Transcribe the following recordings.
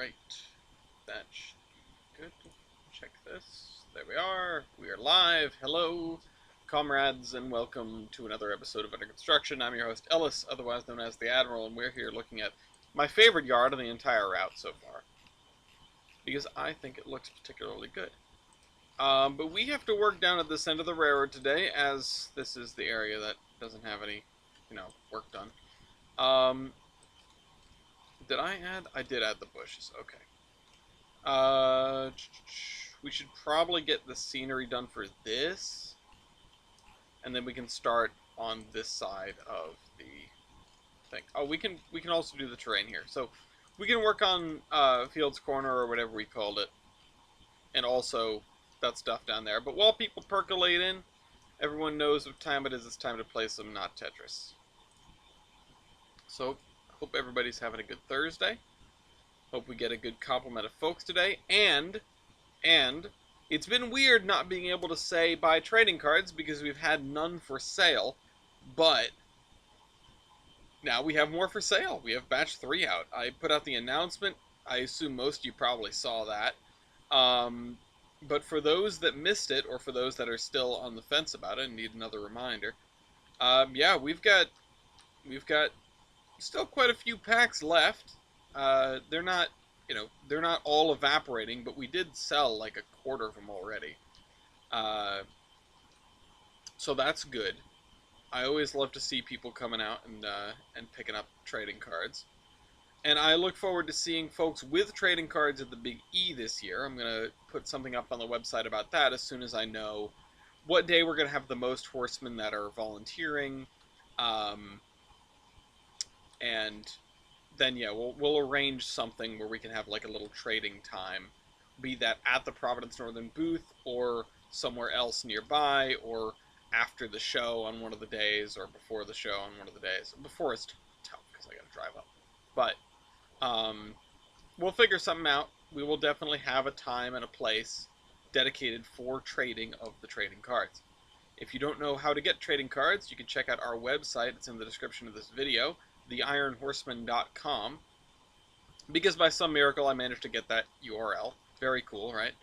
Alright, that should be good. Check this. There we are. We are live. Hello, comrades, and welcome to another episode of Under Construction. I'm your host, Ellis, otherwise known as the Admiral, and we're here looking at my favorite yard on the entire route so far, because I think it looks particularly good. But we have to work down at this end of the railroad today, as this is the area that doesn't have any, work done. Did I add? I did add the bushes. Okay. We should probably get the scenery done for this, and then we can start on this side of the thing. Oh, we can also do the terrain here. So we can work on Fields Corner or whatever we called it, and also that stuff down there. But while people percolate in, everyone knows what time it is. It's time to play some Not Tetris. So hope everybody's having a good Thursday. Hope we get a good complement of folks today. And it's been weird not being able to say buy trading cards because we've had none for sale. But now we have more for sale. We have batch 3 out. I put out the announcement. I assume most of you probably saw that. But for those that missed it, or for those that are still on the fence about it and need another reminder, yeah, we've got still quite a few packs left. They're not all evaporating, but we did sell like a quarter of them already. So that's good. I always love to see people coming out and picking up trading cards. And I look forward to seeing folks with trading cards at the Big E this year. I'm going to put something up on the website about that as soon as I know what day we're going to have the most horsemen that are volunteering. And then, yeah, we'll arrange something where we can have like a little trading time, be that at the Providence Northern booth or somewhere else nearby, or after the show on one of the days, or before the show on one of the days. Before is tough because I got to drive up. But we'll figure something out. We will definitely have a time and a place dedicated for trading of the trading cards. If you don't know how to get trading cards, you can check out our website. It's in the description of this video, theironhorseman.com, because by some miracle I managed to get that URL. Very cool, right?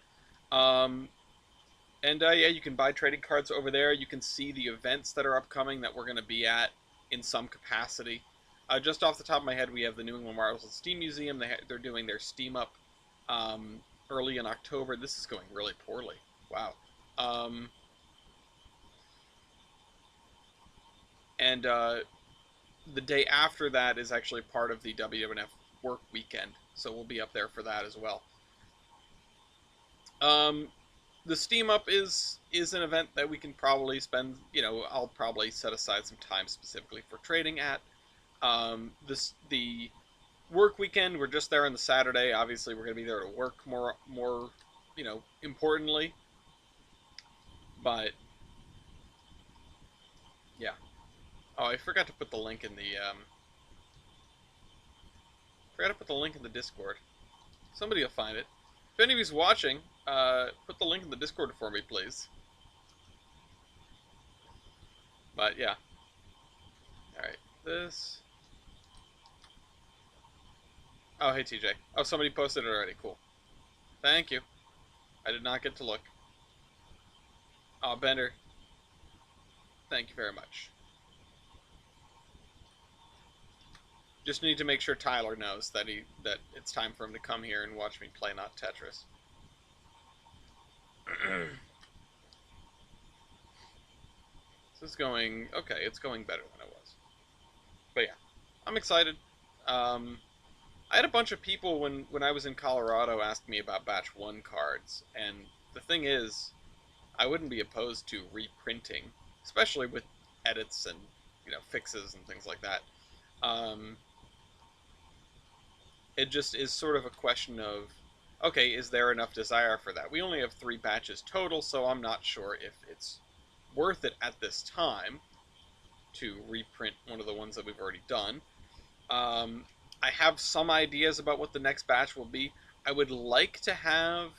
Yeah, you can buy trading cards over there. You can see the events that are upcoming that we're going to be at in some capacity. Just off the top of my head, we have the New England Marbles and Steam Museum. They're doing their Steam Up early in October. This is going really poorly. Wow. The day after that is actually part of the WWF work weekend, so we'll be up there for that as well. The Steam Up is an event that we can probably spend, I'll probably set aside some time specifically for trading at. The work weekend, we're just there on the Saturday. Obviously, we're going to be there to work more, importantly. But yeah. Oh, I forgot to put the link in the Discord. Somebody will find it. If any of you's watching, put the link in the Discord for me, please. But yeah. All right, this. Oh, hey TJ. Oh, somebody posted it already. Cool. Thank you. I did not get to look. Oh, Bender. Thank you very much. Just need to make sure Tyler knows that it's time for him to come here and watch me play Not Tetris. This is going okay. It's going better than it was. But yeah, I'm excited. I had a bunch of people when I was in Colorado ask me about Batch 1 cards, and the thing is, I wouldn't be opposed to reprinting, especially with edits and fixes and things like that. It just is sort of a question of, okay, is there enough desire for that? We only have 3 batches total, so I'm not sure if it's worth it at this time to reprint one of the ones that we've already done. I have some ideas about what the next batch will be. I would like to have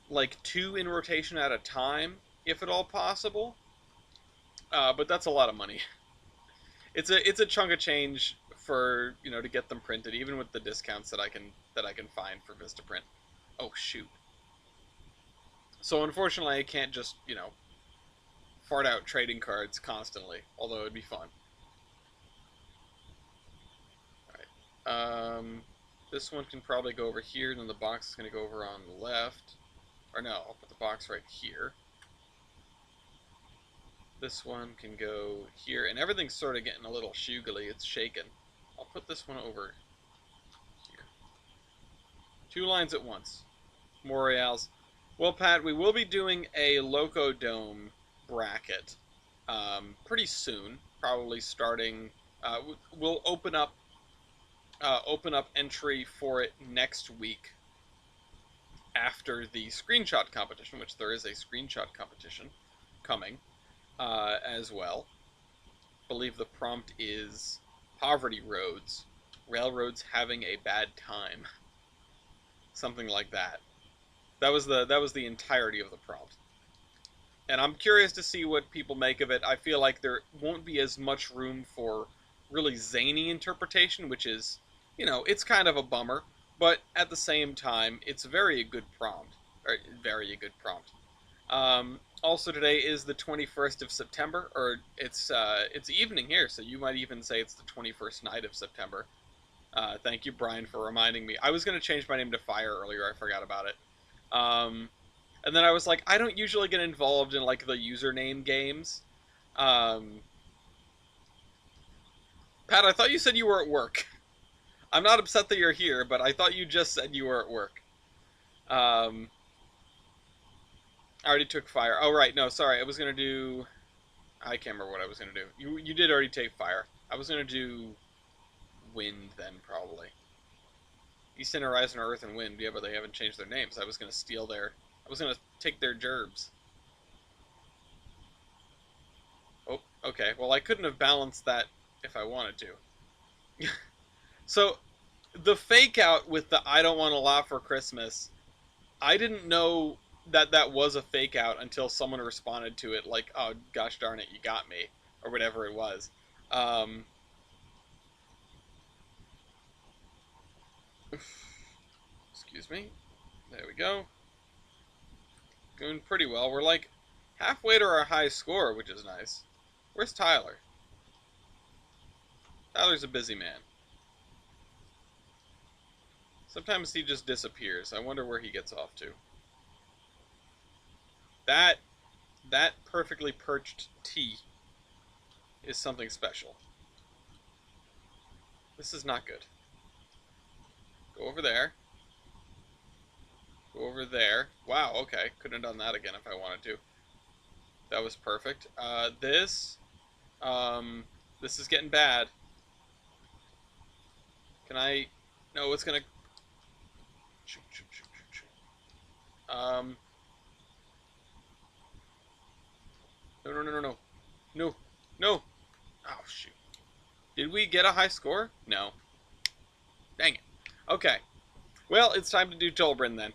like 2 in rotation at a time, if at all possible. But that's a lot of money. It's a chunk of change for, you know, to get them printed, even with the discounts that I can find for Vistaprint. Oh shoot. So unfortunately, I can't just, you know, fart out trading cards constantly, although it'd be fun. Alright. This one can probably go over here, then the box is going to go over on the left. Or no, I'll put the box right here. This one can go here, and everything's sort of getting a little shugly. It's shaking. I'll put this one over here. 2 lines at once. More reals. Well, Pat, we will be doing a Loco Dome bracket pretty soon. Probably starting. We'll open up entry for it next week after the screenshot competition, which there is a screenshot competition coming as well. I believe the prompt is poverty roads, railroads having a bad time, something like that. That was the entirety of the prompt. And I'm curious to see what people make of it. I feel like there won't be as much room for really zany interpretation, which is, you know, it's kind of a bummer, but at the same time, it's very a good prompt. Or very a good prompt. Also today is the 21st of September, or it's evening here, so you might even say it's the 21st night of September. Thank you, Brian, for reminding me. I was going to change my name to Fire earlier, I forgot about it. And then I was like, I don't usually get involved in, like, the username games. Pat, I thought you said you were at work. I'm not upset that you're here, but I thought you just said you were at work. I already took Fire. Oh, right, no, sorry, I was going to do... I can't remember what I was going to do. You did already take Fire. I was going to do Wind, then, probably. Eastern Horizon, Earth, and Wind, yeah, but they haven't changed their names. I was going to steal their... I was going to take their gerbs. Oh, okay. Well, I couldn't have balanced that if I wanted to. So, the fake out with the I don't want to laugh for Christmas, I didn't know that that was a fake out until someone responded to it like, oh, gosh darn it, you got me, or whatever it was. Excuse me. There we go. Doing pretty well. We're like halfway to our high score, which is nice. Where's Tyler? Tyler's a busy man. Sometimes he just disappears. I wonder where he gets off to. That perfectly perched T is something special. This is not good. Go over there. Go over there. Wow, okay. Couldn't have done that again if I wanted to. That was perfect. This is getting bad. Can I... No, it's gonna... Shoot. No. Oh, shoot. Did we get a high score? No. Dang it. Okay. Well, it's time to do Tolbrin then.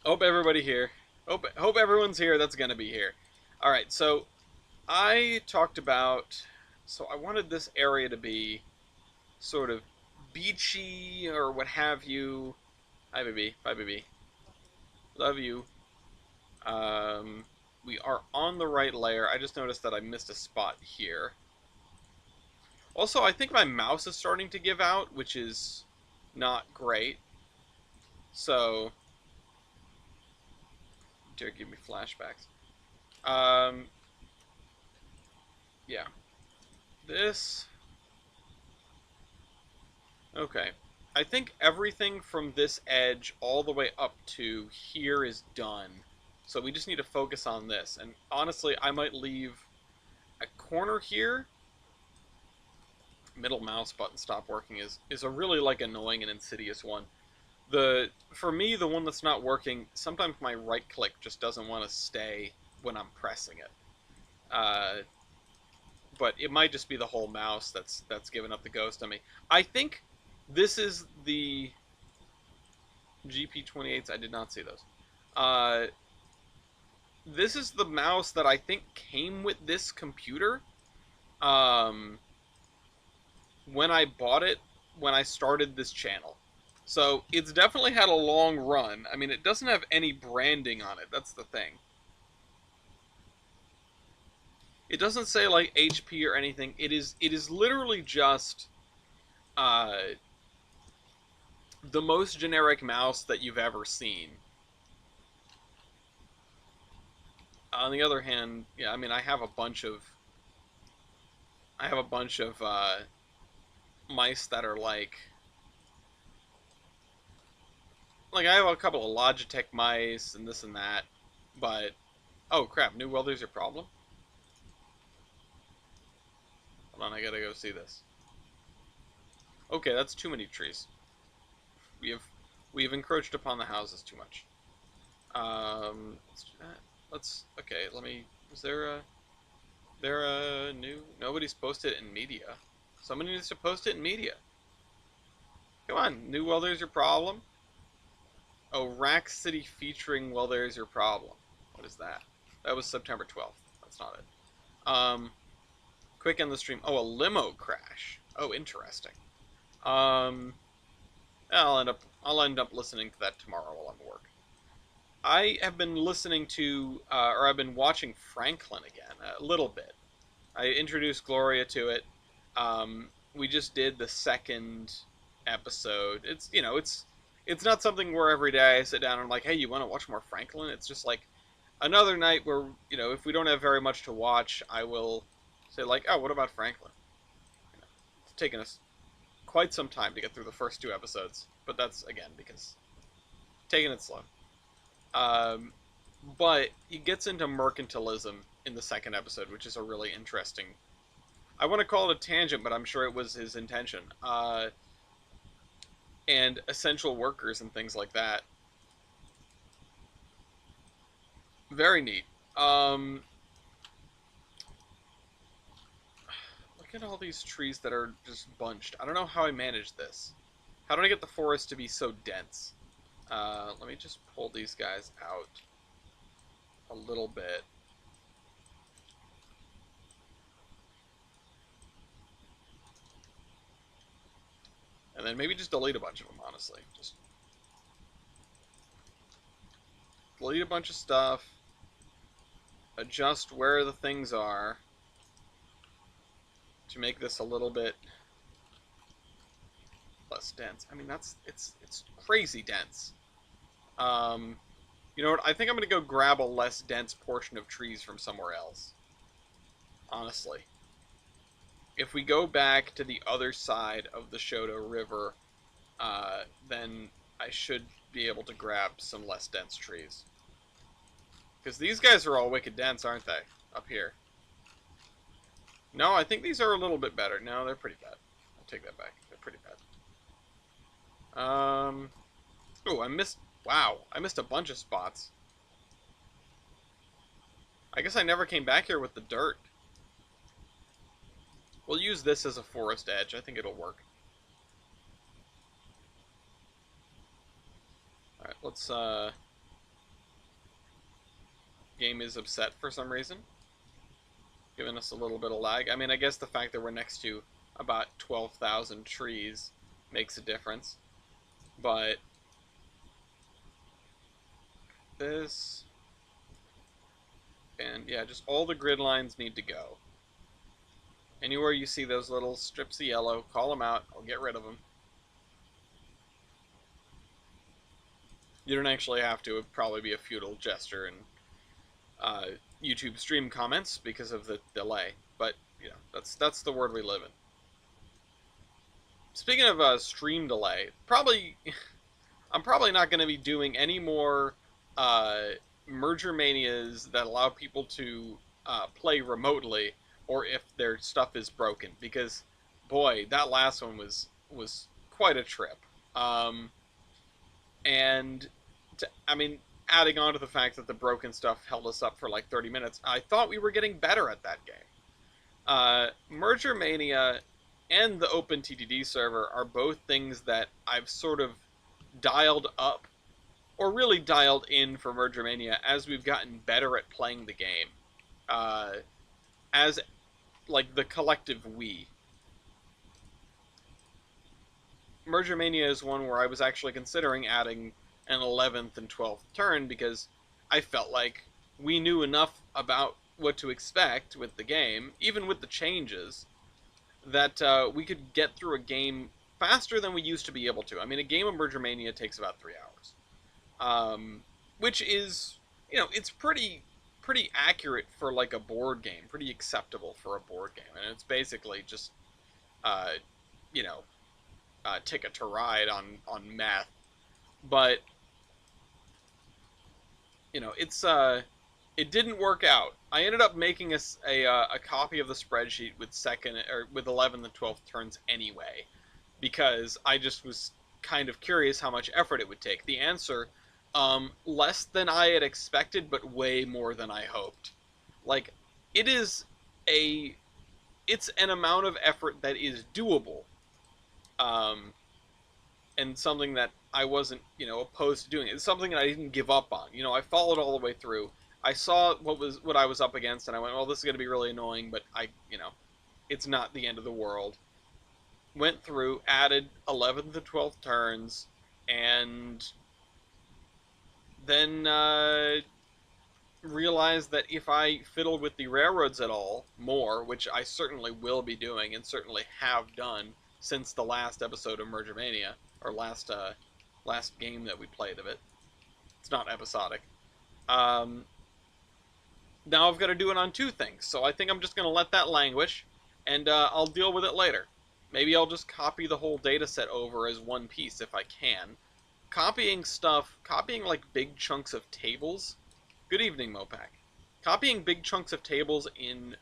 Hope everybody here. Hope everyone's here that's gonna be here. Alright, so I talked about... So I wanted this area to be sort of beachy or what have you. Hi, baby. Bye, baby. Love you. We are on the right layer. I just noticed that I missed a spot here. Also, I think my mouse is starting to give out, which is not great. So, dear, give me flashbacks. Yeah. This... Okay. I think everything from this edge all the way up to here is done. So we just need to focus on this. And honestly, I might leave a corner here. Middle mouse button stop working is a really, like, annoying and insidious one. For me, the one that's not working, sometimes my right click just doesn't want to stay when I'm pressing it. But it might just be the whole mouse that's giving up the ghost on me. I think this is the GP28s. I did not see those. This is the mouse that I think came with this computer. when I bought it, when I started this channel. So it's definitely had a long run. I mean, it doesn't have any branding on it. That's the thing. It doesn't say like HP or anything. It is literally just uh, the most generic mouse that you've ever seen. On the other hand, yeah, I mean, I have a bunch of mice that are like I have a couple of Logitech mice and this and that, but oh crap, new welder's your problem? Hold on, I gotta go see this. Okay, that's too many trees. We have we have encroached upon the houses too much. Let's do that. Let's okay. Let me. Is there a new? Nobody's posted it in media. Somebody needs to post it in media. Come on, new well. There's your problem. Oh, Rack City featuring well. There's your problem. What is that? That was September 12th. That's not it. Quick end the stream. Oh, a limo crash. Oh, interesting. Um, I'll end up listening to that tomorrow while I'm at work. I have been listening to, or I've been watching Franklin again a little bit. I introduced Gloria to it. We just did the second episode. It's not something where every day I sit down and I'm like, hey, you want to watch more Franklin? It's just like another night where if we don't have very much to watch, I will say like, oh, what about Franklin? It's taken us quite some time to get through the first two episodes, but that's again because taking it slow. But he gets into mercantilism in the second episode, which is a really interesting. I want to call it a tangent, but I'm sure it was his intention. And essential workers and things like that. Very neat. Look at all these trees that are just bunched. I don't know how I managed this. How did I get the forest to be so dense? Let me just pull these guys out a little bit. And then maybe just delete a bunch of them, honestly. Just delete a bunch of stuff. Adjust where the things are to make this a little bit less dense. I mean, it's crazy dense. You know what? I think I'm going to go grab a less dense portion of trees from somewhere else. Honestly. If we go back to the other side of the Shoto River, then I should be able to grab some less dense trees. Because these guys are all wicked dense, aren't they? Up here. No, I think these are a little bit better. No, they're pretty bad. I'll take that back. They're pretty bad. Oh, I missed... Wow, I missed a bunch of spots. I guess I never came back here with the dirt. We'll use this as a forest edge. I think it'll work. Alright, let's, Game is upset for some reason. Giving us a little bit of lag. I mean, I guess the fact that we're next to about 12,000 trees makes a difference. But... this... and, yeah, just all the grid lines need to go. Anywhere you see those little strips of yellow, call them out. I'll get rid of them. You don't actually have to. It'd probably be a futile gesture and YouTube stream comments because of the delay. But that's the world we live in. Speaking of stream delay, I'm probably not going to be doing any more merger manias that allow people to play remotely, or if their stuff is broken, because boy, that last one was quite a trip. And I mean, adding on to the fact that the broken stuff held us up for like 30 minutes, I thought we were getting better at that game. Merger Mania and the OpenTTD server are both things that I've sort of dialed up, or really dialed in for Merger Mania as we've gotten better at playing the game. As, like, the collective we. Merger Mania is one where I was actually considering adding an 11th and 12th turn because I felt like we knew enough about what to expect with the game, even with the changes, that we could get through a game faster than we used to be able to. I mean, a game of Merger Mania takes about 3 hours, which is, it's pretty accurate for like a board game, pretty acceptable for a board game, and it's basically just, uh, you know, Ticket to Ride on math. But it's it didn't work out. I ended up making a copy of the spreadsheet with second or with 11th and 12th turns anyway, because I just was kind of curious how much effort it would take. The answer, less than I had expected, but way more than I hoped. Like, it is a it's an amount of effort that is doable, um, and something that I wasn't, opposed to doing. It's something that I didn't give up on. I followed all the way through. I saw what I was up against, and I went, well, this is going to be really annoying, but it's not the end of the world. Went through, added 11th to 12th turns, and then realized that if I fiddled with the railroads at all more, which I certainly will be doing and certainly have done since the last episode of Merger Mania, or last game that we played of it. It's not episodic. Um, Now I've got to do it on two things, so I think I'm just going to let that languish, and I'll deal with it later. Maybe I'll just copy the whole data set over as one piece if I can. Copying like big chunks of tables. Good evening, Mopac. Copying big chunks of tables in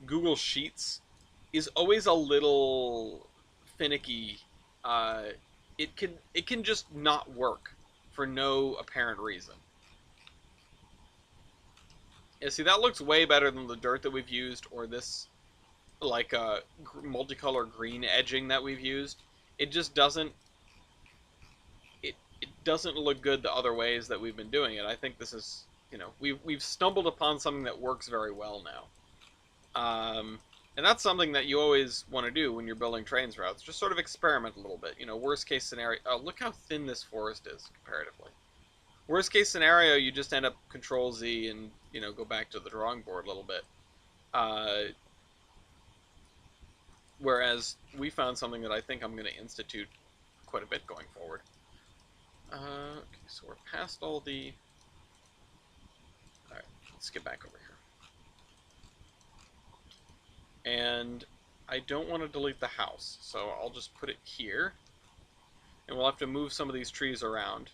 Google Sheets is always a little finicky. It can just not work for no apparent reason. Yeah, see, that looks way better than the dirt that we've used, or this, like, multicolor green edging that we've used. It just doesn't, it doesn't look good the other ways that we've been doing it. I think this is, we've stumbled upon something that works very well now. And that's something that you always want to do when you're building Trainz routes. Just sort of experiment a little bit. Worst case scenario. Oh, look how thin this forest is comparatively. Worst case scenario, you just end up Control Z and go back to the drawing board a little bit. Whereas we found something that I think I'm going to institute quite a bit going forward. Okay, so we're past all the. All right, let's get back over here. And I don't want to delete the house, so I'll just put it here. And we'll have to move some of these trees around.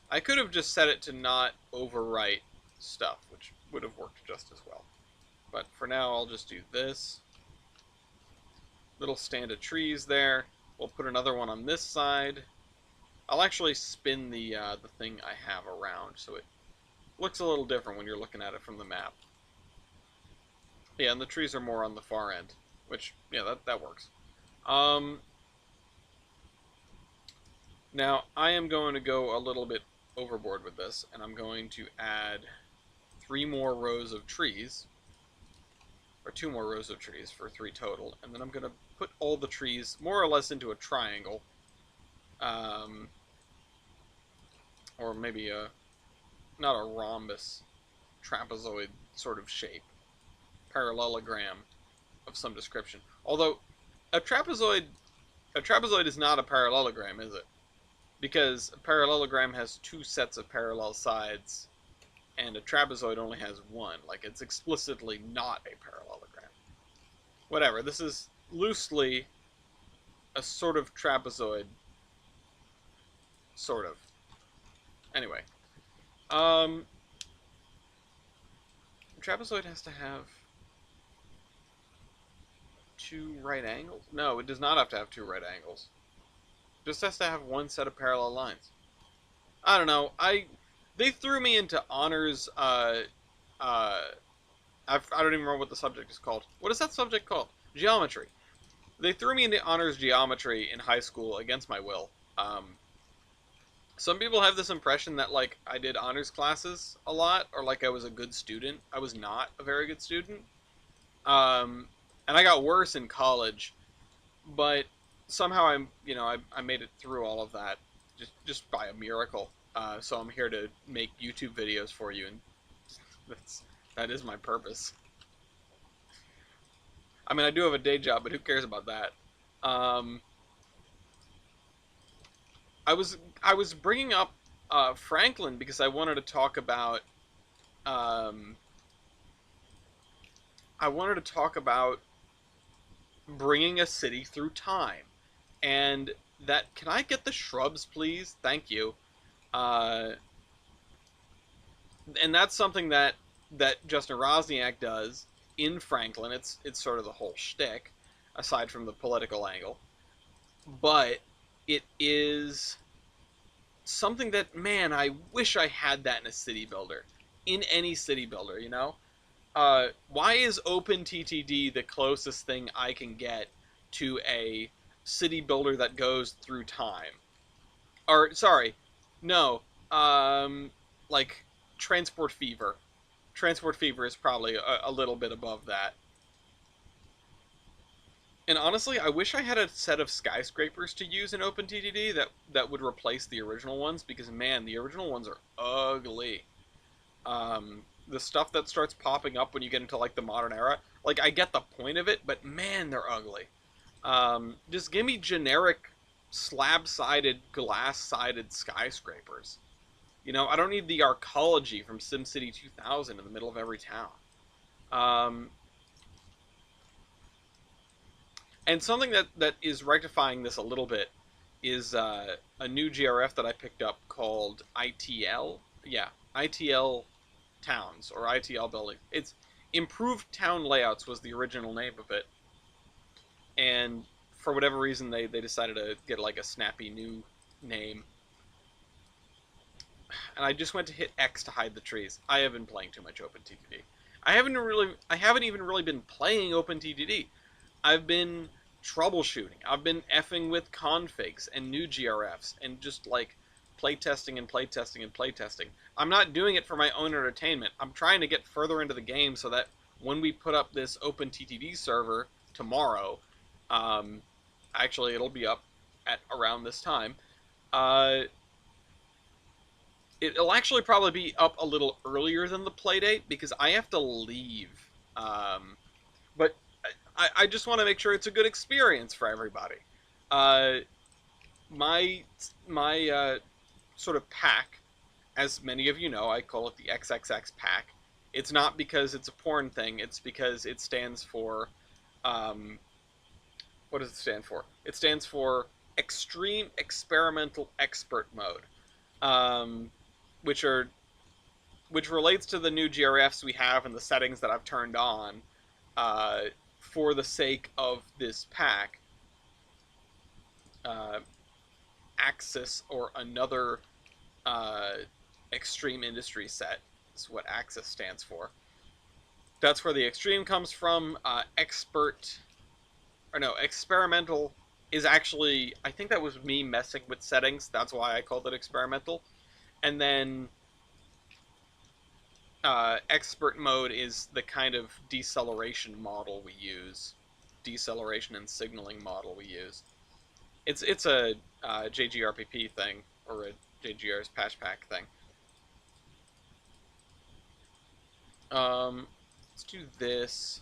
I could have just set it to not overwrite stuff, which would have worked just as well. But for now, I'll just do this. Little stand of trees there. We'll put another one on this side. I'll actually spin the thing I have around, so it looks a little different when you're looking at it from the map. Yeah, and the trees are more on the far end, which, yeah, that works. Now, I am going to go a little bit overboard with this, and I'm going to add 3 more rows of trees, or 2 more rows of trees for 3 total, and then I'm going to put all the trees more or less into a triangle, or maybe not a rhombus, trapezoid sort of shape, parallelogram of some description. Although a trapezoid is not a parallelogram, is it? Because a parallelogram has 2 sets of parallel sides, and a trapezoid only has 1. Like, it's explicitly not a parallelogram. Whatever, this is loosely a sort of trapezoid. Sort of. Anyway. Trapezoid has to have 2 right angles? No, it does not have to have 2 right angles. Just has to have 1 set of parallel lines. I don't know. They threw me into honors. I don't even remember what the subject is called. What is that subject called? Geometry. They threw me into honors geometry in high school against my will. Some people have this impression that, like, I did honors classes a lot, or like I was a good student. I was not a very good student. And I got worse in college, but somehow I made it through all of that just by a miracle. So I'm here to make YouTube videos for you, and that's that is my purpose. I mean, I do have a day job, but who cares about that? Um, I was bringing up Franklin because I wanted to talk about um, bringing a city through time, and that can I get the shrubs, please? Thank you. Uh, and that's something that Justin Rosniak does in Franklin. It's sort of the whole shtick, aside from the political angle, but it is something that, man, I wish I had that in a city builder, in any city builder. Why is OpenTTD the closest thing I can get to a city builder that goes through time? Or sorry, no, like Transport Fever. Transport Fever is probably a little bit above that. And honestly, I wish I had a set of skyscrapers to use in OpenTTD that would replace the original ones, because man, the original ones are ugly. The stuff that starts popping up when you get into like the modern era, like I get the point of it, but man, they're ugly. Just give me generic slab-sided, glass-sided skyscrapers. I don't need the arcology from SimCity 2000 in the middle of every town. Um, and something that is rectifying this a little bit is a new GRF that I picked up called ITL. Yeah, ITL Towns or ITL Building. It's Improved Town Layouts was the original name of it, and for whatever reason they decided to get like a snappy new name. And I just went to hit X to hide the trees. I have been playing too much OpenTTD. I haven't even really been playing OpenTTD. I've been troubleshooting. I've been effing with configs and new GRFs and just like playtesting and playtesting and playtesting. I'm not doing it for my own entertainment. I'm trying to get further into the game so that when we put up this OpenTTD server tomorrow, um, actually it'll be up at around this time. Uh, It'll actually probably be up a little earlier than the play date because I have to leave. But I just want to make sure it's a good experience for everybody. Uh, my sort of pack, as many of you know, I call it the XXX pack. It's not because it's a porn thing. It's because it stands for, um, what does it stand for? It stands for Extreme Experimental Expert Mode, um, which are which relates to the new GRFs we have and the settings that I've turned on uh, for the sake of this pack. Uh, Axis or another uh, extreme industry set is what Axis stands for. That's where the extreme comes from. Experimental is actually, I think that was me messing with settings. That's why I called it experimental. And then expert mode is the kind of deceleration model we use, deceleration and signaling model we use. It's a JGRPP thing or a JGR's patch pack thing. Let's do this.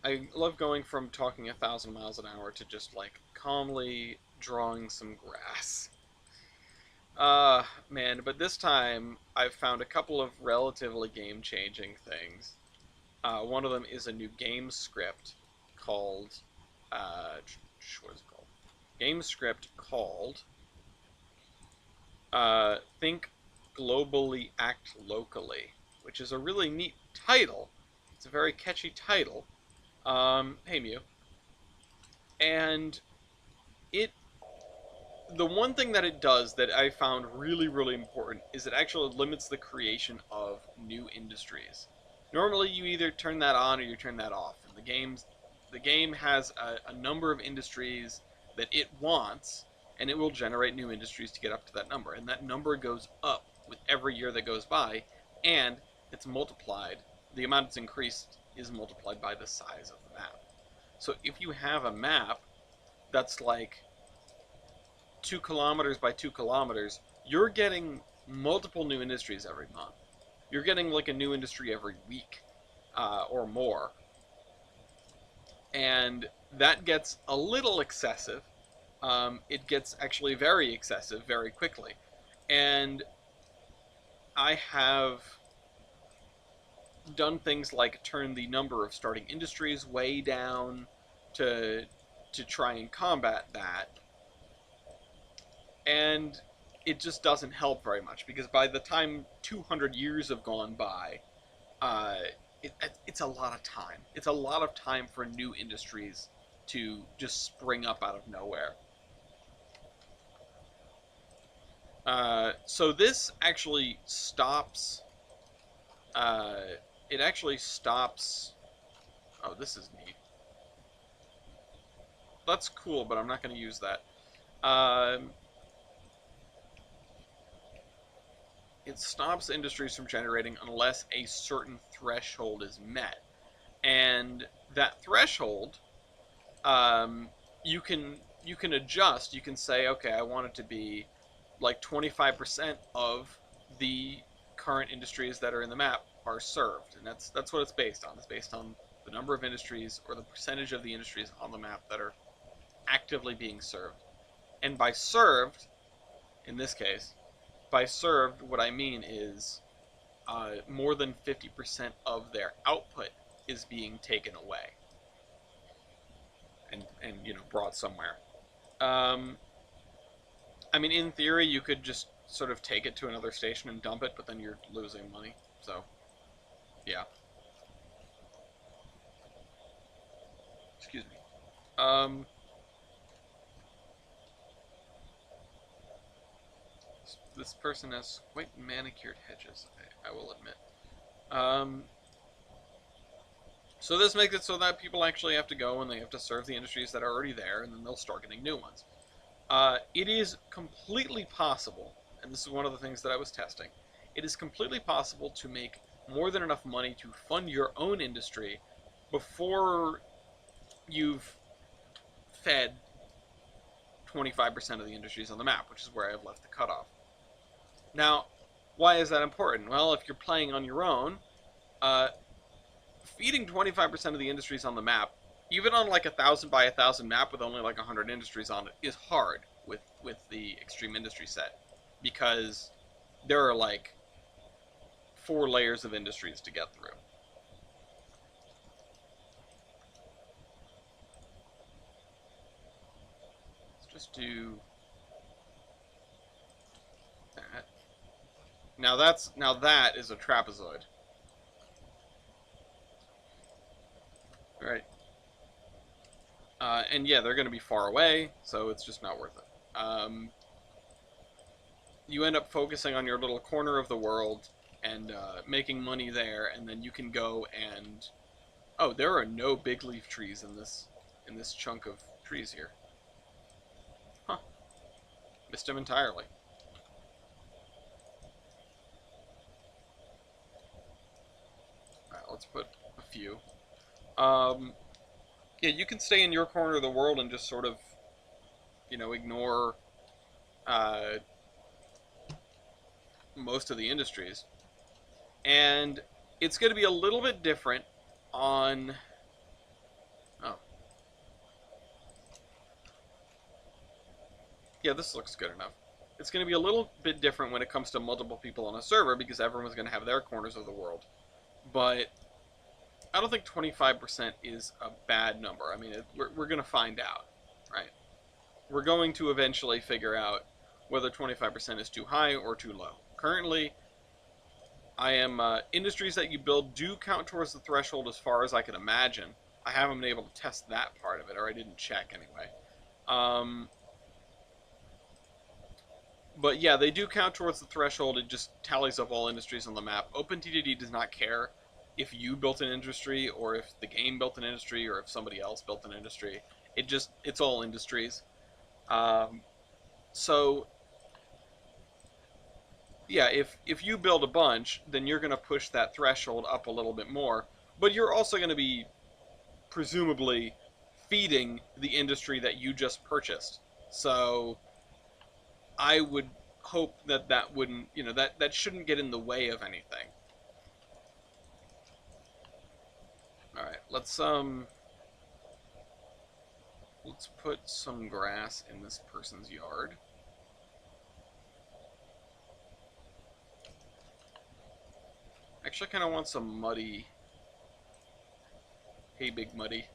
I love going from talking 1,000 miles an hour to just like calmly drawing some grass. Man, but this time I've found a couple of relatively game-changing things. One of them is a new game script called, what is it called? Game script called Think Globally, Act Locally, which is a really neat title. It's a very catchy title. Hey Mew. And it the one thing that it does that I found really, really important is it actually limits the creation of new industries. Normally, you either turn that on or you turn that off. And the game has a number of industries that it wants, and it will generate new industries to get up to that number. And that number goes up with every year that goes by, and it's multiplied. The amount it's increased is multiplied by the size of the map. So if you have a map that's like 2 kilometers by 2 kilometers, you're getting multiple new industries every month. You're getting like a new industry every week or more. And that gets a little excessive. It gets actually very excessive very quickly. And I have done things like turn the number of starting industries way down to try and combat that. And it just doesn't help very much because by the time 200 years have gone by, uh, it's a lot of time. It's a lot of time for new industries to just spring up out of nowhere. So this actually stops. It actually stops. Oh, this is neat. That's cool, but I'm not going to use that. It stops industries from generating unless a certain threshold is met, and that threshold, you can adjust. You can say, okay, I want it to be like 25% of the current industries that are in the map are served, and that's what it's based on. It's based on the number of industries or the percentage of the industries on the map that are actively being served. And by served, in this case, by served, what I mean is more than 50% of their output is being taken away and brought somewhere. I mean, in theory, you could just sort of take it to another station and dump it, but then you're losing money. So, yeah. Excuse me. This person has quite manicured hedges, I will admit. So this makes it so that people actually have to go and they have to serve the industries that are already there, and then they'll start getting new ones. It is completely possible, and this is one of the things that I was testing, it is completely possible to make more than enough money to fund your own industry before you've fed 25% of the industries on the map, which is where I've left the cutoff. Now, why is that important? Well, if you're playing on your own, feeding 25% of the industries on the map, even on like 1,000 by 1,000 map with only like 100 industries on it, is hard with the extreme industry set, because there are like 4 layers of industries to get through. Let's just do that. Now that is a trapezoid. All right. And yeah, they're going to be far away, so it's just not worth it. You end up focusing on your little corner of the world and making money there, and then you can go and... Oh, there are no big leaf trees in this chunk of trees here. Huh. Missed them entirely. Alright, let's put a few. Yeah, you can stay in your corner of the world and just sort of, ignore most of the industries. And it's going to be a little bit different on... Oh. Yeah, this looks good enough. It's going to be a little bit different when it comes to multiple people on a server, because everyone's going to have their corners of the world. But I don't think 25% is a bad number. I mean, we're going to find out, right? We're going to eventually figure out whether 25% is too high or too low. Currently, I am... industries that you build do count towards the threshold as far as I can imagine. I haven't been able to test that part of it, or I didn't check anyway. But yeah, they do count towards the threshold. It just tallies up all industries on the map. OpenTTD does not care if you built an industry, or if the game built an industry, or if somebody else built an industry. It's all industries. So yeah, if you build a bunch, then you're going to push that threshold up a little bit more, But you're also going to be presumably feeding the industry that you just purchased. So I would hope that that wouldn't, that shouldn't get in the way of anything. All right, let's put some grass in this person's yard. Actually, I kind of want some muddy. Hey, big muddy.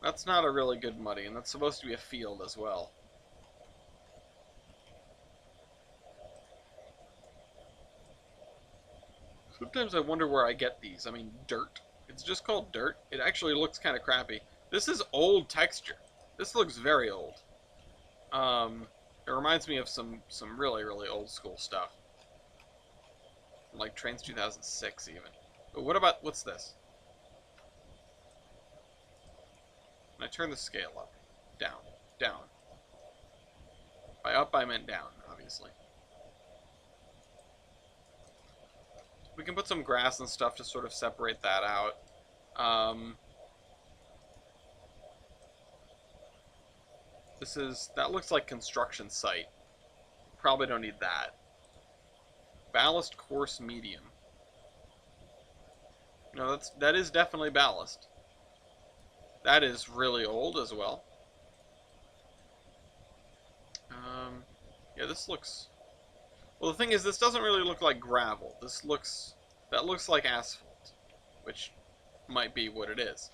That's not a really good muddy, and that's supposed to be a field as well. Sometimes I wonder where I get these. I mean, dirt. It's just called dirt. It actually looks kind of crappy. This is old texture. This looks very old. It reminds me of some really, really old school stuff. Like Trainz 2006 even. But what about, what's this? When I turn the scale up. Down. Down. By up, I meant down, obviously. We can put some grass and stuff to sort of separate that out. That looks like construction site. Probably don't need that. Ballast coarse medium. No, that is definitely ballast. That is really old as well. Yeah, this looks... Well, the thing is, this doesn't really look like gravel. That looks like asphalt, which might be what it is.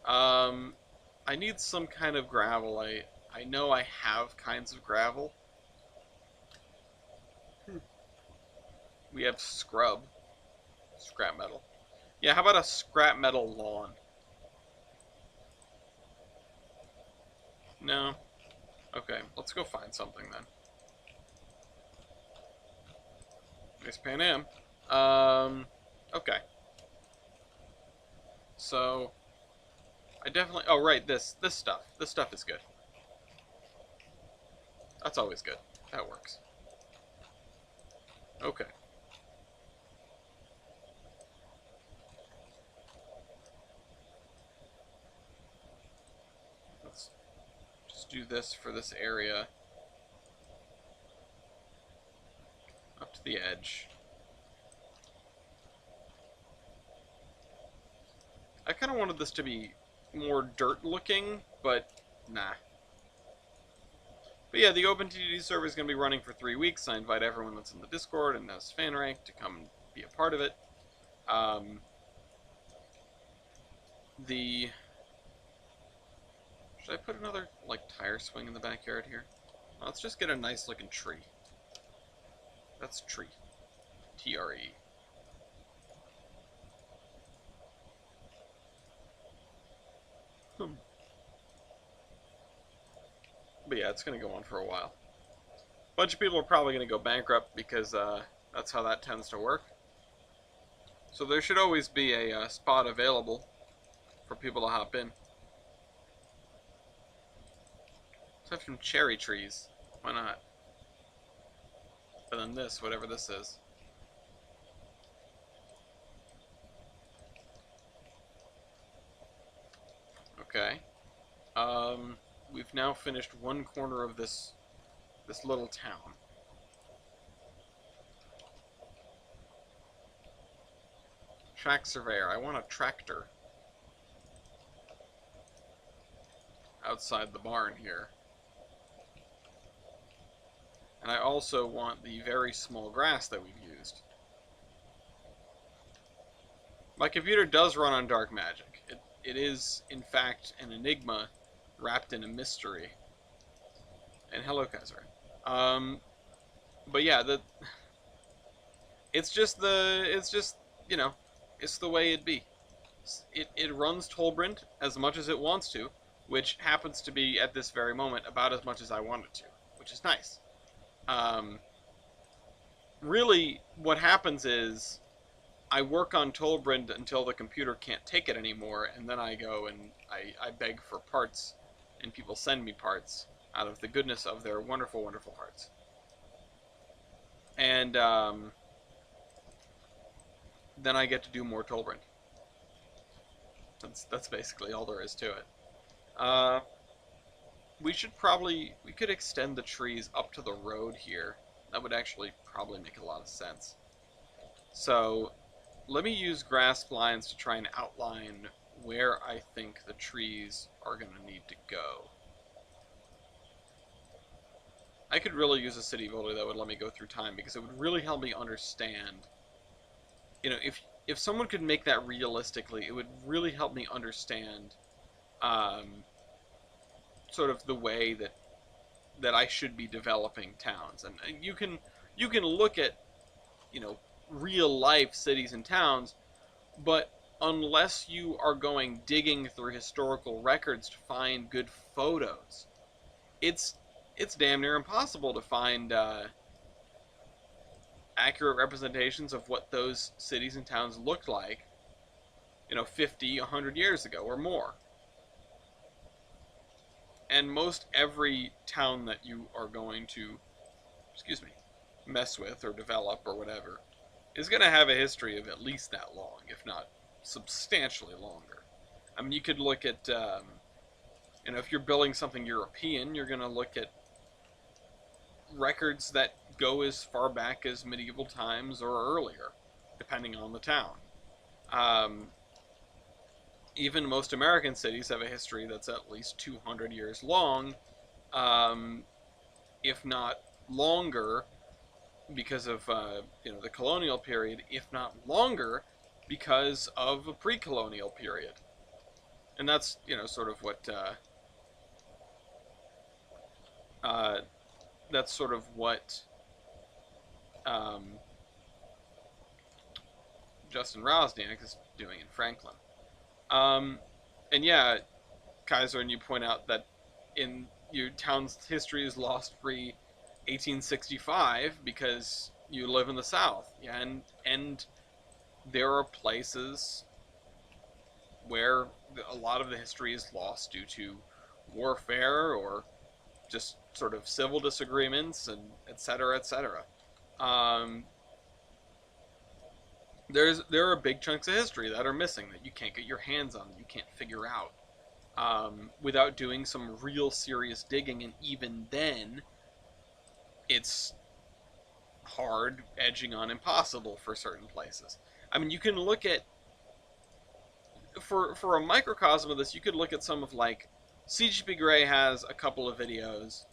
I need some kind of gravel. I know I have kinds of gravel. We have scrap metal. Yeah, how about a scrap metal lawn? No? Okay, let's go find something then. Nice Pan Am. Okay. So, I definitely... Oh, right, this stuff. This stuff is good. That's always good. That works. Okay. Let's just do this for this area. Up to the edge. I kind of wanted this to be more dirt looking, but nah. But yeah, the OpenTTD server is going to be running for 3 weeks. I invite everyone that's in the Discord and has fan rank to come be a part of it. Should I put another, like, tire swing in the backyard here? Let's just get a nice looking tree. That's tree. T-R-E. But yeah, it's going to go on for a while. A bunch of people are probably going to go bankrupt because that's how that tends to work. So there should always be a spot available for people to hop in. Let's have some cherry trees. Why not? And then this, whatever this is. Okay. We've now finished one corner of this little town. Track surveyor. I want a tractor outside the barn here. And I also want the very small grass that we've used. My computer does run on dark magic. It is, in fact, an enigma wrapped in a mystery. And hello, Kaiser. But yeah, it's just, you know, it's the way it be. It runs Tolbrand as much as it wants to, which happens to be, at this very moment, about as much as I want it to, which is nice. Really, what happens is, I work on Tolbrand until the computer can't take it anymore, and then I go and I beg for parts, and people send me parts out of the goodness of their wonderful, wonderful hearts. And, then I get to do more Tolbrand. That's basically all there is to it. Uh, we could extend the trees up to the road here. That would actually probably make a lot of sense. So let me use grass lines to try and outline where I think the trees are going to need to go. I could really use a city builder that would let me go through time, because it would really help me understand. If someone could make that realistically, it would really help me understand um, sort of the way that I should be developing towns. And you can look at, you know, real life cities and towns, but unless you are going digging through historical records to find good photos, it's damn near impossible to find accurate representations of what those cities and towns looked like, 50, 100 years ago or more. And most every town that you are going to, excuse me, mess with or develop or whatever is going to have a history of at least that long, if not substantially longer. I mean, you could look at, if you're building something European, you're going to look at records that go as far back as medieval times or earlier, depending on the town. Um, Even most American cities have a history that's at least 200 years long, um, if not longer, because of the colonial period, if not longer, because of a pre-colonial period. And that's sort of what uh, that's sort of what um, Justin Rosniak is doing in Franklin. Um, and yeah, Kaiser, and you point out that in your town's history is lost pre 1865 because you live in the South. Yeah, and there are places where a lot of the history is lost due to warfare or just sort of civil disagreements, and et cetera, et cetera. Um, there are big chunks of history that are missing that you can't get your hands on, that you can't figure out without doing some real serious digging, and even then, it's hard, edging on impossible for certain places. I mean, you can look at for a microcosm of this, you could look at some of like CGP Grey has a couple of videos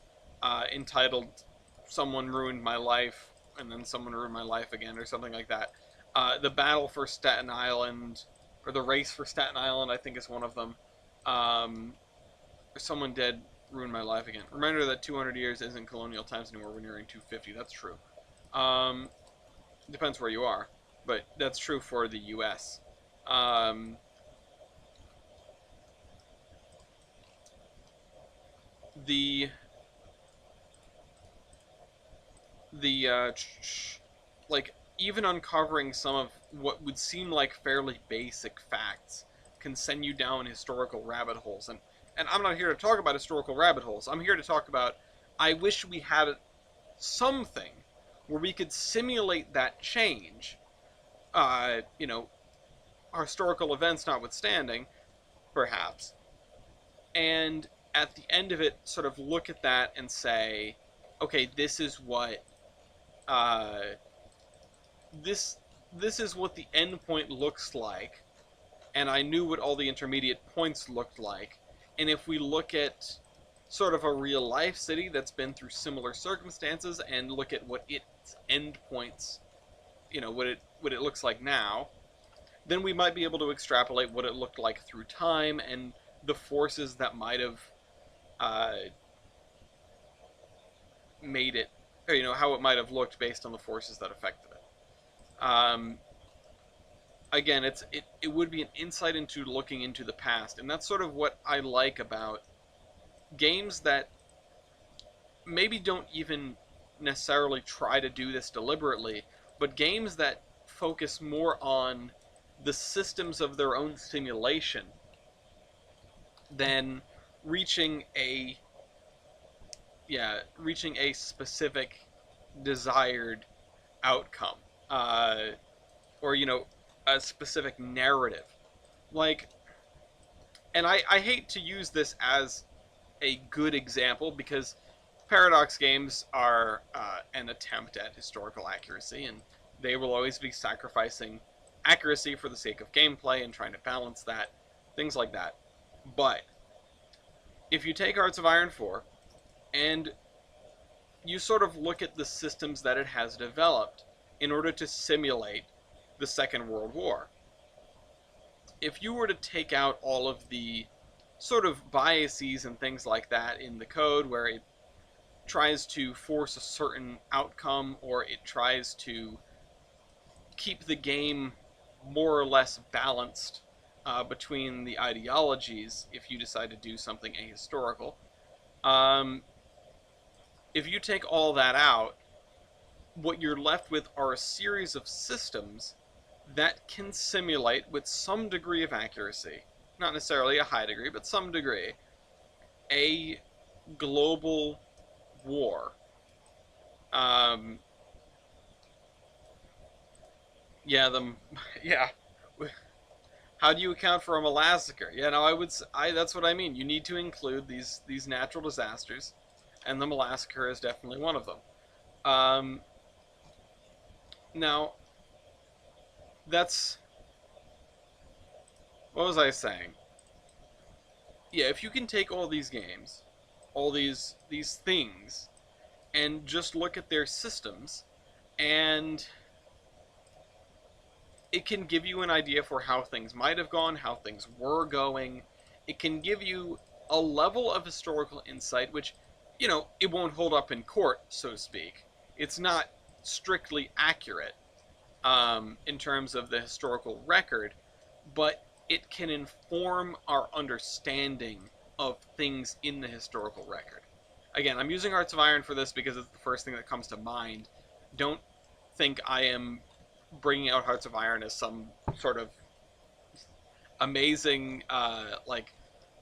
entitled "Someone Ruined My Life" and then "Someone Ruined My Life Again" or something like that. The battle for Staten Island, or the race for Staten Island, I think is one of them. Someone Dead Ruined My Life Again. Reminder that 200 years isn't colonial times anymore. We're nearing 250. That's true. Um, Depends where you are, but that's true for the U.S. Um, the the like, even uncovering some of what would seem like fairly basic facts can send you down historical rabbit holes. And I'm not here to talk about historical rabbit holes. I'm here to talk about, I wish we had something where we could simulate that change, uh, you know, historical events notwithstanding, perhaps, and at the end of it, sort of look at that and say, okay, uh, this this is what the endpoint looks like, and I knew what all the intermediate points looked like. And if we look at sort of a real life city that's been through similar circumstances and look at what its endpoints, what it looks like now, then we might be able to extrapolate what it looked like through time and the forces that might have uh, made it, or how it might have looked based on the forces that affected it. Again, it would be an insight into looking into the past, and that's sort of what I like about games that maybe don't even necessarily try to do this deliberately, but games that focus more on the systems of their own simulation than reaching a specific desired outcome, or a specific narrative. Like, and I hate to use this as a good example because Paradox games are an attempt at historical accuracy, and they will always be sacrificing accuracy for the sake of gameplay and trying to balance that, things like that. But if you take Hearts of Iron 4 and you sort of look at the systems that it has developed in order to simulate the Second World War, if you were to take out all of the sort of biases and things like that in the code where it tries to force a certain outcome or it tries to keep the game more or less balanced between the ideologies if you decide to do something ahistorical. Um, if you take all that out, what you're left with are a series of systems that can simulate with some degree of accuracy, not necessarily a high degree, but some degree, a global war. Um, yeah, yeah. How do you account for a massacre? Yeah, no, that's what I mean. You need to include these natural disasters, and the massacre is definitely one of them. Um, now, that's what was I saying? Yeah, if you can take all these games, all these things, and just look at their systems, and it can give you an idea for how things might have gone, how things were going. It can give you a level of historical insight, which, it won't hold up in court, so to speak. It's not strictly accurate in terms of the historical record, but it can inform our understanding of things in the historical record. Again, I'm using Hearts of Iron for this because it's the first thing that comes to mind. Don't think I am bringing out Hearts of Iron as some sort of amazing like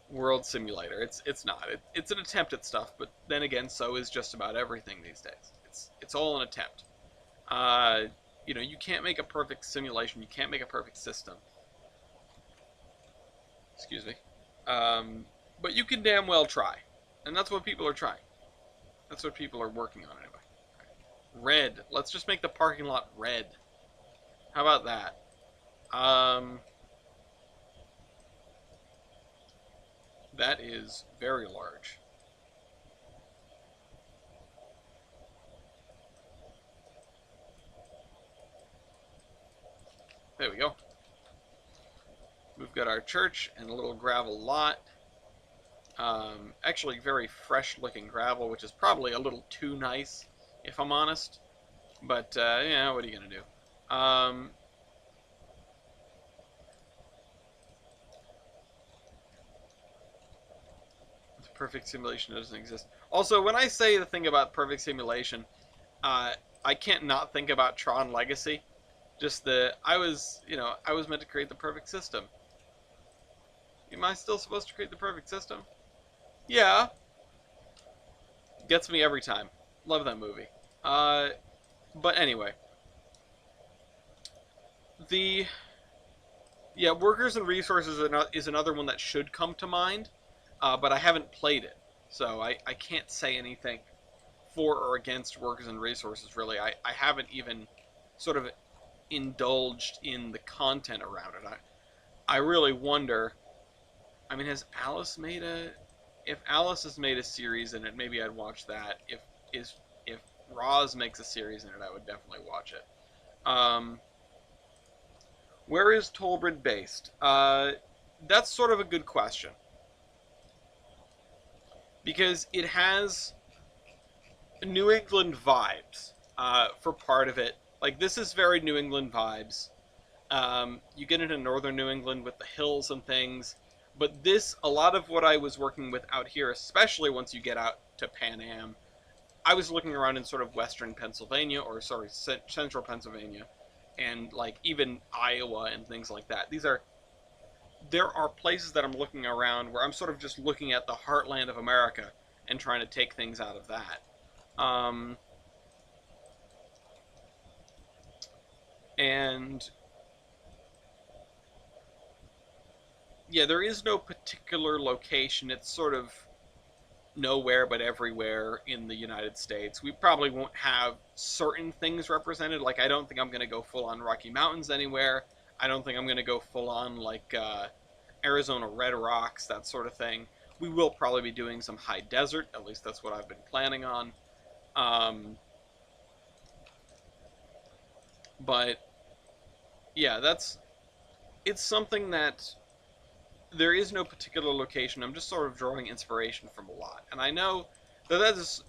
world simulator. It's not. It's an attempt at stuff, but then again, so is just about everything these days. It's all an attempt. Uh, you can't make a perfect simulation. You can't make a perfect system. Excuse me. But you can damn well try, and that's what people are trying. That's what people are working on anyway. Red. Let's just make the parking lot red. How about that? That is very large. There we go. We've got our church and a little gravel lot. Actually, very fresh-looking gravel, which is probably a little too nice, if I'm honest. But, yeah, what are you going to do? The perfect simulation doesn't exist. Also, when I say the thing about perfect simulation, I can't not think about Tron Legacy. Just I was meant to create the perfect system. Am I still supposed to create the perfect system? Yeah. Gets me every time. Love that movie. But anyway. Workers and Resources is another one that should come to mind, but I haven't played it. So I can't say anything for or against Workers and Resources, really. I haven't even sort of indulged in the content around it. I really wonder. I mean, has Alice made a? If Alice has made a series in it, maybe I'd watch that. If Roz makes a series in it, I would definitely watch it. Where is Tolbrid based? That's sort of a good question because it has New England vibes for part of it. Like this is very New England vibes. You get into northern New England with the hills and things, but a lot of what I was working with out here, especially once you get out to Pan Am, I was looking around in sort of western Pennsylvania, or sorry, central Pennsylvania, and like even Iowa and things like that. There are places that I'm looking around where I'm sort of just looking at the heartland of America and trying to take things out of that. And yeah, there is no particular location. It's sort of nowhere but everywhere in the United States. We probably won't have certain things represented. Like, I don't think I'm going to go full on Rocky Mountains anywhere. I don't think I'm going to go full on, like, Arizona Red Rocks, that sort of thing. We will probably be doing some high desert. At least that's what I've been planning on. Um, but, yeah, it's something that there is no particular location. I'm just sort of drawing inspiration from a lot. And I know that is,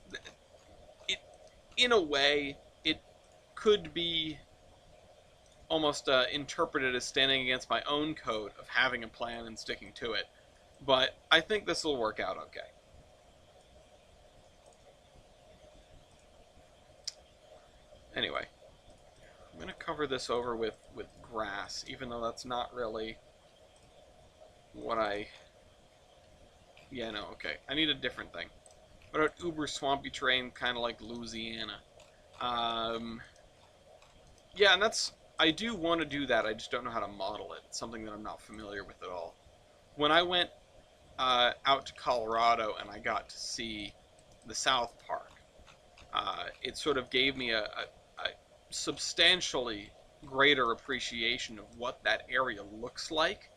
it, in a way, it could be almost interpreted as standing against my own code of having a plan and sticking to it. But I think this will work out okay. Anyway, I'm going to cover this over with grass, even though that's not really what I... Yeah, no, okay. I need a different thing. What about uber swampy terrain, kind of like Louisiana? Um, yeah, and that's... I do want to do that, I just don't know how to model it. It's something that I'm not familiar with at all. When I went out to Colorado and I got to see the South Park, it sort of gave me a substantially greater appreciation of what that area looks like.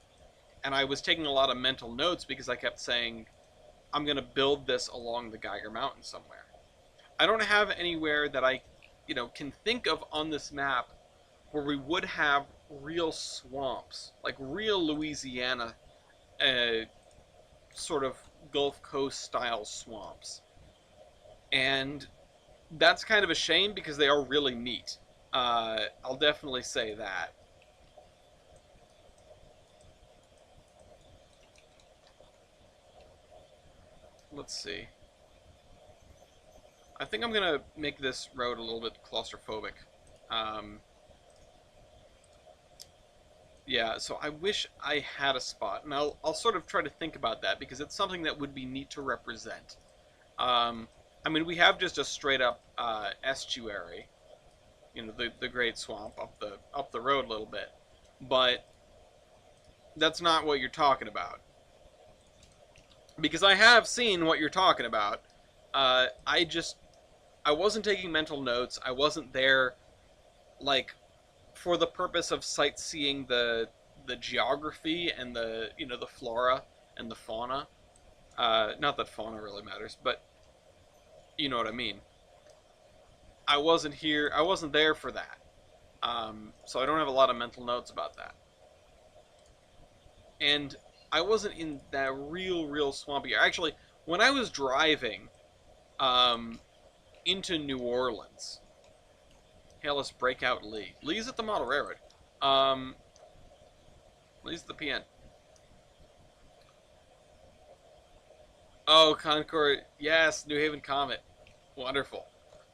And I was taking a lot of mental notes because I kept saying, I'm going to build this along the Geiger Mountain somewhere. I don't have anywhere that I, can think of on this map where we would have real swamps, like real Louisiana sort of Gulf Coast style swamps. And that's kind of a shame because they are really neat. I'll definitely say that. Let's see. I think I'm going to make this road a little bit claustrophobic. Um, yeah, so I wish I had a spot, and I'll sort of try to think about that because it's something that would be neat to represent. Um, I mean, we have just a straight up estuary, the Great Swamp up the road a little bit, but that's not what you're talking about. Because I have seen what you're talking about. I wasn't taking mental notes. I wasn't there, like, for the purpose of sightseeing the geography and the flora and the fauna. Not that fauna really matters, but you know what I mean. I wasn't here. I wasn't there for that. So I don't have a lot of mental notes about that. And I wasn't in that real swampy area. Actually, when I was driving um, into New Orleans, hey, let's break out Lee. Lee's at the model railroad. Um, Lee's at the PN. Oh, Concord. Yes, New Haven Comet. Wonderful.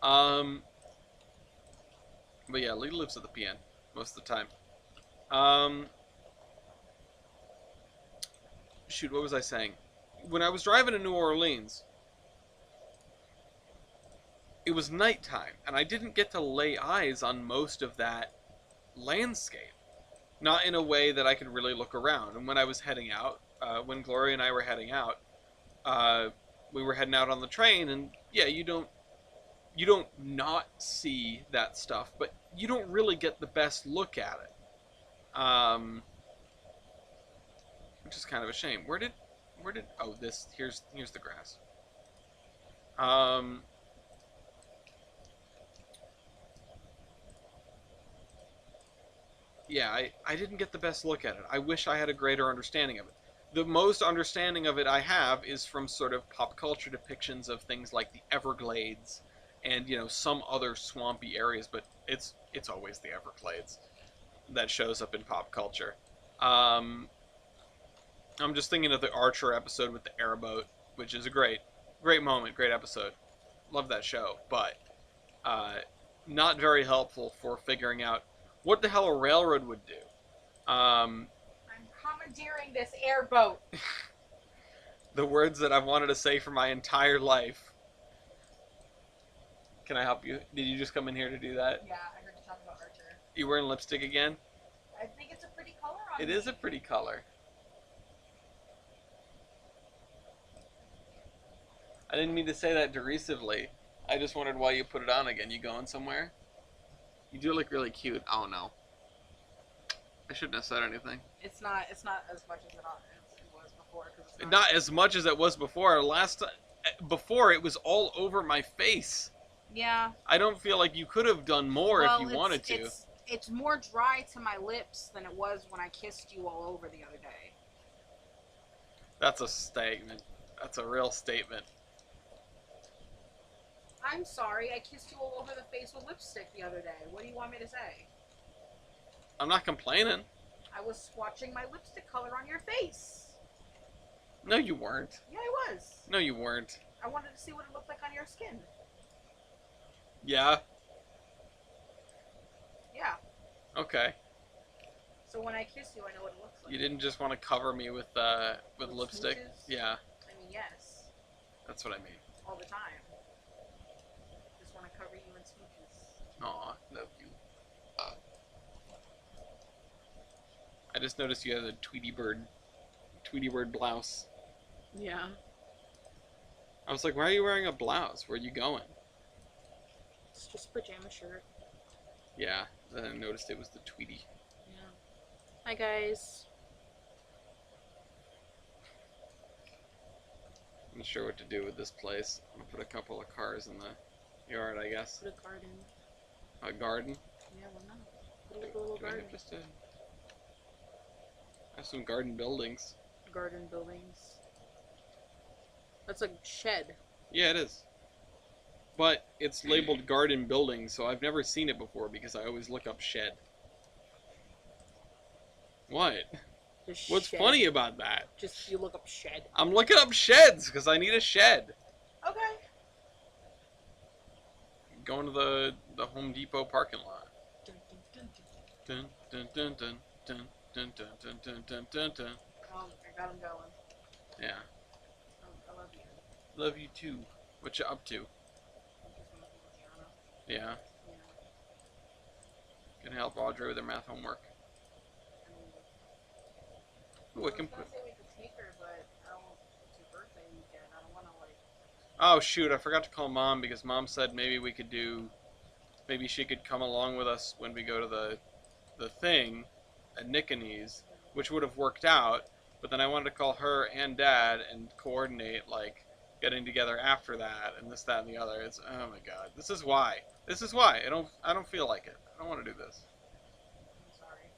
Um, but yeah, Lee lives at the PN most of the time. Um, shoot, what was I saying? When I was driving to New Orleans, it was nighttime, and I didn't get to lay eyes on most of that landscape. Not in a way that I could really look around. And when I was heading out, when Gloria and I were heading out, uh, we were heading out on the train, and yeah, you don't not see that stuff, but you don't really get the best look at it. Which is kind of a shame. Where did oh, this here's the grass. Um yeah, I didn't get the best look at it. I wish I had a greater understanding of it. The most understanding of it I have is from sort of pop culture depictions of things like the Everglades and some other swampy areas, but it's always the Everglades that shows up in pop culture. Um, I'm just thinking of the Archer episode with the airboat, which is a great moment, great episode. Love that show, but uh, not very helpful for figuring out what the hell a railroad would do. I'm commandeering this airboat. The words that I've wanted to say for my entire life. Can I help you? Did you just come in here to do that? Yeah, I heard you talking about Archer. You wearing lipstick again? I think it's a pretty color on It me. is a pretty color. I didn't mean to say that derisively. I just wondered why you put it on again. You going somewhere? You do look really cute. Oh no. I shouldn't have said anything. It's not as much as it was before. Cause it's Not as much as it was before. Before it was all over my face. Yeah. I don't feel like you could have done more if you wanted to. It's more dry to my lips than it was when I kissed you all over the other day. That's a statement. That's a real statement. I'm sorry, I kissed you all over the face with lipstick the other day. What do you want me to say? I'm not complaining. I was swatching my lipstick color on your face. No, you weren't. Yeah, I was. No, you weren't. I wanted to see what it looked like on your skin. Yeah. Yeah. Okay. So when I kiss you, I know what it looks like. You didn't just want to cover me with lipstick? Smooches? Yeah. I mean, yes. That's what I mean. All the time. Just want to cover you in smooches. Aw, love you. I just noticed you had a Tweety Bird blouse. Yeah. I was like, why are you wearing a blouse? Where are you going? It's just a pajama shirt. Yeah, then I noticed it was the Tweety. Yeah. Hi, guys. I'm not sure what to do with this place. I'm gonna put a couple of cars in the yard, I guess. Put a garden. A garden? Yeah, why not? Put a little Do I garden. have just I have some garden buildings. Garden buildings. That's a shed. Yeah, it is. But it's labeled garden building, so I've never seen it before because I always look up shed. What? Just What's shed. funny about that? Just you look up shed. I'm looking up sheds because I need a shed. Okay. Going to the Home Depot parking lot. Dun, dun, dun, dun. Dun dun dun dun dun dun dun dun dun. I got him going. Yeah. I love you. Love you too. What you up to? Yeah. Gonna help Audrey with her math homework. Ooh, I can put. Oh shoot! I forgot to call Mom because Mom said maybe we could do. Maybe she could come along with us when we go to the thing at Nickani's, which would have worked out. But then I wanted to call her and Dad and coordinate like getting together after that and this, that, and the other. It's oh my god. This is why. This is why. I don't feel like it. I don't want to do this. I'm sorry.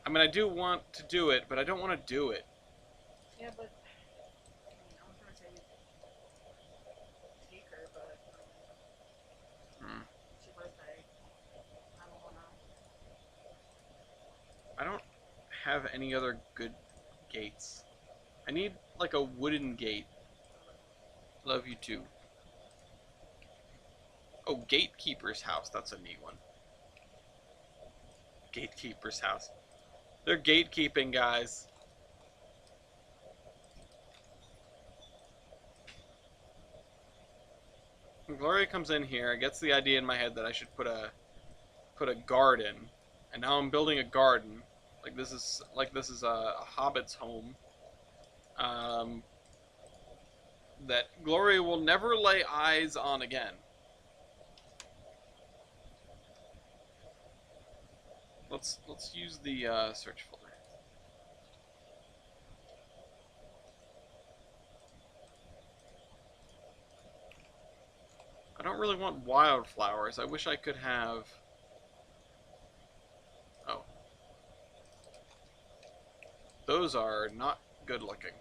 I mean, I do want to do it, but I don't want to do it. Yeah, but I was gonna say take her, but it's your birthday. I don't wanna. I don't have any other good gates. I need like a wooden gate. Love you too. Oh, Gatekeeper's house. That's a neat one. Gatekeeper's house. They're gatekeeping, guys. When Gloria comes in here, gets the idea in my head that I should put a garden, and now I'm building a garden. Like this is a hobbit's home. That Gloria will never lay eyes on again. Let's use the search folder. I don't really want wildflowers. I wish I could have. Oh. Those are not good looking.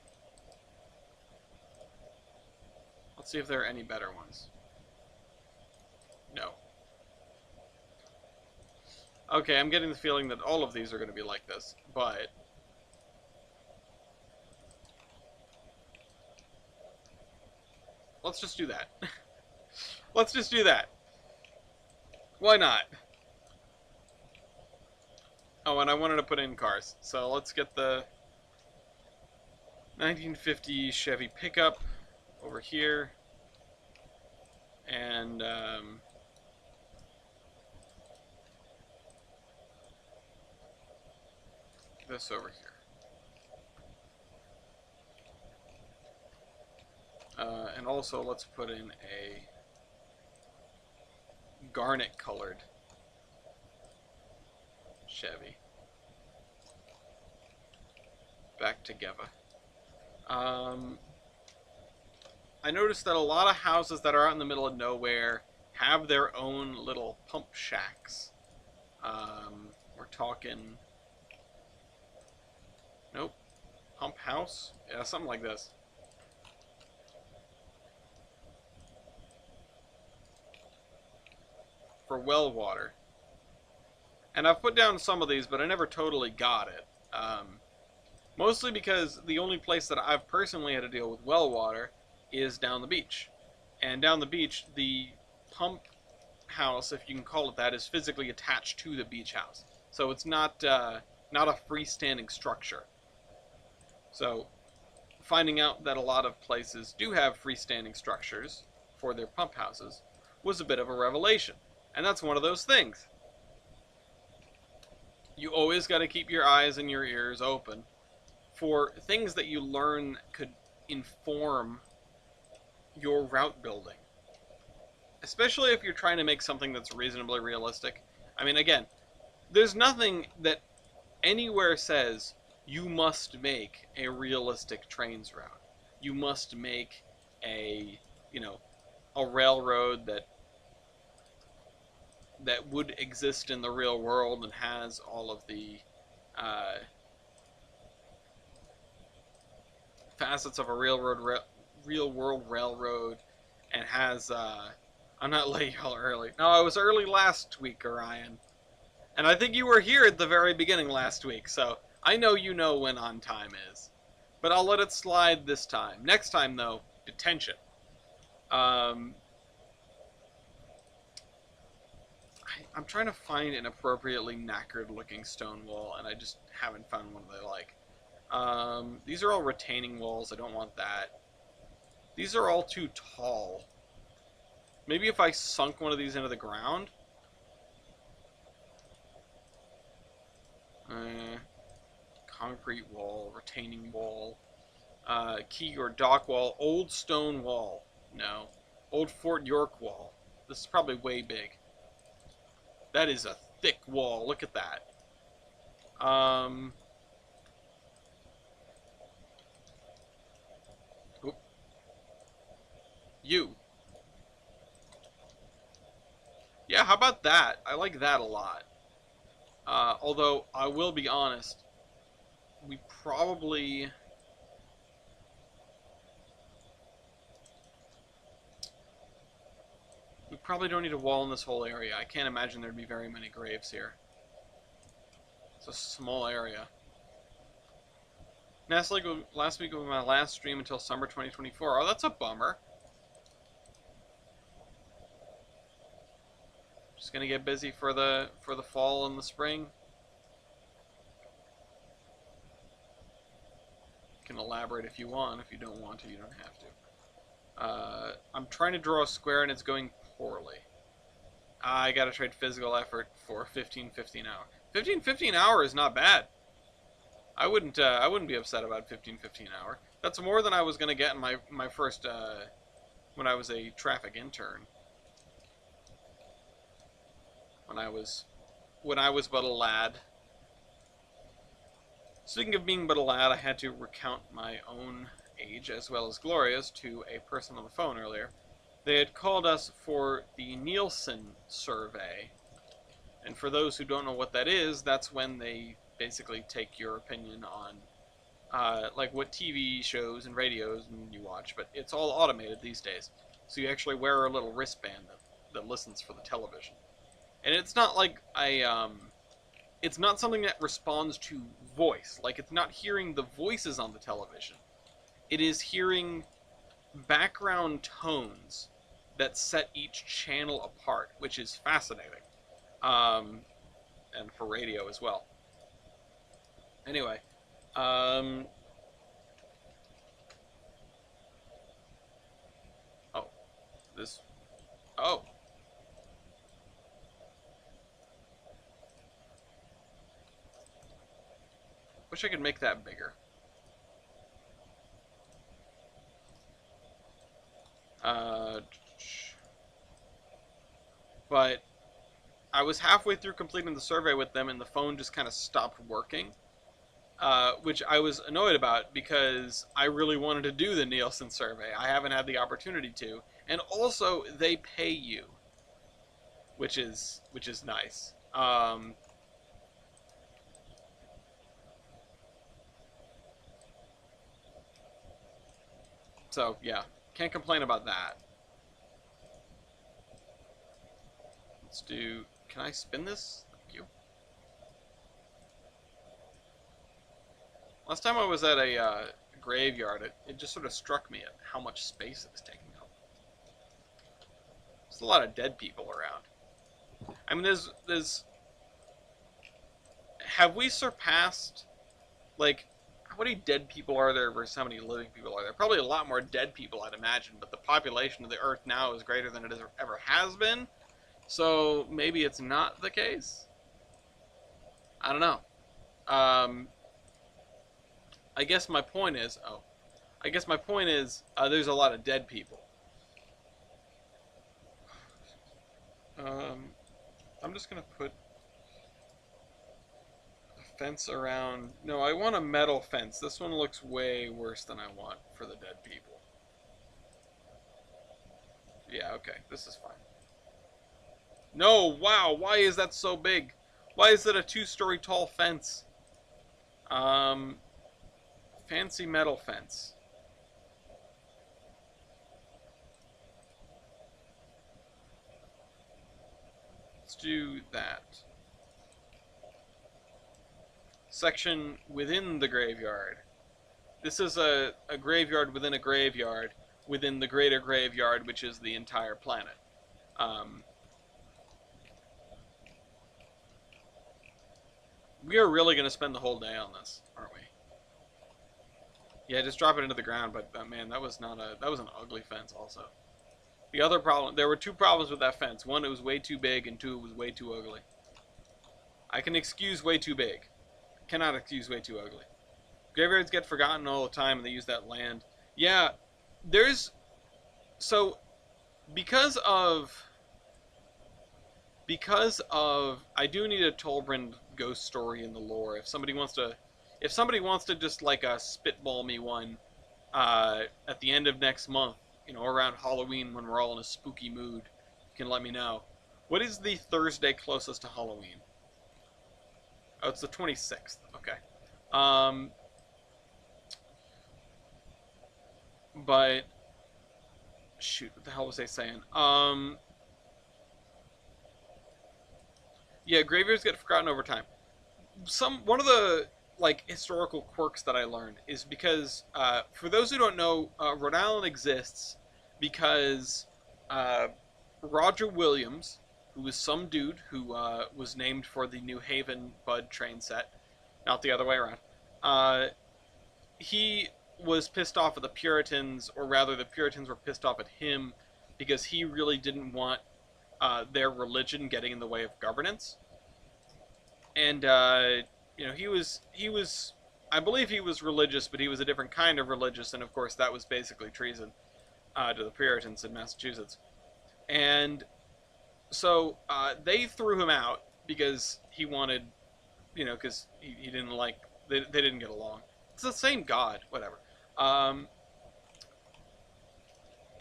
Let's see if there are any better ones. No. Okay, I'm getting the feeling that all of these are going to be like this, but let's just do that. Let's just do that. Why not? Oh, and I wanted to put in cars, so let's get the 1950 Chevy pickup over here, and this over here. And also, let's put in a garnet colored Chevy. Back together. I noticed that a lot of houses that are out in the middle of nowhere have their own little pump shacks. We're talking... Nope. Pump house? Yeah, something like this. For well water. And I've put down some of these, but I never totally got it. Mostly because the only place that I've personally had to deal with well water is down the beach. And down the beach, the pump house, if you can call it that, is physically attached to the beach house. So it's not a freestanding structure. So finding out that a lot of places do have freestanding structures for their pump houses was a bit of a revelation. And that's one of those things. You always got to keep your eyes and your ears open for things that you learn could inform your route building. Especially if you're trying to make something that's reasonably realistic. I mean, again, there's nothing that anywhere says you must make a realistic Trainz route. You must make a, a railroad that would exist in the real world and has all of the facets of a real world railroad, and has I'm not late, y'all early. No, I was early last week, Orion. And I think you were here at the very beginning last week, so I know you know when on time is. But I'll let it slide this time. Next time, though, detention. I'm trying to find an appropriately knackered looking stone wall, and I just haven't found one that I like. These are all retaining walls. I don't want that. These are all too tall. Maybe if I sunk one of these into the ground? Concrete wall, retaining wall, quay or dock wall, old stone wall. No. Old Fort York wall. This is probably way big. That is a thick wall. Look at that. Oop. You. Yeah, how about that? I like that a lot. Although, I will be honest, we probably don't need a wall in this whole area. I can't imagine there'd be very many graves here. It's a small area. Last week was my last stream until summer 2024. Oh, that's a bummer. Just gonna get busy for the fall and the spring. You can elaborate if you want. If you don't want to, you don't have to. I'm trying to draw a square and it's going poorly. I gotta trade physical effort for 15-15 hour. 15-15 hour is not bad. I wouldn't be upset about 15-15 hour. That's more than I was gonna get in my first when I was a traffic intern. When I was but a lad. Speaking of being but a lad, I had to recount my own age as well as Gloria's to a person on the phone earlier. They had called us for the Nielsen survey. And for those who don't know what that is, that's when they basically take your opinion on like what TV shows and radios and you watch, but it's all automated these days. So you actually wear a little wristband that listens for the television. And it's not like it's not something that responds to voice. Like, it's not hearing the voices on the television. It is hearing background tones that set each channel apart, which is fascinating. And for radio as well. Anyway, oh, this, oh. Wish I could make that bigger. Uh, but I was halfway through completing the survey with them, and the phone just kind of stopped working, which I was annoyed about because I really wanted to do the Nielsen survey. I haven't had the opportunity to, and also they pay you, which is nice. So yeah, can't complain about that. Let's do. Can I spin this? Thank you. Last time I was at a graveyard, it just sort of struck me at how much space it was taking up. There's a lot of dead people around. I mean, there's. Have we surpassed like how many dead people are there versus how many living people are there? Probably a lot more dead people, I'd imagine, but the population of the Earth now is greater than it ever has been. So maybe it's not the case. I don't know. Um, I guess my point is, there's a lot of dead people. Um, I'm just gonna put a fence around. No, I want a metal fence. This one looks way worse than I want for the dead people. Yeah, okay, this is fine. No, wow, why is that so big? Why is it a 2-story tall fence? Um, fancy metal fence. Let's do that. Section within the graveyard. This is a graveyard within a graveyard within the greater graveyard, which is the entire planet. Um, we are really going to spend the whole day on this, aren't we? Yeah, just drop it into the ground, but man, that was an ugly fence also. The other problem, there were 2 problems with that fence. One, it was way too big, and 2, it was way too ugly. I can excuse way too big. Cannot excuse way too ugly. Graveyards get forgotten all the time, and they use that land. Yeah, there's so because of I do need a Tolbrand ghost story in the lore. If somebody wants to just like spitball me one at the end of next month, around Halloween when we're all in a spooky mood, you can let me know. What is the Thursday closest to Halloween? Oh, it's the 26th. Okay. Um, but shoot, what the hell was I saying? Yeah, graveyards get forgotten over time. One of the like historical quirks that I learned is because for those who don't know, Rhode Island exists because uh, Roger Williams, who was some dude who was named for the New Haven Bud train set, not the other way around. Uh, he was pissed off at the Puritans, or rather, the Puritans were pissed off at him because he really didn't want their religion getting in the way of governance. And he was I believe he was religious, but he was a different kind of religious, and of course that was basically treason to the Puritans in Massachusetts. And so they threw him out because he wanted, because he didn't like they didn't get along. It's the same God, whatever. Um,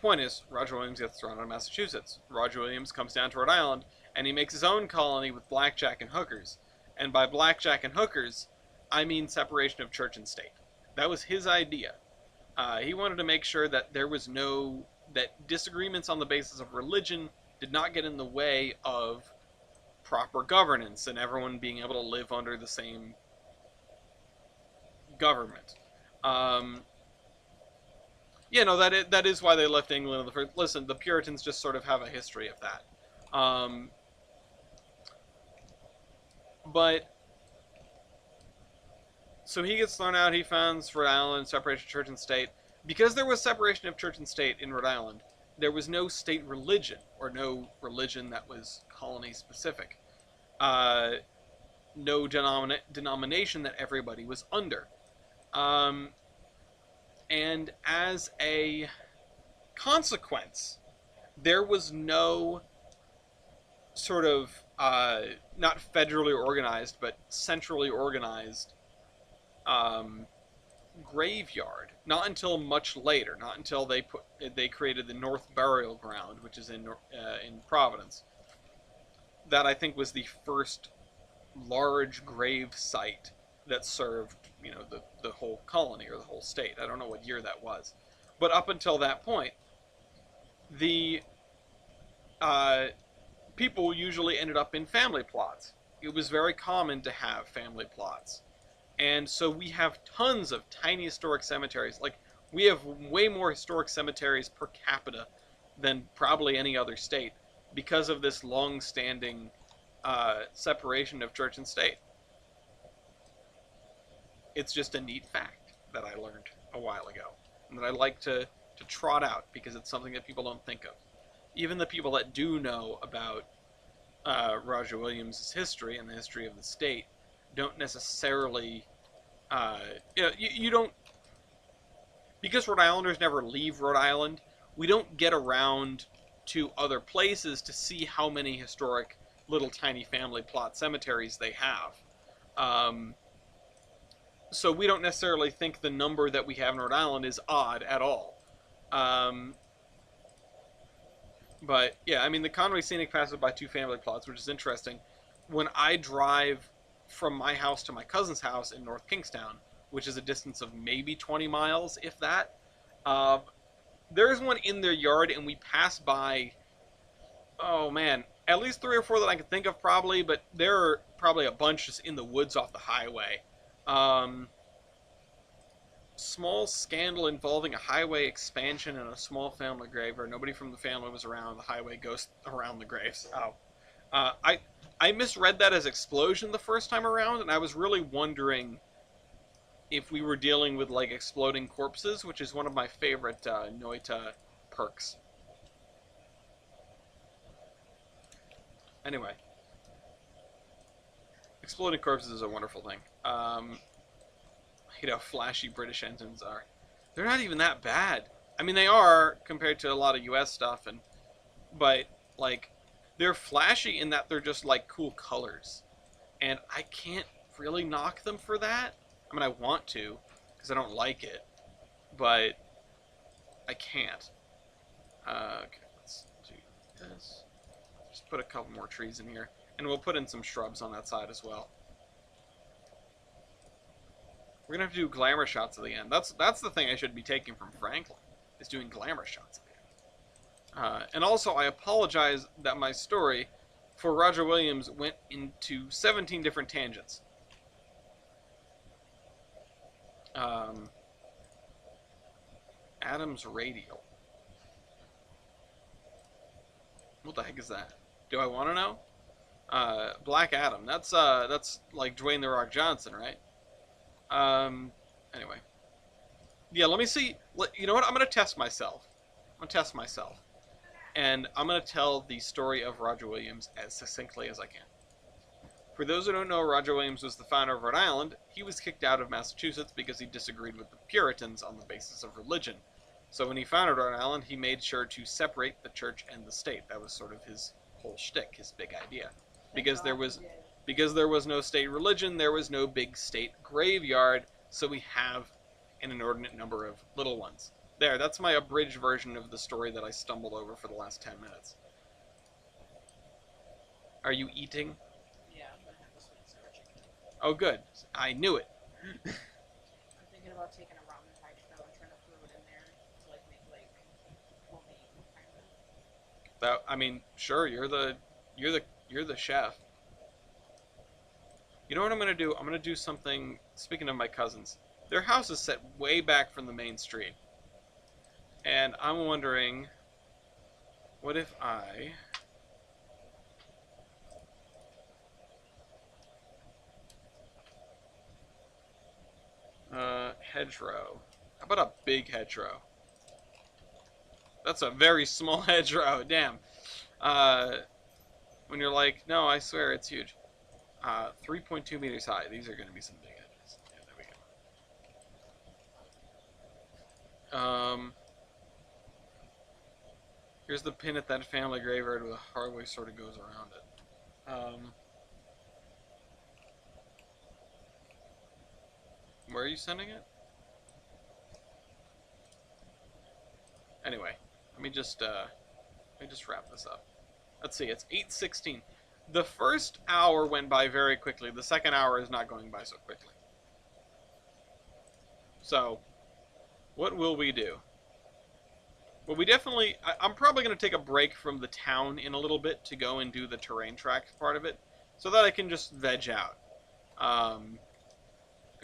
Point is, Roger Williams gets thrown out of Massachusetts. Roger Williams comes down to Rhode Island, and he makes his own colony with blackjack and hookers. And by blackjack and hookers, I mean separation of church and state. That was his idea. He wanted to make sure that that disagreements on the basis of religion did not get in the way of proper governance and everyone being able to live under the same government. Um, that is why they left England in the first. Listen, the Puritans just sort of have a history of that. Um, but so he gets thrown out. He founds Rhode Island, separation of church and state. Because there was separation of church and state in Rhode Island, there was no state religion or no religion that was colony specific. No denomination that everybody was under. Um, and as a consequence, there was no sort of not federally organized but centrally organized um, graveyard. Not until much later. Not until they created the North Burial Ground, which is in Providence. That I think was the first large grave site that served the whole colony or the whole state. I don't know what year that was, but up until that point, the uh, people usually ended up in family plots. It was very common to have family plots. And so we have tons of tiny historic cemeteries. Like, we have way more historic cemeteries per capita than probably any other state because of this long standing separation of church and state. It's just a neat fact that I learned a while ago and that I like to trot out because it's something that people don't think of. Even the people that do know about Roger Williams' history and the history of the state don't necessarily, you don't, because Rhode Islanders never leave Rhode Island, we don't get around to other places to see how many historic little tiny family plot cemeteries they have. Um, so we don't necessarily think the number that we have in Rhode Island is odd at all. Um, But yeah, I mean the Conway Scenic passes by two family plots, which is interesting. When I drive from my house to my cousin's house in North Kingstown, which is a distance of maybe 20 miles, if that, uh, there is one in their yard, and we pass by. Oh man, at least three or four that I can think of probably, but there are probably a bunch just in the woods off the highway. Um, Small scandal involving a highway expansion and a small family grave where nobody from the family was around. The highway goes around the graves. Oh, I misread that as explosion the first time around, and I was really wondering if we were dealing with like exploding corpses, which is one of my favorite Noita perks. Anyway, exploding corpses is a wonderful thing. How flashy British engines are. They're not even that bad. I mean, they are compared to a lot of U.S. stuff, but like they're flashy in that they're just like cool colors, and I can't really knock them for that. I mean, I want to because I don't like it, but I can't. Okay, let's do this. Just put a couple more trees in here, and we'll put in some shrubs on that side as well. We're gonna have to do glamour shots at the end. That's the thing I should be taking from Franklin, is doing glamour shots at the end. And also, I apologize that my story for Roger Williams went into 17 different tangents. Adam's Radial. What the heck is that? Do I want to know? Black Adam. That's like Dwayne the Rock Johnson, right? Anyway. Yeah, let me see. You know what? I'm going to test myself. I'm going to test myself. And I'm going to tell the story of Roger Williams as succinctly as I can. For those who don't know, Roger Williams was the founder of Rhode Island. He was kicked out of Massachusetts because he disagreed with the Puritans on the basis of religion. So when he founded Rhode Island, he made sure to separate the church and the state. That was sort of his whole shtick, his big idea. Because there was no state religion, there was no big state graveyard, so we have an inordinate number of little ones. There, that's my abridged version of the story that I stumbled over for the last 10 minutes. Are you eating? Yeah, I'm gonna have this sweet and sour chicken. Oh, good. I knew it. I'm thinking about taking a ramen pack though and trying to throw it in there to like make like homemade kind of. That, I mean, sure, you're the chef. You know what I'm gonna do? I'm gonna do something. Speaking of my cousins, their house is set way back from the main street, and I'm wondering, what if I hedgerow? How about a big hedgerow? That's a very small hedgerow. Damn. When you're like, no, I swear it's huge. 3.2 meters high. These are going to be some big hedges. Yeah, there we go. Here's the pin at that family graveyard where the hardway sort of goes around it. Where are you sending it? Anyway, let me just wrap this up. Let's see, it's 8:16. The first hour went by very quickly. The second hour is not going by so quickly. So, what will we do? Well, we definitely... I'm probably going to take a break from the town in a little bit to go and do the terrain track part of it, so that I can just veg out. I'm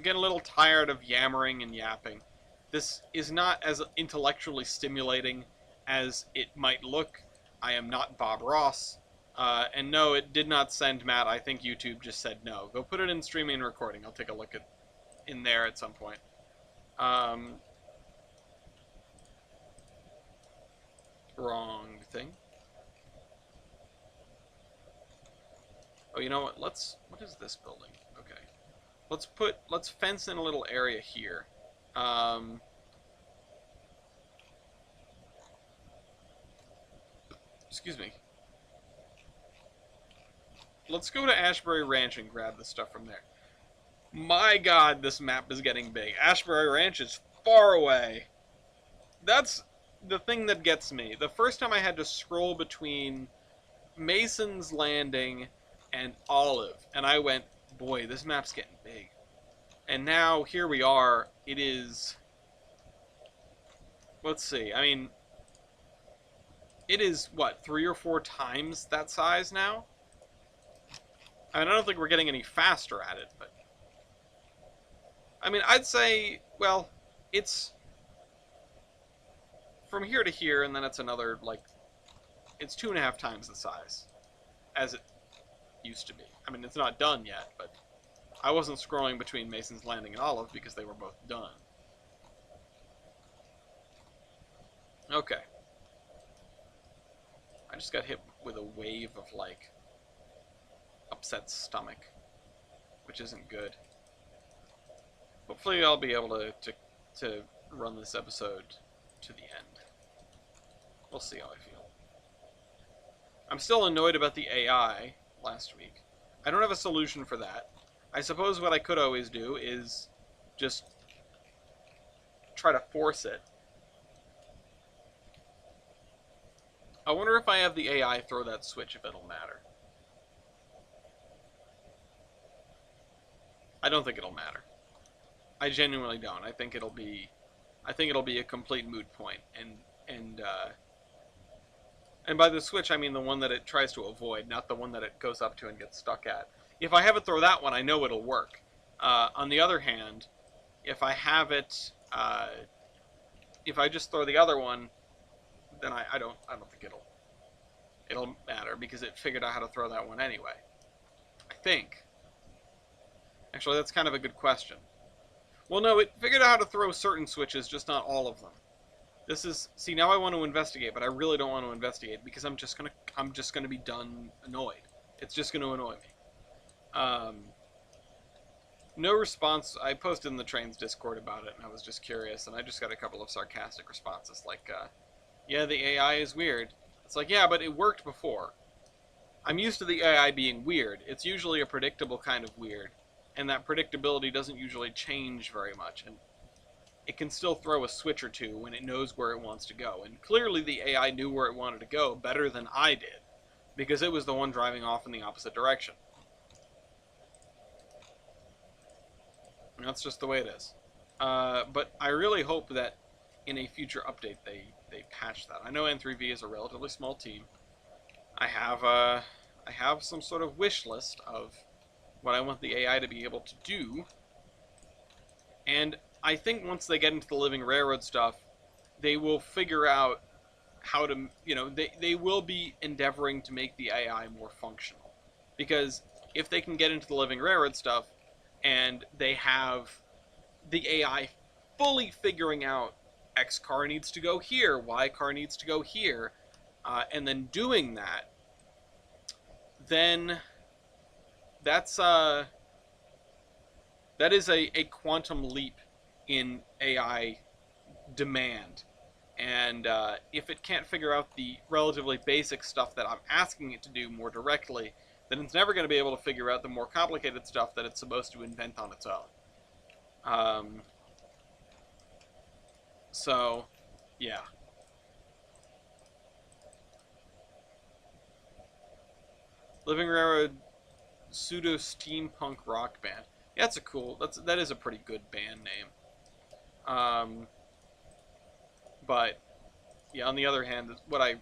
getting a little tired of yammering and yapping. This is not as intellectually stimulating as it might look. I am not Bob Ross. And no, it did not send Matt. I think YouTube just said no. Go put it in streaming and recording. I'll take a look at in there at some point. Wrong thing. Oh, you know what? What is this building? Okay. Let's fence in a little area here. Excuse me. Let's go to Ashbury Ranch and grab the stuff from there. My God, this map is getting big. Ashbury Ranch is far away. That's the thing that gets me. The first time I had to scroll between Mason's Landing and Olive, and I went, boy, this map's getting big. And now, here we are. It is... Let's see. I mean, it is, what, 3 or 4 times that size now? I mean, I don't think we're getting any faster at it, but... I mean, I'd say, well, it's... from here to here, and then it's another, like... It's 2.5 times the size as it used to be. I mean, it's not done yet, but I wasn't scrolling between Mason's Landing and Olive because they were both done. Okay. I just got hit with a wave of, like, upset stomach, which isn't good. Hopefully I'll be able to run this episode to the end. We'll see how I feel. I'm still annoyed about the AI last week. I don't have a solution for that. I suppose what I could always do is just try to force it. I wonder if I have the AI throw that switch, if it'll matter. I don't think it'll matter. I genuinely don't. I think it'll be a complete moot point. And by the switch, I mean the one that it tries to avoid, not the one that it goes up to and gets stuck at. If I have it throw that one, I know it'll work. On the other hand, if I have it, if I just throw the other one, then I don't think it'll matter because it figured out how to throw that one anyway. I think. Actually, that's kind of a good question. Well, no, it figured out how to throw certain switches, just not all of them. This is... See, now I want to investigate, but I really don't want to investigate because I'm just gonna be done annoyed. It's just gonna annoy me. No response. I posted in the Trainz Discord about it, and I was just curious, and I just got a couple of sarcastic responses, like, yeah, the AI is weird. It's like, yeah, but it worked before. I'm used to the AI being weird. It's usually a predictable kind of weird, and that predictability doesn't usually change very much, and it can still throw a switch or two when it knows where it wants to go. And clearly the AI knew where it wanted to go better than I did, because it was the one driving off in the opposite direction. And that's just the way it is. But I really hope that in a future update they patch that. I know N3V is a relatively small team. I have some sort of wish list of what I want the AI to be able to do. And I think once they get into the Living Railroad stuff, they will figure out how to, you know, they will be endeavoring to make the AI more functional. Because if they can get into the Living Railroad stuff, and they have the AI fully figuring out X car needs to go here, Y car needs to go here, and then doing that, then that is a quantum leap in AI demand. And if it can't figure out the relatively basic stuff that I'm asking it to do more directly, then it's never going to be able to figure out the more complicated stuff that it's supposed to invent on its own. So, yeah. Living Railroad pseudo steampunk rock band. Yeah, that is a pretty good band name. But yeah, on the other hand, I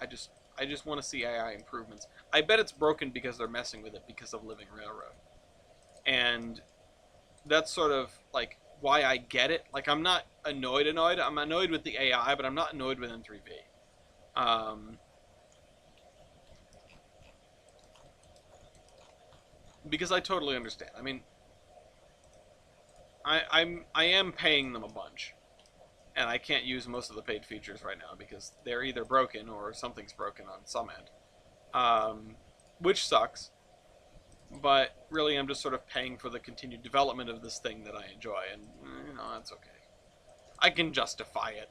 just want to see AI improvements. I bet it's broken because they're messing with it because of Living Railroad, and that's sort of like why I get it. Like I'm not annoyed. I'm annoyed with the AI, but I'm not annoyed with N3V. Um, because I totally understand. I mean, I am paying them a bunch, and I can't use most of the paid features right now because they're either broken or something's broken on some end, which sucks. But really, I'm just sort of paying for the continued development of this thing that I enjoy, and that's okay. I can justify it.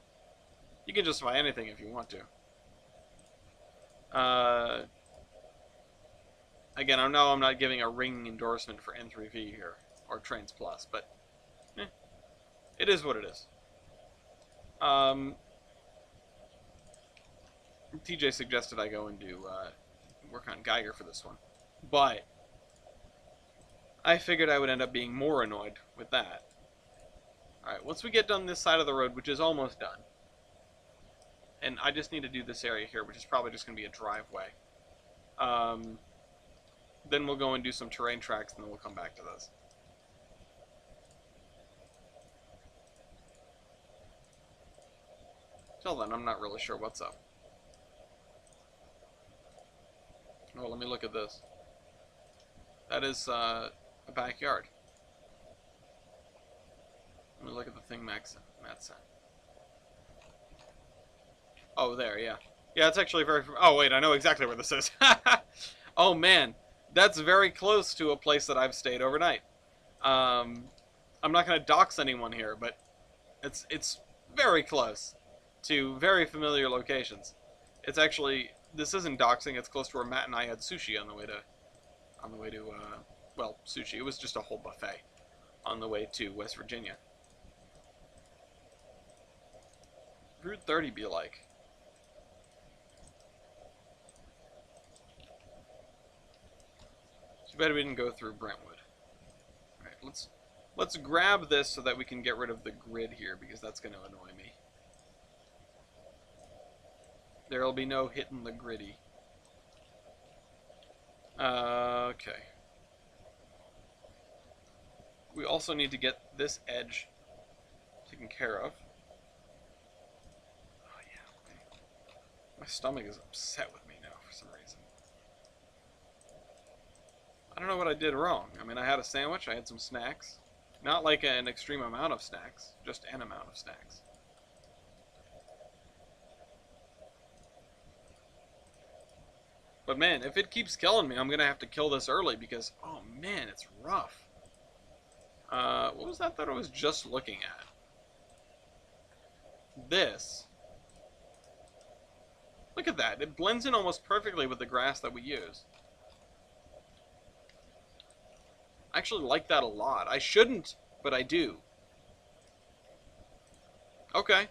You can justify anything if you want to. Again, I know I'm not giving a ringing endorsement for N3V here or Trainz Plus, but it is what it is. TJ suggested I go and do work on Geiger for this one, but I figured I would end up being more annoyed with that. Alright, once we get done this side of the road, which is almost done, and I just need to do this area here, which is probably just going to be a driveway, then we'll go and do some terrain tracks, and then we'll come back to this. Till then, I'm not really sure what's up. Oh, let me look at this. That is a backyard. Let me look at the thing Matt sent. Oh, there, yeah. Yeah, it's actually very... Oh, wait, I know exactly where this is. Oh, man. That's very close to a place that I've stayed overnight. I'm not going to dox anyone here, but it's very close to very familiar locations. It's actually... This isn't doxing. It's close to where Matt and I had sushi on the way to... well, sushi. It was just a whole buffet on the way to West Virginia. Route 30 be like? Too bad we didn't go through Brentwood. Alright, let's grab this so that we can get rid of the grid here, because that's going to annoy me. There'll be no hitting the gritty. Okay. We also need to get this edge taken care of. Oh yeah. My stomach is upset with me now for some reason. I don't know what I did wrong. I mean, I had a sandwich, I had some snacks. Not like an extreme amount of snacks, just an amount of snacks. But man, if it keeps killing me, I'm going to have to kill this early because, oh man, it's rough. What was that I was just looking at? This. Look at that. It blends in almost perfectly with the grass that we use. I actually like that a lot. I shouldn't, but I do. Okay.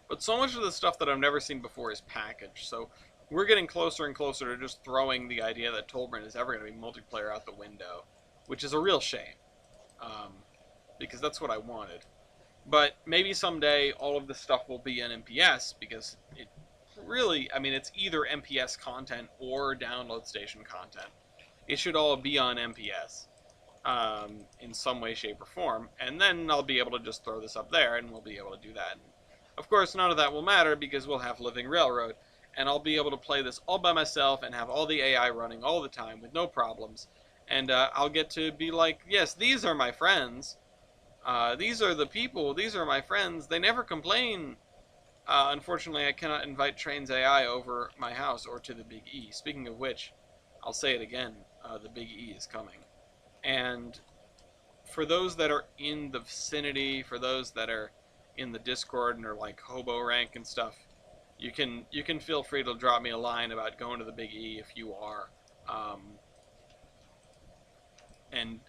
But so much of the stuff that I've never seen before is packaged, so we're getting closer and closer to just throwing the idea that Tolbrand is ever going to be multiplayer out the window, which is a real shame, because that's what I wanted. But maybe someday all of this stuff will be in MPS, because it really, I mean, it's either MPS content or download station content. It should all be on MPS in some way, shape, or form, and then I'll be able to just throw this up there, and we'll be able to do that. Of course, none of that will matter because we'll have Living Railroad, and I'll be able to play this all by myself and have all the AI running all the time with no problems. And I'll get to be like, yes, these are my friends. These are the people. These are my friends. They never complain. Unfortunately, I cannot invite Trainz AI over my house or to the Big E. Speaking of which, I'll say it again. The Big E is coming. And for those that are in the vicinity, for those that are in the Discord and are like hobo rank and stuff, you can feel free to drop me a line about going to the Big E if you are, um, and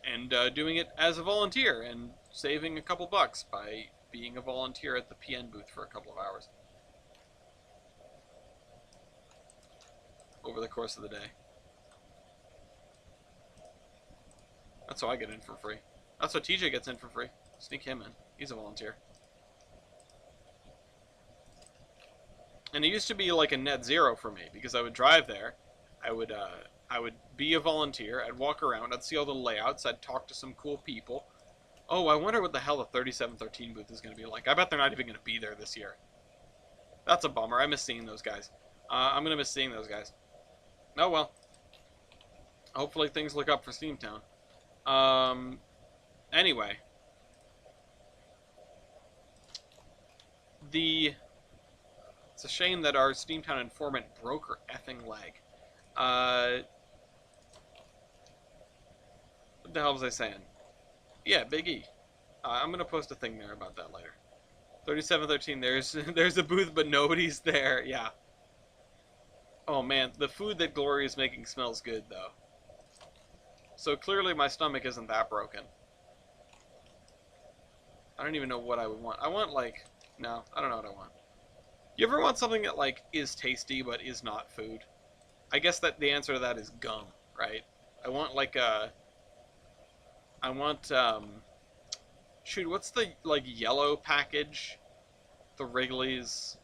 doing it as a volunteer and saving a couple bucks by being a volunteer at the PN booth for a couple of hours over the course of the day. That's how I get in for free. That's how TJ gets in for free. Sneak him in. He's a volunteer. And it used to be like a net zero for me because I would drive there, I would be a volunteer, I'd walk around, I'd see all the layouts, I'd talk to some cool people. Oh, I wonder what the hell the 3713 booth is going to be like. I bet they're not even going to be there this year. That's a bummer. I miss seeing those guys. I'm going to miss seeing those guys. Oh well. Hopefully things look up for Steamtown. Anyway. It's a shame that our Steamtown informant broke her effing leg. What the hell was I saying? Yeah, Big E. I'm gonna post a thing there about that later. 3713. There's a booth, but nobody's there. Yeah. Oh man, the food that Glory is making smells good though. So clearly my stomach isn't that broken. I don't even know what I would want. I want like no, I don't know what I want. You ever want something that like is tasty but is not food? I guess that the answer to that is gum, right? I want like I want shoot, what's the like yellow package? The Wrigley's.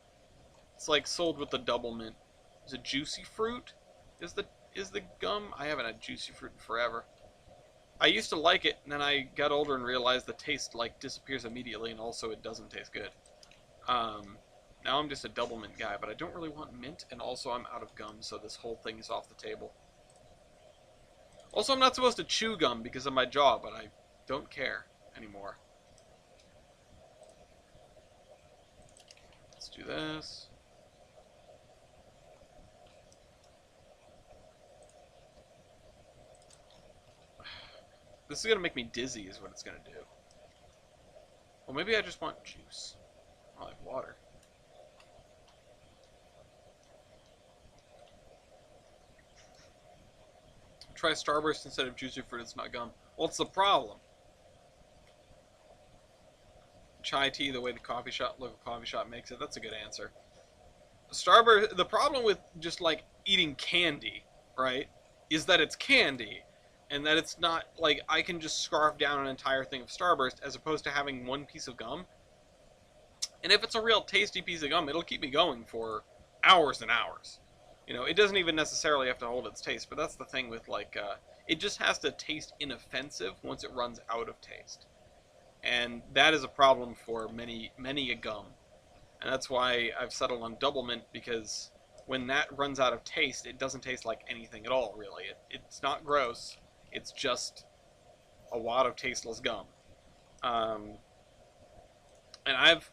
It's like sold with the double mint. Is it Juicy Fruit? Is the gum? I haven't had Juicy Fruit in forever. I used to like it, and then I got older and realized the taste like disappears immediately, and also it doesn't taste good. Now I'm just a double mint guy, but I don't really want mint, and also I'm out of gum, so this whole thing is off the table. Also, I'm not supposed to chew gum because of my jaw, but I don't care anymore. Let's do this. This is going to make me dizzy is what it's going to do. Well, maybe I just want juice. I like water. Try Starburst instead of Juicy Fruit, it's not gum. What's the problem? Chai tea, the way the local coffee shop makes it, that's a good answer. Starburst, the problem with just like eating candy, right, is that it's candy. And that it's not, like, I can just scarf down an entire thing of Starburst as opposed to having one piece of gum. And if it's a real tasty piece of gum, it'll keep me going for hours and hours. You know, it doesn't even necessarily have to hold its taste, but that's the thing with, like, it just has to taste inoffensive once it runs out of taste. And that is a problem for many a gum. And that's why I've settled on Double Mint, because when that runs out of taste, it doesn't taste like anything at all, really. It's not gross. It's just a lot of tasteless gum. And I've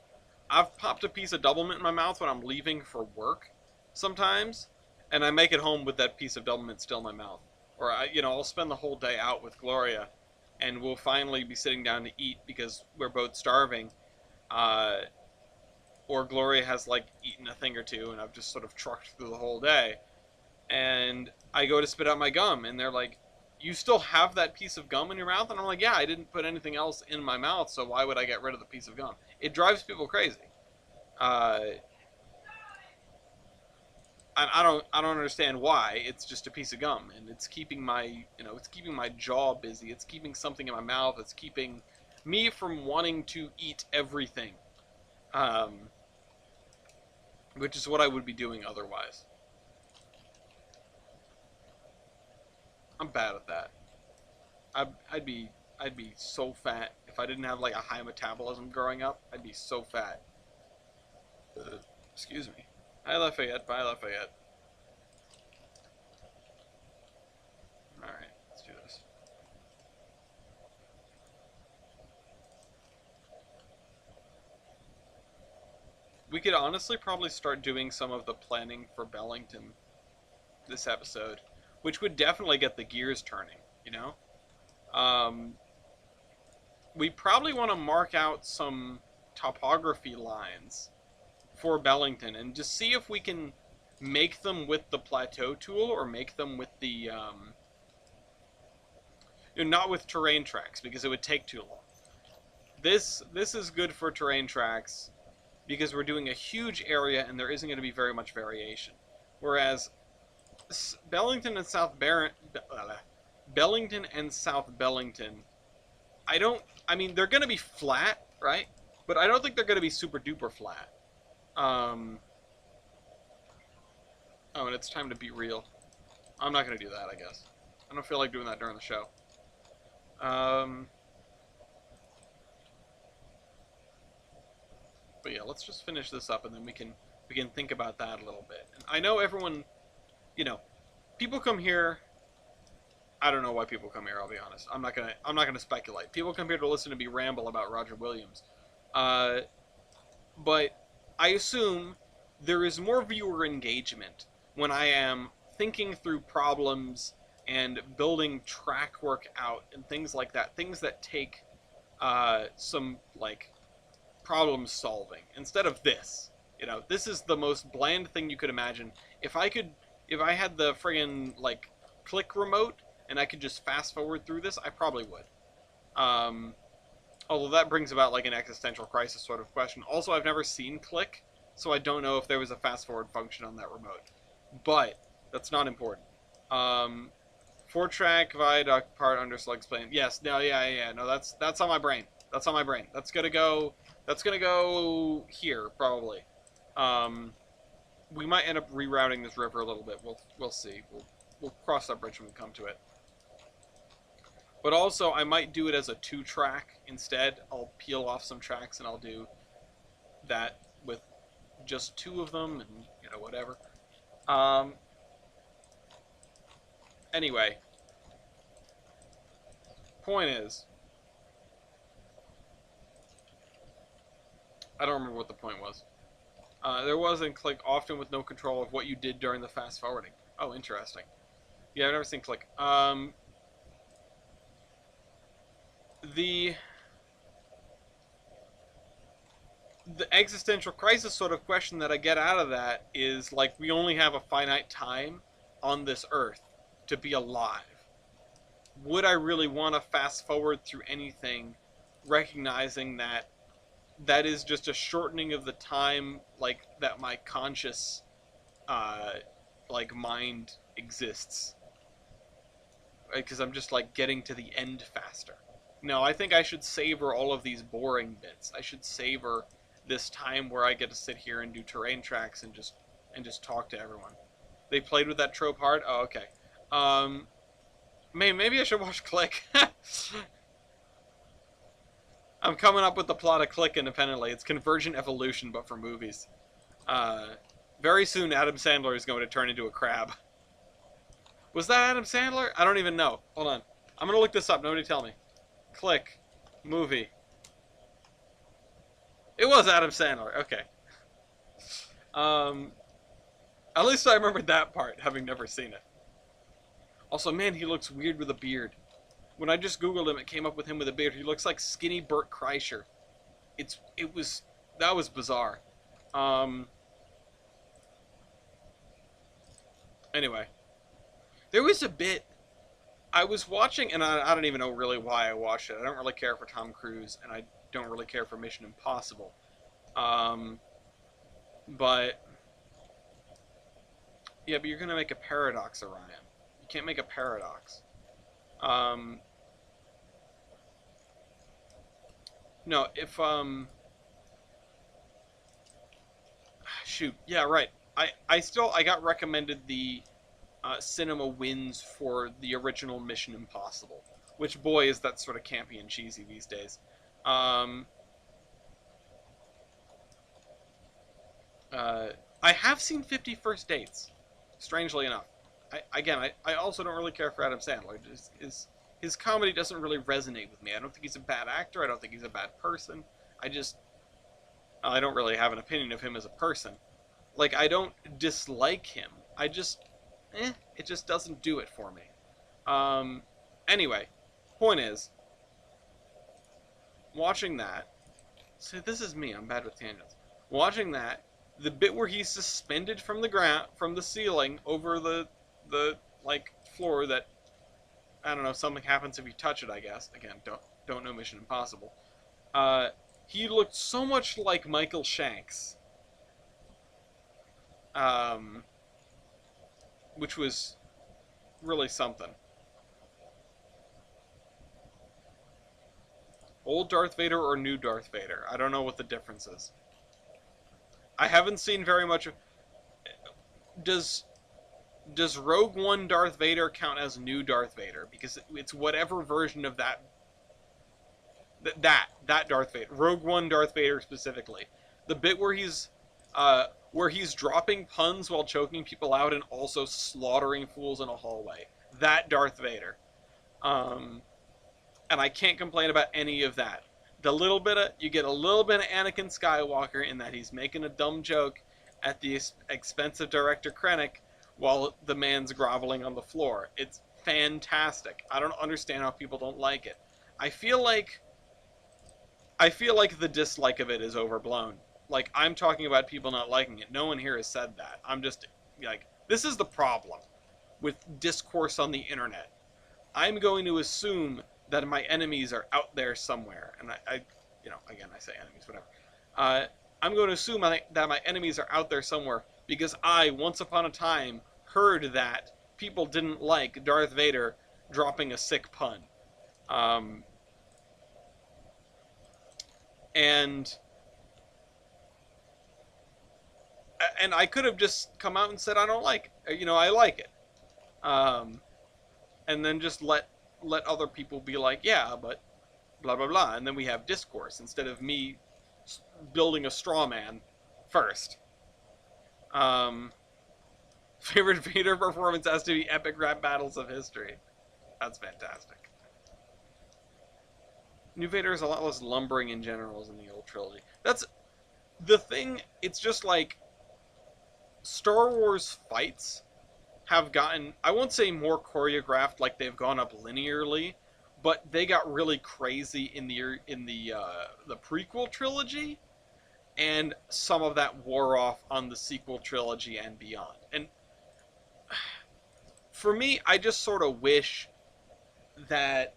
popped a piece of Double Mint in my mouth when I'm leaving for work sometimes, and I make it home with that piece of Double Mint still in my mouth. Or I'll spend the whole day out with Gloria, and we'll finally be sitting down to eat because we're both starving. Or Gloria has like eaten a thing or two, and I've just sort of trucked through the whole day. And I go to spit out my gum, and they're like, you still have that piece of gum in your mouth? And I'm like, yeah, I didn't put anything else in my mouth, so why would I get rid of the piece of gum? It drives people crazy. I don't understand why. It's just a piece of gum, and it's keeping my jaw busy. It's keeping something in my mouth. It's keeping me from wanting to eat everything, which is what I would be doing otherwise. I'm bad at that. I'd be so fat if I didn't have like a high metabolism growing up. I'd be so fat. Excuse me. Hi Lafayette. Bye Lafayette. All right, let's do this. We could honestly probably start doing some of the planning for Bellington this episode, which would definitely get the gears turning, you know? we probably want to mark out some topography lines for Bellington and just see if we can make them with the plateau tool or make them with the not with terrain tracks because it would take too long. This is good for terrain tracks because we're doing a huge area and there isn't going to be very much variation. Whereas Bellington and Bellington and South Bellington, I mean, they're going to be flat, right? But I don't think they're going to be super duper flat. Oh, and it's time to be real. I'm not going to do that, I guess. I don't feel like doing that during the show. But yeah, let's just finish this up and then we can think about that a little bit. And I know everyone, people come here. I don't know why people come here. I'll be honest. I'm not gonna speculate. People come here to listen to me ramble about Roger Williams, but I assume there is more viewer engagement when I am thinking through problems and building track work out and things like that. Things that take some like problem solving instead of this. This is the most bland thing you could imagine. If I had the friggin' like click remote and I could just fast forward through this, I probably would. Although that brings about like an existential crisis sort of question. Also, I've never seen click, so I don't know if there was a fast forward function on that remote. But that's not important. 4-track viaduct part under slugs plane. Yes, no, yeah. No, that's on my brain. That's on my brain. That's gonna go here probably. We might end up rerouting this river a little bit. We'll see. We'll cross that bridge when we come to it. But also, I might do it as a 2-track instead. I'll peel off some tracks and I'll do that with just 2 of them and whatever. Anyway, point is, I don't remember what the point was. There was in Click often with no control of what you did during the fast forwarding. Oh, interesting. Yeah, I've never seen Click. The existential crisis sort of question that I get out of that is, like, we only have a finite time on this earth to be alive. Would I really want to fast forward through anything, recognizing that that is just a shortening of the time, like, that my conscious, mind exists? Because I'm just, like, getting to the end faster. No, I think I should savor all of these boring bits. I should savor this time where I get to sit here and do terrain tracks and just talk to everyone. They played with that trope hard? Oh, okay. Maybe I should watch Click. I'm coming up with the plot of Click independently. It's Convergent Evolution, but for movies. Very soon, Adam Sandler is going to turn into a crab. Was that Adam Sandler? I don't even know. Hold on. I'm going to look this up. Nobody tell me. Click. Movie. It was Adam Sandler. Okay. At least I remembered that part, having never seen it. Also, man, he looks weird with a beard. When I just Googled him, it came up with him with a beard. He looks like skinny Bert Kreischer. That was bizarre. Anyway. There was a bit I was watching, and I don't even know really why I watched it. I don't really care for Tom Cruise, and I don't really care for Mission Impossible. But yeah, but you're gonna make a paradox, Orion. You can't make a paradox. No, if shoot, yeah, right. I got recommended the cinema wins for the original Mission Impossible, which, boy, is that sort of campy and cheesy these days. I have seen 50 First Dates, strangely enough. I also don't really care for Adam Sandler. His comedy doesn't really resonate with me. I don't think he's a bad actor. I don't think he's a bad person. I don't really have an opinion of him as a person. Like, I don't dislike him. It just doesn't do it for me. Anyway, point is, watching that. See, this is me. I'm bad with tangents. Watching that, the bit where he's suspended from the ground, from the ceiling over the like floor that I don't know. Something happens if you touch it. I guess. Again, don't know Mission Impossible. Uh, he looked so much like Michael Shanks, um, which was really something. Old Darth Vader or new Darth Vader? I don't know what the difference is. I haven't seen very much. Does does Rogue One Darth Vader count as new Darth Vader? Because it's whatever version of that Darth Vader, Rogue One Darth Vader specifically, the bit where he's dropping puns while choking people out and also slaughtering fools in a hallway. That Darth Vader. Um, and I can't complain about any of that. You get a little bit of Anakin Skywalker in that he's making a dumb joke at the expense of director Krennic while the man's groveling on the floor. It's fantastic. I don't understand how people don't like it. I feel like the dislike of it is overblown. Like, I'm talking about people not liking it. No one here has said that. I'm just like, this is the problem with discourse on the internet. I'm going to assume that my enemies are out there somewhere, and again, I say enemies, whatever. I'm going to assume that my enemies are out there somewhere because I, once upon a time, heard that people didn't like Darth Vader dropping a sick pun. Um, and I could have just come out and said I don't like it. I like it. And then just let other people be like, yeah, but blah blah blah, and then we have discourse instead of me building a straw man first. Um, Favorite Vader performance has to be epic rap battles of history. That's fantastic. New Vader is a lot less lumbering in general than the old trilogy. That's the thing. It's just like Star Wars fights have gotten, I won't say more choreographed, like they've gone up linearly, but they got really crazy in the prequel trilogy, and some of that wore off on the sequel trilogy and beyond. And for me, I just sort of wish that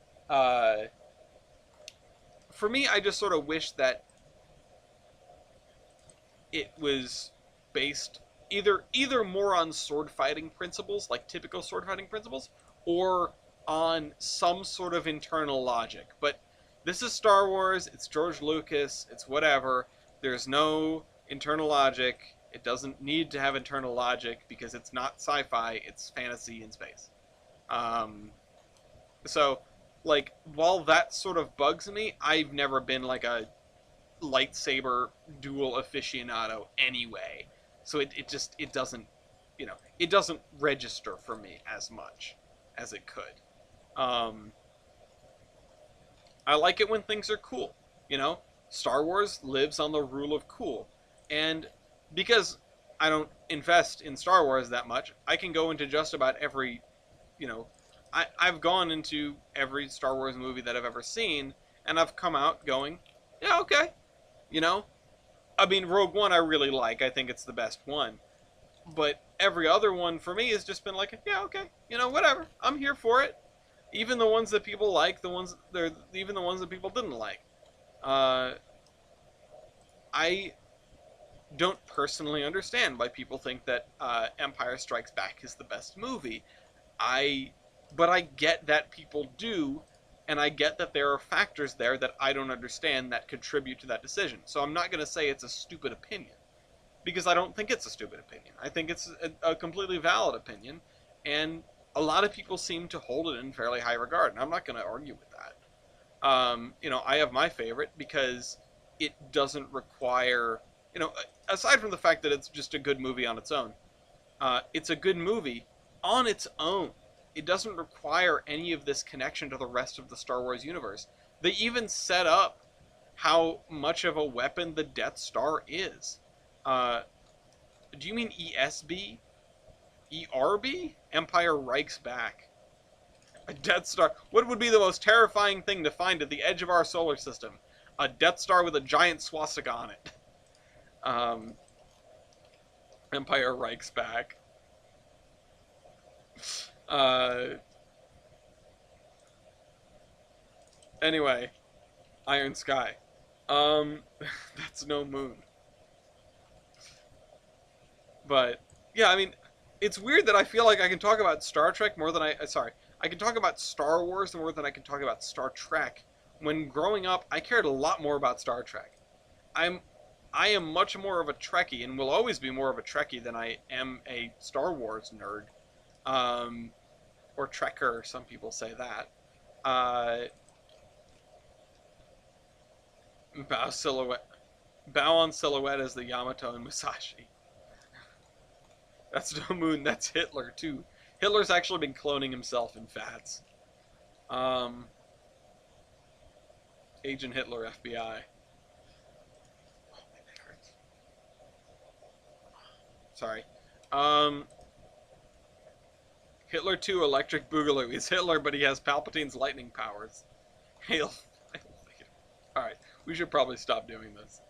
it was based either more on sword fighting principles, like typical sword fighting principles, or on some sort of internal logic. But this is Star Wars, it's George Lucas, it's whatever. There's no internal logic. It doesn't need to have internal logic because it's not sci-fi, it's fantasy in space. So, like, while that sort of bugs me, I've never been like a lightsaber duel aficionado anyway. So it doesn't, it doesn't register for me as much as it could. Um, I like it when things are cool. Star Wars lives on the rule of cool, and because I don't invest in Star Wars that much, I can go into just about every, you know, I've gone into every Star Wars movie that I've ever seen, and I've come out going, yeah, okay, you know. I mean, Rogue One I really like. I think it's the best one. But every other one for me has just been like, yeah, okay, whatever. I'm here for it. Even the ones that people like, even the ones that people didn't like. Uh, I don't personally understand why people think that Empire Strikes Back is the best movie. But I get that people do, and I get that there are factors there that I don't understand that contribute to that decision. So I'm not going to say it's a stupid opinion, because I don't think it's a stupid opinion. I think it's a completely valid opinion, and a lot of people seem to hold it in fairly high regard, and I'm not going to argue with that. I have my favorite because it doesn't require, aside from the fact that it's just a good movie on its own, it's a good movie on its own. It doesn't require any of this connection to the rest of the Star Wars universe. They even set up how much of a weapon the Death Star is. Do you mean ESB? ERB? Empire Strikes Back. A Death Star. What would be the most terrifying thing to find at the edge of our solar system? a Death Star with a giant swastika on it. Um, Empire Reich's back. Uh, anyway, Iron Sky. Um, that's no moon. But yeah, I mean, it's weird that I feel like I can talk about Star Trek more than I can talk about Star Wars more than I can talk about Star Trek. When growing up, I cared a lot more about Star Trek. I'm I am much more of a Trekkie and will always be more of a Trekkie than I am a Star Wars nerd. Um, or Trekker, some people say that. Uh, bow silhouette, bow on silhouette as the Yamato and Musashi. That's no moon. That's Hitler too. Hitler's actually been cloning himself in fats. Um, Agent Hitler, FBI. Oh, my neck hurts. Sorry. Um, Hitler 2 Electric Boogaloo. He's Hitler, but he has Palpatine's lightning powers. Hail. Alright, we should probably stop doing this.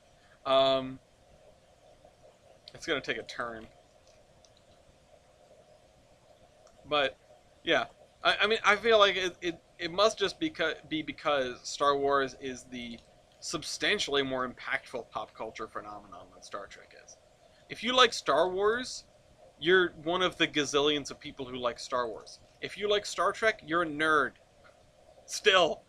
It's gonna take a turn. But, yeah. I mean, I feel like it must just be because Star Wars is the substantially more impactful pop culture phenomenon than Star Trek is. If you like Star Wars, you're one of the gazillions of people who like Star Wars. If you like Star Trek, you're a nerd. Still.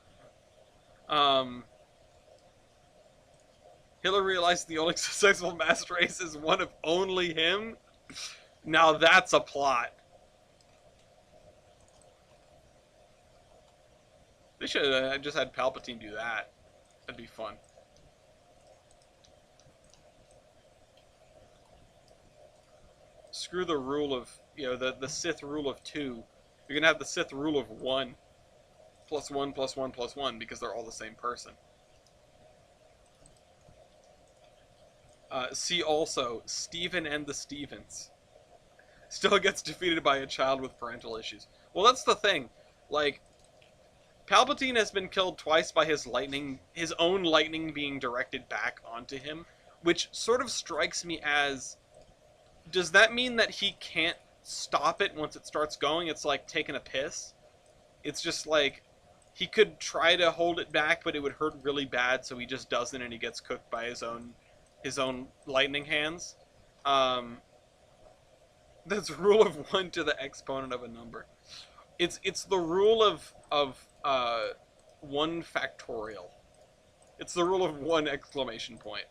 Hitler realized the only successful mass race is one of only him? Now that's a plot. They should have just had Palpatine do that. That'd be fun. Screw the rule of, the Sith rule of 2. You're gonna have the Sith rule of 1. Plus 1, plus 1, plus 1, because they're all the same person. See also, Stephen and the Stevens. Still gets defeated by a child with parental issues. Well, that's the thing. Like, Palpatine has been killed twice by his own lightning being directed back onto him, which sort of strikes me as, does that mean that he can't stop it once it starts going? It's like taking a piss. It's just like, he could try to hold it back, but it would hurt really bad, so he just doesn't, and he gets cooked by his own lightning hands. That's rule of 1 to the exponent of a number. It's the rule of 1 factorial. It's the rule of 1 exclamation point.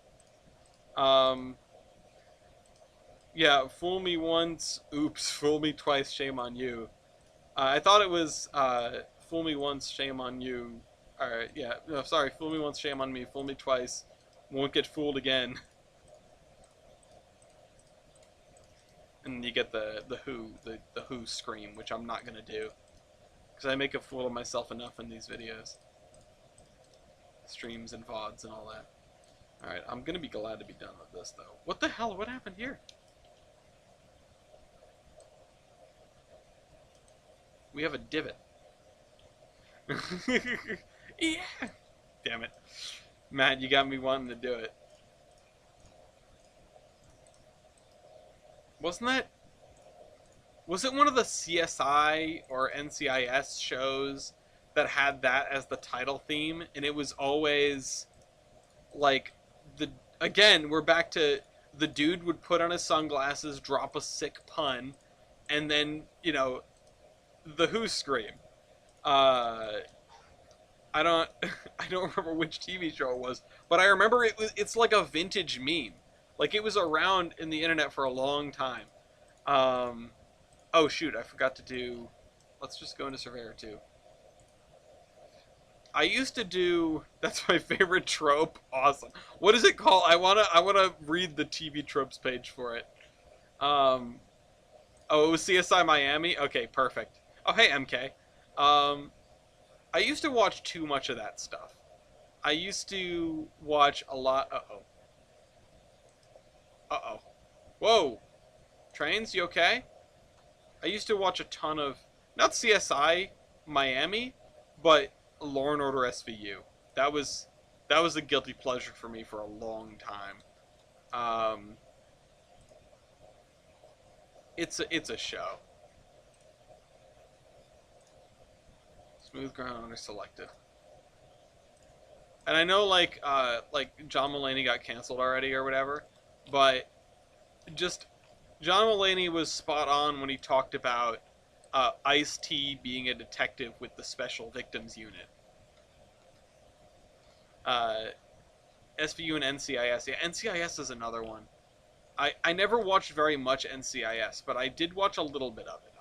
Yeah, fool me once, oops, fool me twice, shame on you. I thought it was fool me once, shame on you. Alright, yeah, no, sorry, fool me once, shame on me, fool me twice, won't get fooled again. And you get the Who scream, which I'm not gonna do. Because I make a fool of myself enough in these videos. Streams and VODs and all that. Alright, I'm gonna be glad to be done with this, though. What the hell? What happened here? We have a divot. Yeah! Damn it. Matt, you got me wanting to do it. Was it one of the CSI or NCIS shows that had that as the title theme? And it was always like again, we're back to the dude would put on his sunglasses, drop a sick pun, and then, the Who scream. I don't remember which TV show it was, but I remember it's like a vintage meme. Like, it was around in the internet for a long time. Oh shoot, I forgot to do, let's just go into Surveyor 2. I used to do, that's my favorite trope, awesome. What is it called? I wanna read the TV tropes page for it. Oh, it was CSI Miami? Okay, perfect. Oh, hey, MK. I used to watch too much of that stuff. I used to watch a lot, Uh-oh. Whoa! Trainz, you okay? I used to watch a ton of, not CSI Miami, but Law and Order SVU. That was That was a guilty pleasure for me for a long time. Um, it's a show. Smooth ground under selected. And I know like John Mulaney got canceled already or whatever, but just John Mulaney was spot on when he talked about Ice-T being a detective with the Special Victims Unit. Uh, SVU and NCIS. Yeah, NCIS is another one. I never watched very much NCIS, but I did watch a little bit of it.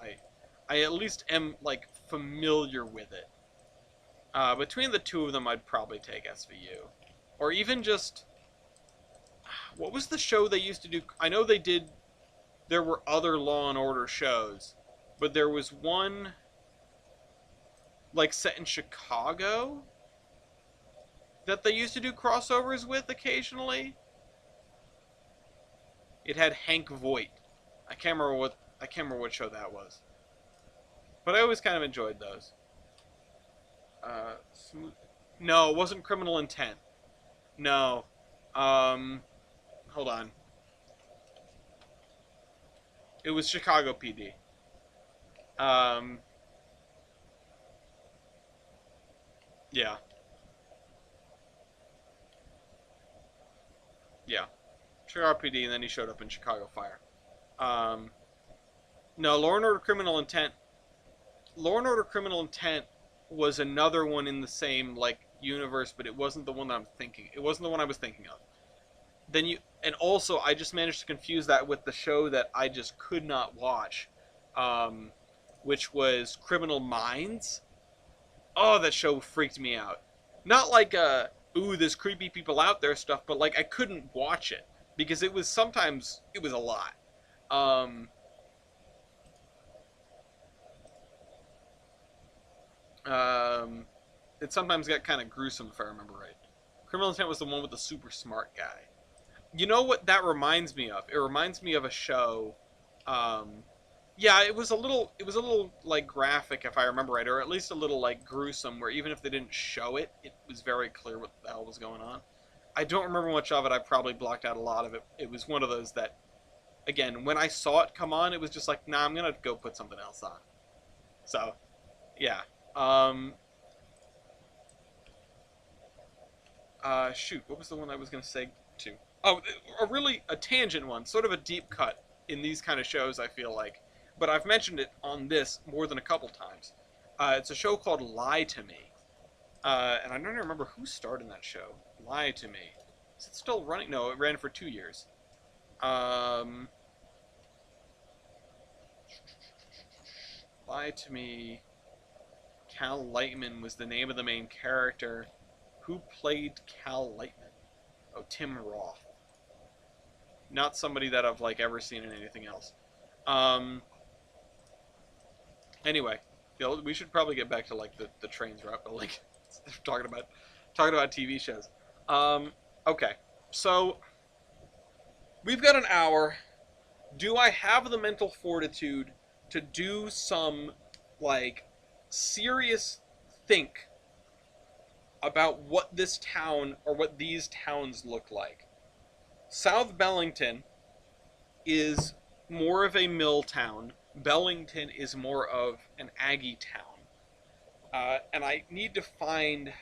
I at least am like familiar with it. Between the two of them, I'd probably take SVU, or even just what was the show they used to do? I know they did. There were other Law and Order shows, but there was one like set in Chicago that they used to do crossovers with occasionally. It had Hank Voight. I can't remember what show that was, but I always kind of enjoyed those. Smooth. No, it wasn't Criminal Intent. No. Um, hold on. It was Chicago PD. Um, yeah, yeah. Chicago PD, and then he showed up in Chicago Fire. Um, no, Law and Order Criminal Intent. Law and Order Criminal Intent was another one in the same like universe, but it wasn't the one that I'm thinking. It wasn't the one I was thinking of. Then you, and also I just managed to confuse that with the show that I just could not watch, um, which was Criminal Minds. Oh, that show freaked me out. Not like ooh, there's creepy people out there stuff, but like I couldn't watch it because it was sometimes it was a lot. Um, um, it sometimes got kind of gruesome if I remember right. Criminal Intent was the one with the super smart guy. You know what that reminds me of? It reminds me of a show. Um, yeah, it was a little like graphic if I remember right, or at least a little like gruesome. Where even if they didn't show it, it was very clear what the hell was going on. I don't remember much of it. I probably blocked out a lot of it. It was one of those that, again, when I saw it come on, it was just like, nah, I'm gonna go put something else on. So, yeah. Um, shoot, what was the one I was gonna say to? Oh, a tangent one, sort of a deep cut in these kind of shows. I feel like, but I've mentioned it on this more than a couple times. It's a show called Lie to Me, and I don't remember who starred in that show. Lie to Me. Is it still running? No, it ran for 2 years. Um, Lie to Me. Cal Lightman was the name of the main character. Who played Cal Lightman? Oh, Tim Roth. Not somebody that I've like ever seen in anything else. Um. Anyway, we should probably get back to like the Trainz route, but like talking about TV shows. Um. Okay. So we've got an hour. Do I have the mental fortitude to do some like serious think about what this town or what these towns look like? South Bellington is more of a mill town. Bellington is more of an Aggie town. And I need to find.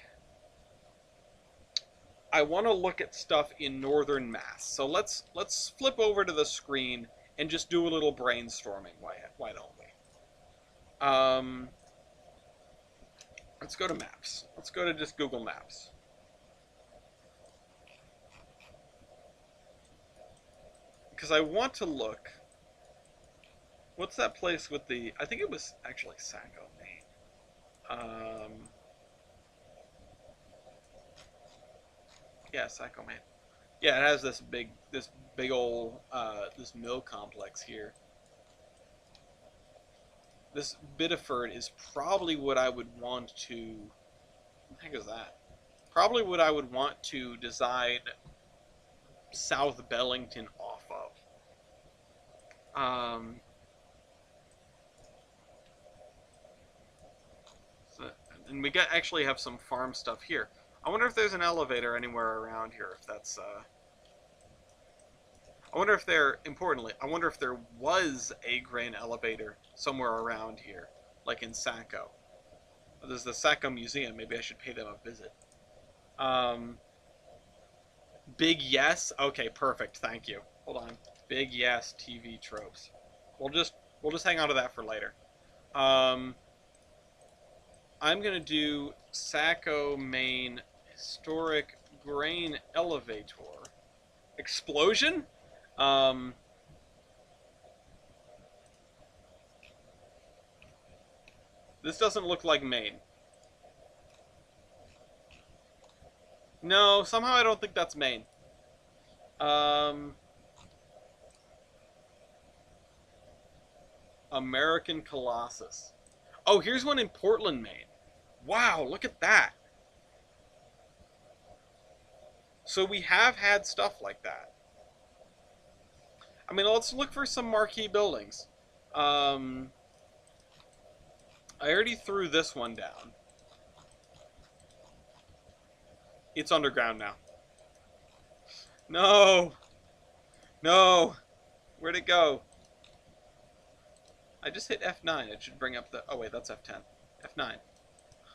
I want to look at stuff in northern Mass. So let's flip over to the screen and just do a little brainstorming. Why don't we? Let's go to maps. Let's go to just Google Maps. Because I want to look. What's that place with the? I think it was actually Saco, Maine. Yeah, Saco, Maine. Yeah, it has this big old, this mill complex here. This Biddeford is probably what I would want to. What the heck is that? Probably what I would want to design South Bellington off of. So, and we actually have some farm stuff here. I wonder if there's an elevator anywhere around here. If that's I wonder if there, importantly, I wonder if there was a grain elevator somewhere around here, like in Sacco. There's the Sacco Museum. Maybe I should pay them a visit. Um, big yes. Okay, perfect. Thank you. Hold on. Big yes. TV tropes. We'll just we'll just hang on to that for later. Um, I'm gonna do Sacco Main historic grain elevator explosion. Um, this doesn't look like Maine. No, somehow I don't think that's Maine. Um, American Colossus. Oh, here's one in Portland, Maine. Wow, look at that. So we have had stuff like that. I mean, let's look for some marquee buildings. I already threw this one down. It's underground now. No! No! Where'd it go? I just hit F9. It should bring up the... Oh, wait, that's F10. F9.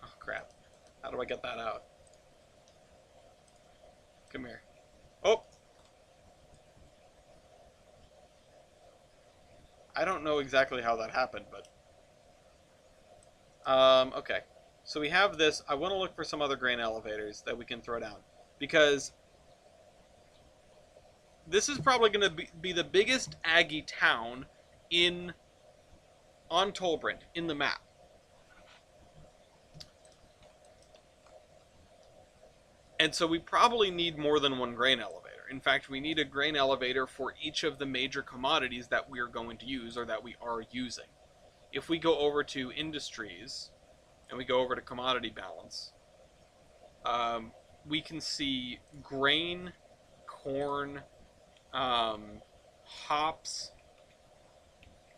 Oh, crap. How do I get that out? Come here. Oh! I don't know exactly how that happened, but... okay. So we have this. I want to look for some other grain elevators that we can throw down. Because this is probably going to be the biggest Aggie town on Tolbrand, in the map. And so we probably need more than one grain elevator. In fact, we need a grain elevator for each of the major commodities that we are going to use or that we are using. If we go over to industries and we go over to commodity balance, we can see grain, corn, hops.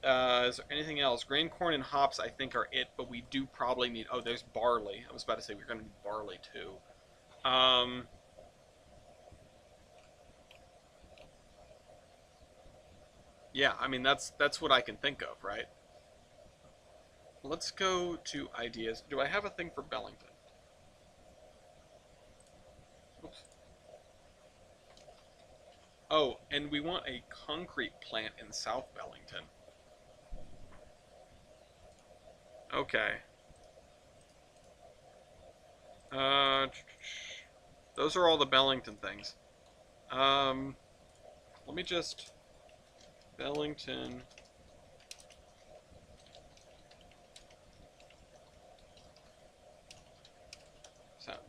Is there anything else? Grain, corn, and hops, I think, are it, but we do probably need... Oh, there's barley. I was about to say we're going to need barley, too. Yeah, I mean, that's what I can think of, right? Let's go to ideas. Do I have a thing for Bellington? Oops. Oh, and we want a concrete plant in South Bellington. Okay. Those are all the Bellington things. Let me just... Bellington...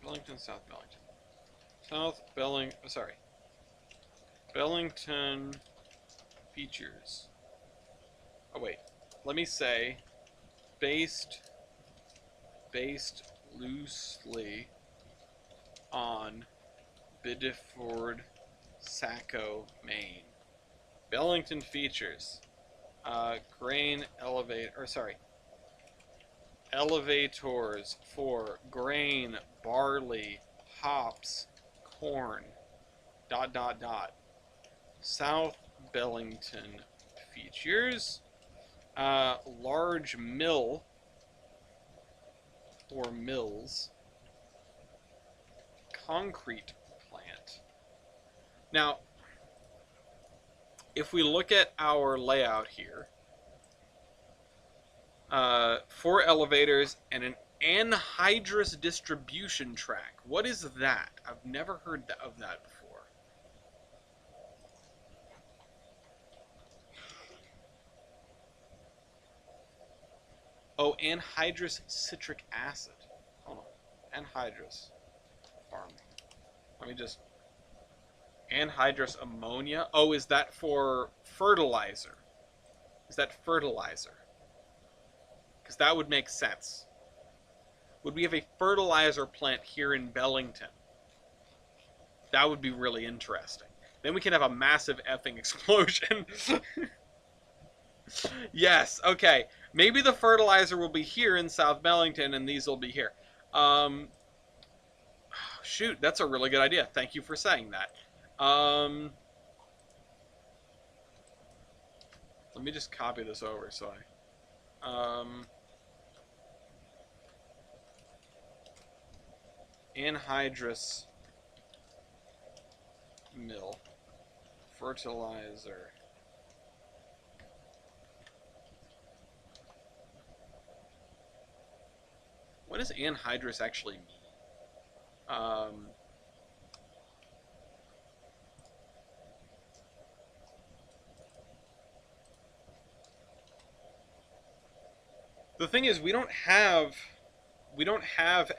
Bellington, South Bellington. Sorry. Bellington features. Oh, wait. Let me say, based loosely on Biddeford, Sacco, Maine. Bellington features grain elevators for grain, barley, hops, corn, ... South Bellington features large mill or mills, concrete plant. Now, if we look at our layout here, 4 elevators and an anhydrous distribution track. What is that? I've never heard of that before. Oh, anhydrous citric acid. Hold on. Anhydrous farm. Let me just... Anhydrous ammonia? Oh, is that for fertilizer? Is that fertilizer? Because that would make sense. Would we have a fertilizer plant here in Bellington? That would be really interesting. Then we can have a massive effing explosion. Yes, okay. Maybe the fertilizer will be here in South Bellington and these will be here. shoot, that's a really good idea. Thank you for saying that. Let me just copy this over so anhydrous mill fertilizer. What does anhydrous actually mean? The thing is, we don't have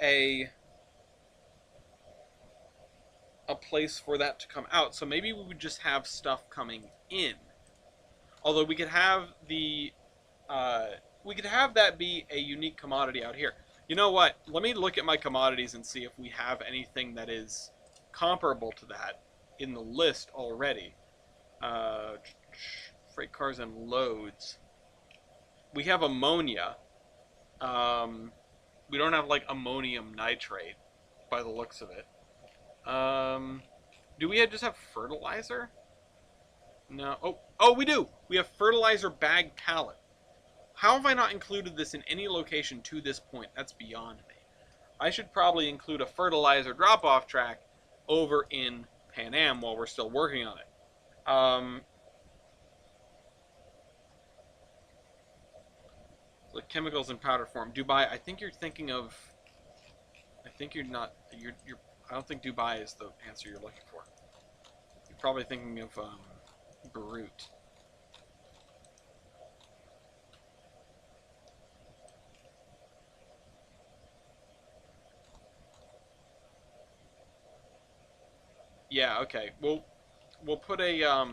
a place for that to come out. So maybe we would just have stuff coming in. Although we could have that be a unique commodity out here. You know what? Let me look at my commodities and see if we have anything that is comparable to that in the list already. Uh, Freight cars and loads. We have ammonia. Um, we don't have like ammonium nitrate, by the looks of it. Do we just have fertilizer? No. Oh, we do. We have fertilizer bag pallet. How have I not included this in any location to this point? That's beyond me. I should probably include a fertilizer drop-off track over in Pan Am while we're still working on it. The chemicals in powder form. Dubai. I think you're thinking of. I think you're not. You're. I don't think Dubai is the answer you're looking for. You're probably thinking of Beirut. Yeah. Okay. We'll put a.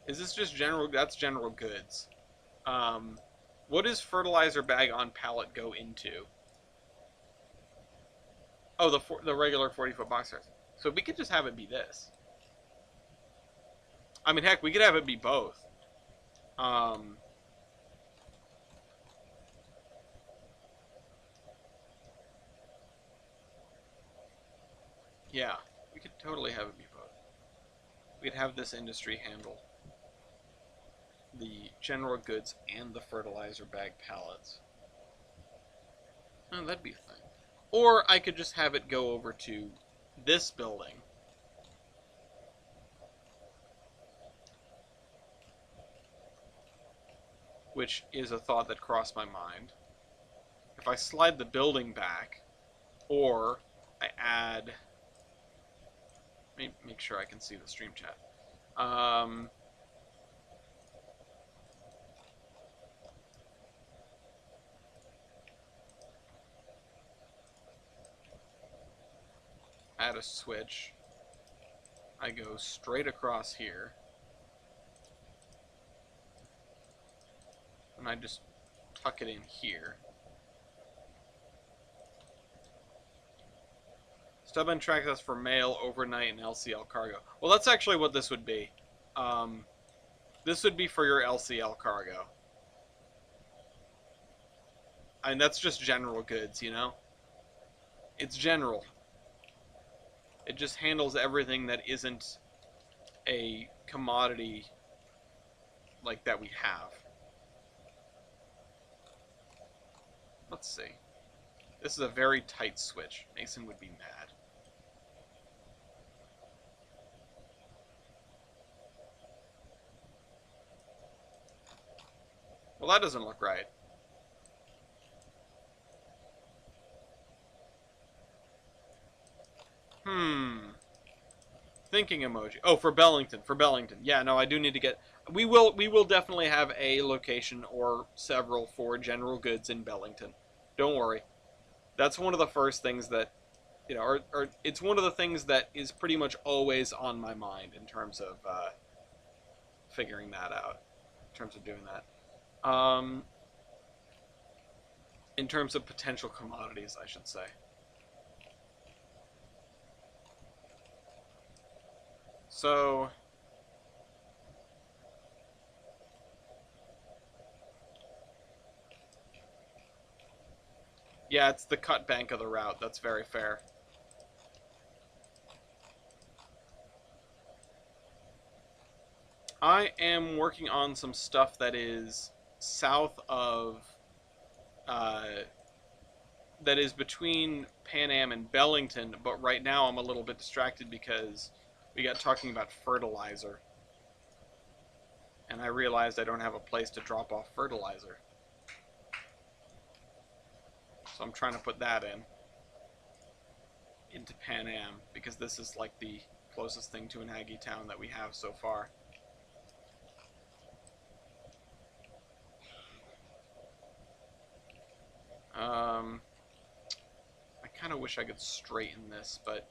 Is this just general? That's general goods. What does fertilizer bag on pallet go into? Oh, the regular 40-foot box size. So we could just have it be this. I mean, heck, we could have it be both. Yeah, we could totally have it be both. We'd have this industry handle the general goods and the fertilizer bag pallets. Oh, that'd be a thing. Or I could just have it go over to this building. Which is a thought that crossed my mind. If I slide the building back, or I add... Let me make sure I can see the stream chat. Add a switch. I go straight across here. And I just tuck it in here. Stub end tracks us for mail, overnight, and LCL cargo. Well, that's actually what this would be. This would be for your LCL cargo. And that's just general goods, you know? It's general. It just handles everything that isn't a commodity like that we have. Let's see. This is a very tight switch. Mason would be mad. Well, that doesn't look right. Thinking emoji. Oh, for Bellington. For Bellington. Yeah, no, I do need to get... We will definitely have a location or several for general goods in Bellington. Don't worry. That's one of the first things that, you know, or it's one of the things that is pretty much always on my mind in terms of figuring that out. In terms of doing that. In terms of potential commodities, I should say. So, Yeah, it's the cut bank of the route. That's very fair. I am working on some stuff that is south of, uh, that is between Pan Am and Bellington, but right now I'm a little bit distracted because we got talking about fertilizer. And I realized I don't have a place to drop off fertilizer. So I'm trying to put that into Pan Am, because this is like the closest thing to an Aggie town that we have so far. I kind of wish I could straighten this, but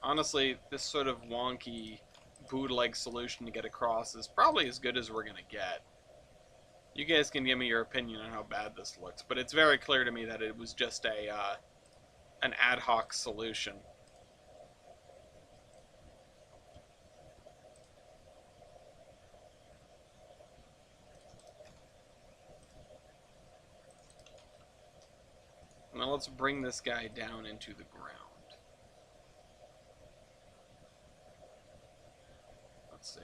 honestly, this sort of wonky bootleg solution to get across is probably as good as we're going to get. You guys can give me your opinion on how bad this looks, but it's very clear to me that it was just an ad hoc solution. Now let's bring this guy down into the ground. Let's see.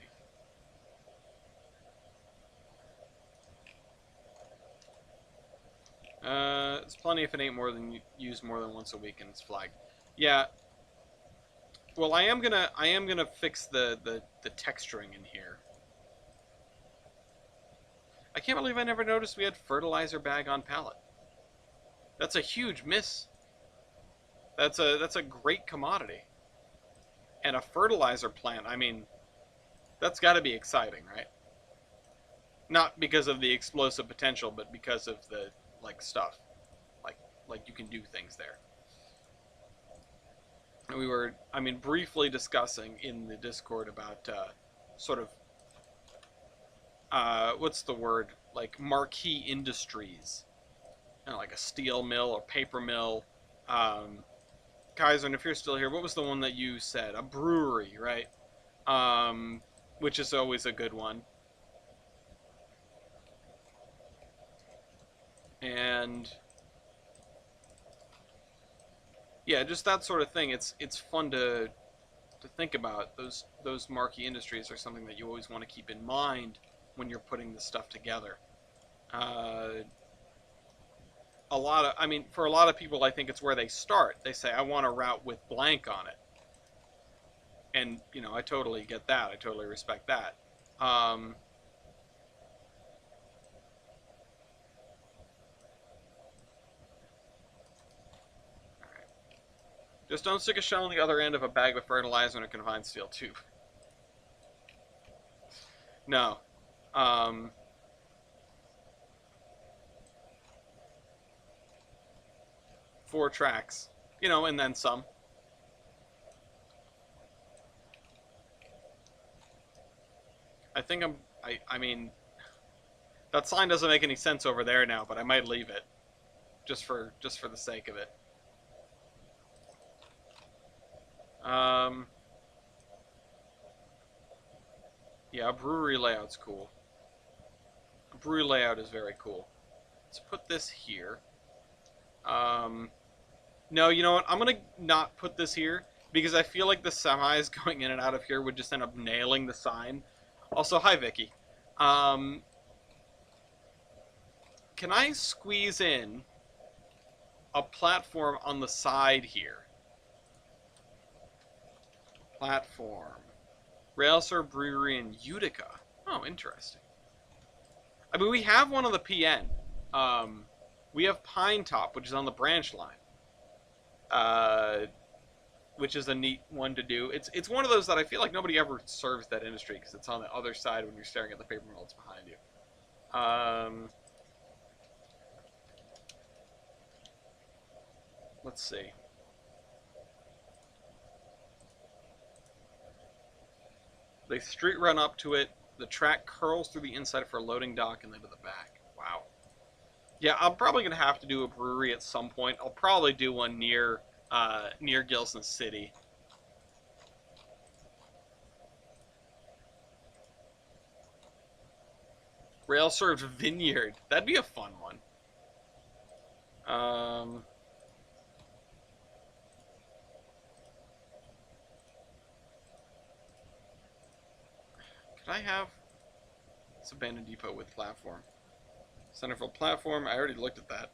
It's plenty if it ain't more than used more than once a week and it's flagged. Yeah. Well, I am gonna fix the texturing in here. I can't believe I never noticed we had fertilizer bag on pallet. That's a huge miss. That's a great commodity. And a fertilizer plant, I mean, that's got to be exciting, right? Not because of the explosive potential, but because of the like stuff. Like like you can do things there. And we were, I mean, briefly discussing in the Discord about sort of what's the word, like marquee industries, you know, like a steel mill, a paper mill. Kaiser, and if you're still here, what was the one that you said? A brewery, right? Um, which is always a good one. And yeah, just that sort of thing. It's fun to think about. Those marquee industries are something that you always want to keep in mind when you're putting this stuff together. Uh, a lot of, I mean, for a lot of people, I think it's where they start. They say, I want a route with blank on it. And, you know, I totally get that. I totally respect that. Um, just don't stick a shell on the other end of a bag of fertilizer in a confined steel tube. No. Um, 4 tracks. You know, and then some. I think I mean, that sign doesn't make any sense over there now, but I might leave it. Just for the sake of it. Um, yeah, brewery layout's cool. Brewery layout is very cool. Let's put this here. Um, no, you know what? I'm gonna not put this here because I feel like the semis going in and out of here would just end up nailing the sign. Also, hi Vicky. Um, can I squeeze in a platform on the side here? Platform. Railsur Brewery in Utica. Oh, interesting. I mean, we have one on the PN. Um, we have Pine Top, which is on the branch line, uh, which is a neat one to do. It's one of those that I feel like nobody ever serves that industry because it's on the other side when you're staring at the paper mill that's behind you. Let's see. They street run up to it. The track curls through the inside for a loading dock and then to the back. Wow. Yeah, I'm probably gonna have to do a brewery at some point. I'll probably do one near Gilson City. Rail served vineyard. That'd be a fun one. Um, could I have this abandoned depot with platform? Centerfield platform. I already looked at that.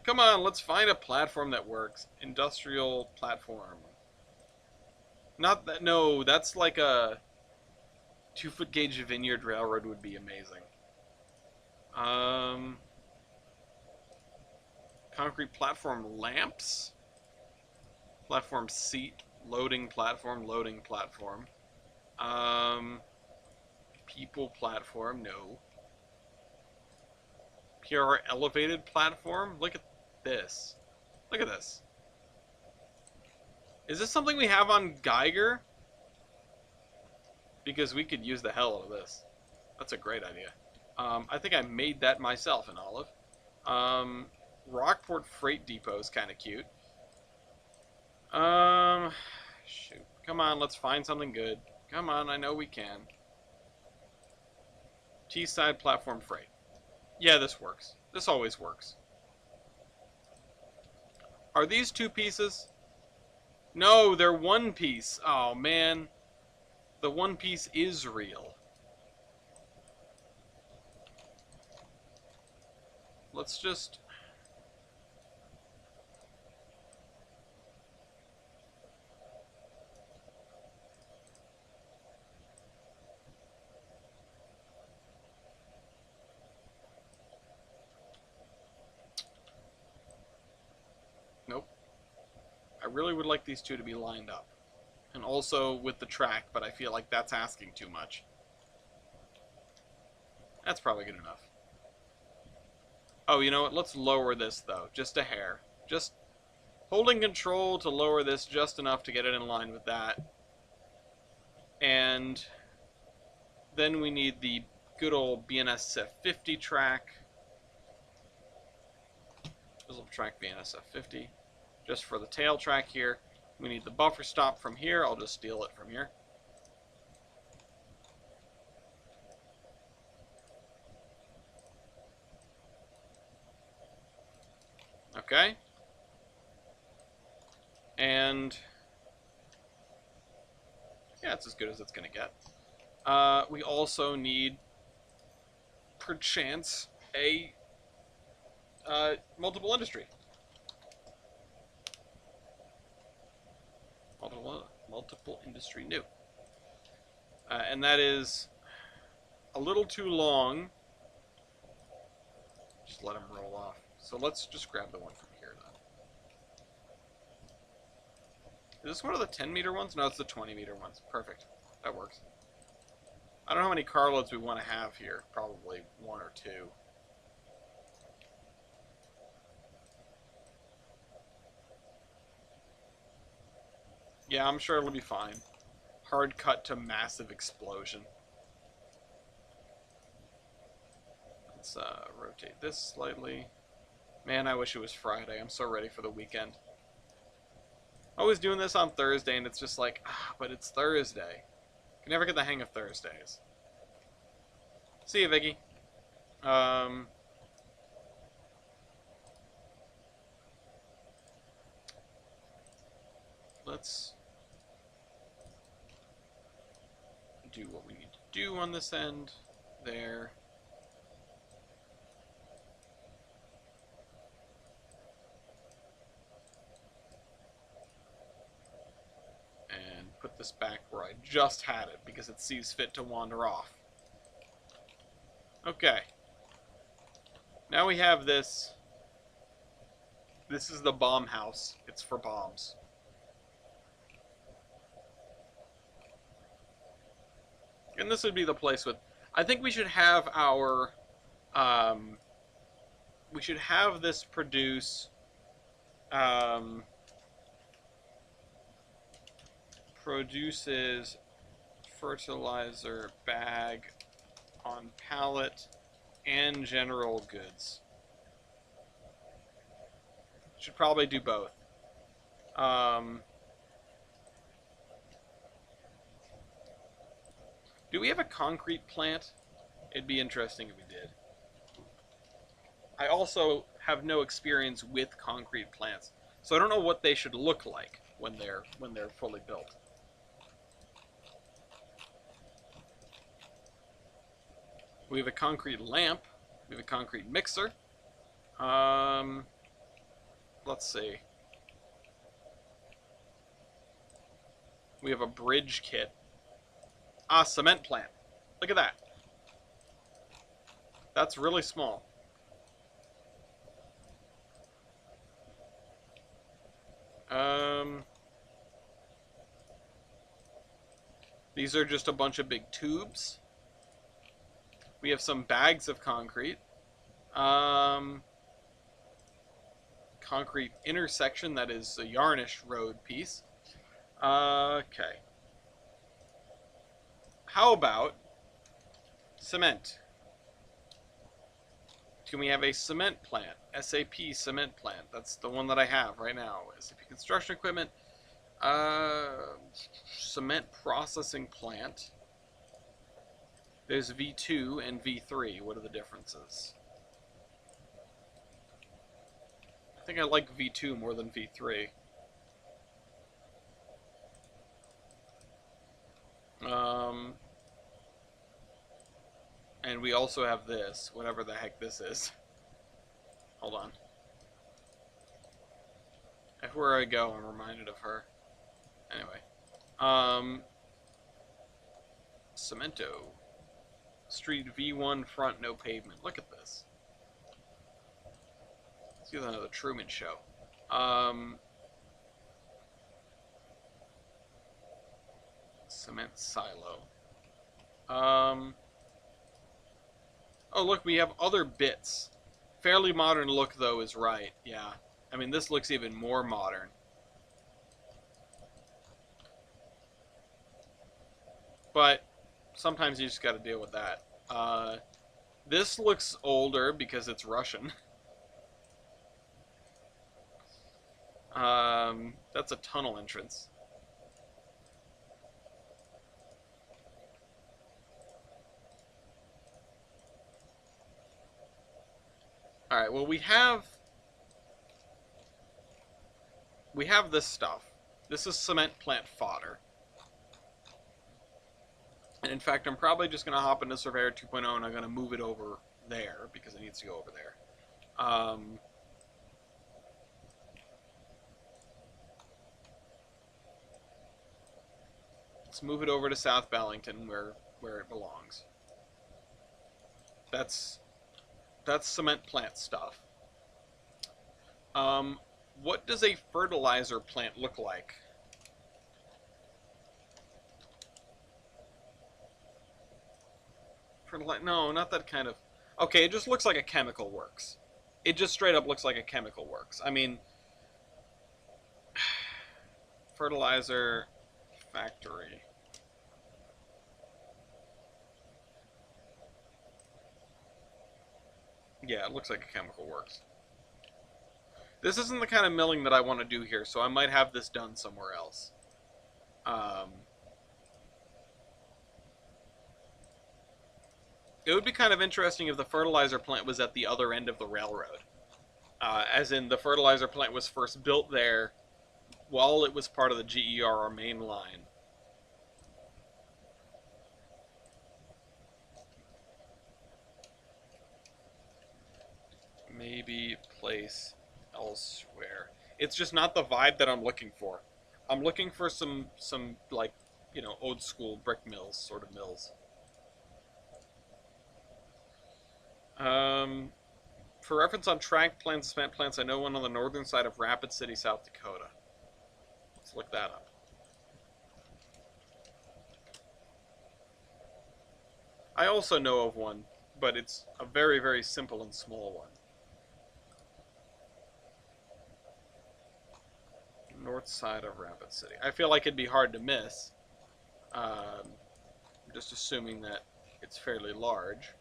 Come on, let's find a platform that works. Industrial platform. Not that. No, that's like a 2-foot gauge vineyard railroad would be amazing. Um, concrete platform lamps. Platform seat. Loading platform. Loading platform. Um, people platform. No. PR elevated platform. Look at this. Look at this. Is this something we have on Geiger? Because we could use the hell out of this. That's a great idea. I think I made that myself in Olive. Um, Rockport Freight Depot is kind of cute. Shoot. Come on, let's find something good. Come on, I know we can. T-side platform freight. Yeah, this works. This always works. Are these two pieces? No, they're one piece. Oh, man. The one piece is real. Let's just... Nope. I really would like these two to be lined up. And also with the track, but I feel like that's asking too much. That's probably good enough. Oh, you know what? Let's lower this, though. Just a hair. Just holding control to lower this just enough to get it in line with that. And then we need the good old BNSF 50 track. Visible track BNSF 50. Just for the tail track here. We need the buffer stop from here. I'll just steal it from here. Okay. And yeah, it's as good as it's going to get. We also need, perchance, a multiple industry. Multiple industry new. And that is a little too long. Just let them roll off. So let's just grab the one from here then. Is this one of the 10-meter ones? No, it's the 20-meter ones. Perfect. That works. I don't know how many carloads we want to have here. Probably one or two. Yeah, I'm sure it'll be fine. Hard cut to massive explosion. Let's rotate this slightly. Man, I wish it was Friday. I'm so ready for the weekend. Always doing this on Thursday, and it's just like, but it's Thursday. Can never get the hang of Thursdays. See you, Vicky. Let's do what we need to do on this end. There. And put this back where I just had it because it sees fit to wander off. Okay. Now we have this. This is the bomb house. It's for bombs. And this would be the place with... I think we should have our... we should have this produce... produces fertilizer bag on pallet and general goods. Should probably do both. Do we have a concrete plant? It'd be interesting if we did. I also have no experience with concrete plants, so I don't know what they should look like when they're fully built. We have a concrete lamp. We have a concrete mixer. Let's see. We have a bridge kit. Ah, cement plant. Look at that. That's really small. These are just a bunch of big tubes. We have some bags of concrete. Concrete intersection, that is a Yarnish road piece. Okay. How about cement? Can we have a cement plant? SAP cement plant. That's the one that I have right now. SAP construction equipment. Cement processing plant. There's V2 and V3. What are the differences? I think I like V2 more than V3. And we also have this, whatever the heck this is. Hold on. Everywhere I go, I'm reminded of her. Anyway. Cemento. Street V1 front, no pavement. Look at this. Let's do another Truman Show. Cement silo. Oh, look, we have other bits. Fairly modern look, though, is right. Yeah. I mean, this looks even more modern. But sometimes you just gotta deal with that. This looks older because it's Russian. That's a tunnel entrance. Alright, well, we have this stuff. This is cement plant fodder. And in fact, I'm probably just going to hop into Surveyor 2.0 and I'm going to move it over there because it needs to go over there. Let's move it over to South Ballington where it belongs. That's cement plant stuff. What does a fertilizer plant look like? No, not that kind of... Okay, it just looks like a chemical works. It just straight up looks like a chemical works. I mean... fertilizer factory. Yeah, it looks like a chemical works. This isn't the kind of milling that I want to do here, so I might have this done somewhere else. It would be kind of interesting if the fertilizer plant was at the other end of the railroad. As in, the fertilizer plant was first built there while it was part of the GER main line. Maybe place elsewhere. It's just not the vibe that I'm looking for. I'm looking for some like, you know, old school brick mills, sort of mills. For reference on track plants, cement plants, I know one on the northern side of Rapid City, South Dakota. Let's look that up. I also know of one, but it's a very, very simple and small one. North side of Rapid City. I feel like it'd be hard to miss. Just assuming that it's fairly large.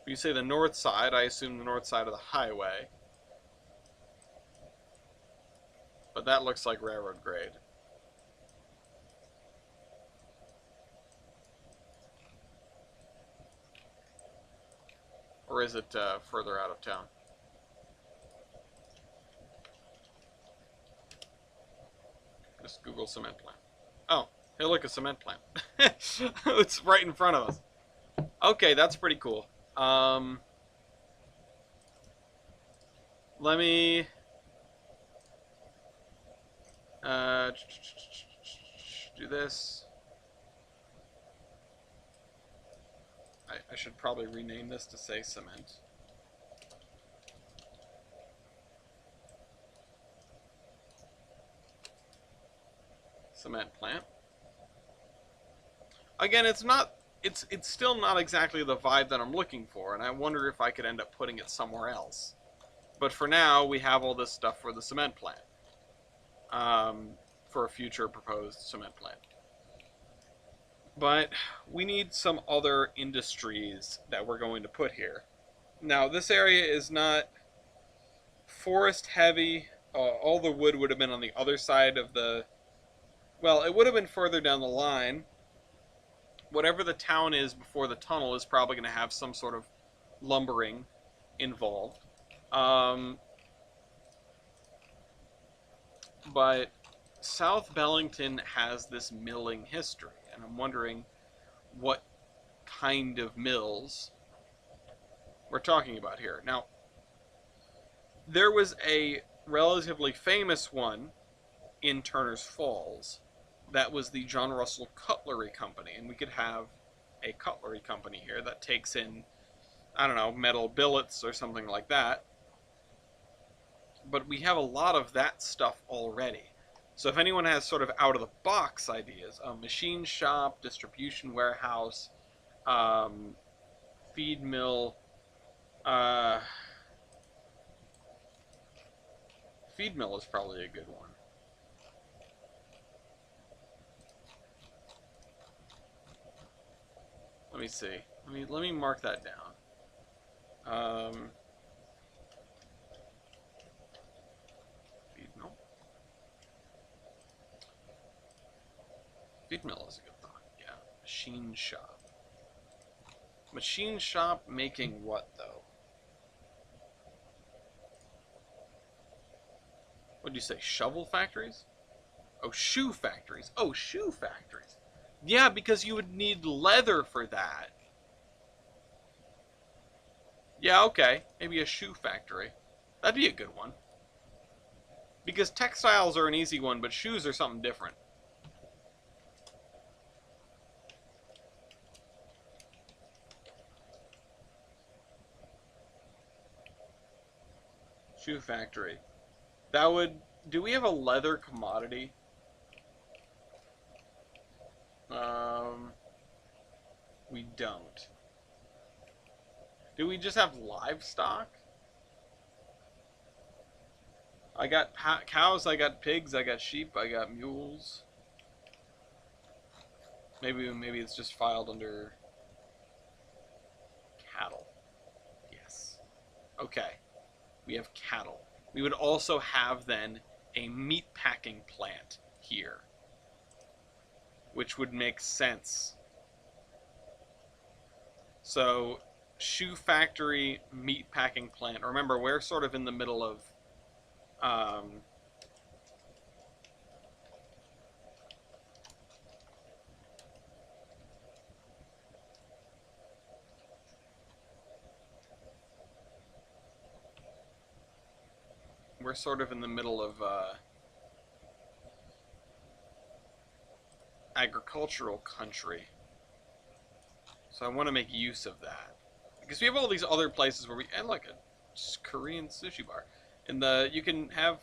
When you say the north side, I assume the north side of the highway. But that looks like railroad grade. Or is it further out of town? Just Google cement plant. Oh, hey, look, a cement plant. It's right in front of us. Okay, that's pretty cool. Let me uh, do this. I should probably rename this to say cement. Cement plant. Again, it's still not exactly the vibe that I'm looking for, and I wonder if I could end up putting it somewhere else. But for now, we have all this stuff for the cement plant. For a future proposed cement plant. But we need some other industries that we're going to put here. Now, this area is not forest heavy. All the wood would have been on the other side of the... Well, it would have been further down the line. Whatever the town is before the tunnel is probably going to have some sort of lumbering involved. But South Bellington has this milling history, and I'm wondering what kind of mills we're talking about here. Now, there was a relatively famous one in Turner's Falls that was the John Russell Cutlery Company, and we could have a cutlery company here that takes in, I don't know, metal billets or something like that. But we have a lot of that stuff already. So if anyone has sort of out-of-the-box ideas, a machine shop, distribution warehouse, feed mill, feed mill is probably a good one. Let me see. Let me mark that down. Feed mill. Feed mill is a good thought. Yeah. Machine shop. Machine shop making what though? What did you say? Shovel factories? Oh, shoe factories. Oh, shoe factories. Yeah, because you would need leather for that. Yeah, okay. Maybe a shoe factory. That'd be a good one. Because textiles are an easy one, but shoes are something different. Shoe factory. That would... Do we have a leather commodity? We don't. Do we just have livestock? I got cows, I got pigs, I got sheep, I got mules. Maybe it's just filed under cattle. Yes. Okay. We have cattle. We would also have then a meat packing plant here, which would make sense. So, shoe factory, meat packing plant. Remember, we're sort of in the middle of we're sort of in the middle of agricultural country. So I want to make use of that. Because we have all these other places where we... And like a Korean sushi bar. In the... You can have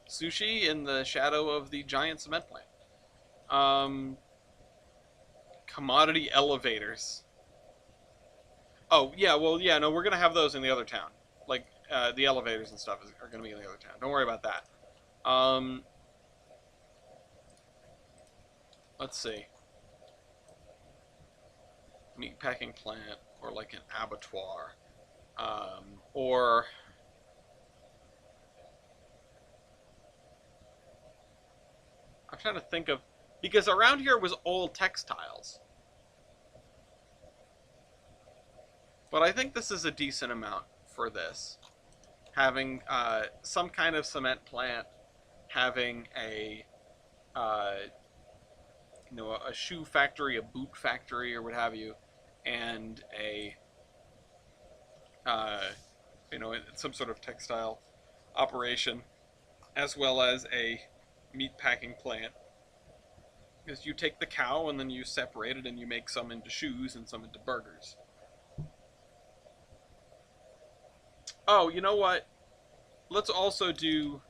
sushi in the shadow of the giant cement plant. Commodity elevators. Oh, yeah, well, yeah, no, we're going to have those in the other town. Like, the elevators and stuff are going to be in the other town. Don't worry about that. Let's see. Meat packing plant, or like an abattoir. Or... I'm trying to think of... Because around here was all textiles. But I think this is a decent amount for this. Having some kind of cement plant, having uh, a shoe factory, a boot factory, or what have you, and a uh, some sort of textile operation, as well as a meat packing plant. Because you take the cow and then you separate it and you make some into shoes and some into burgers. Oh, you know what? Let's also do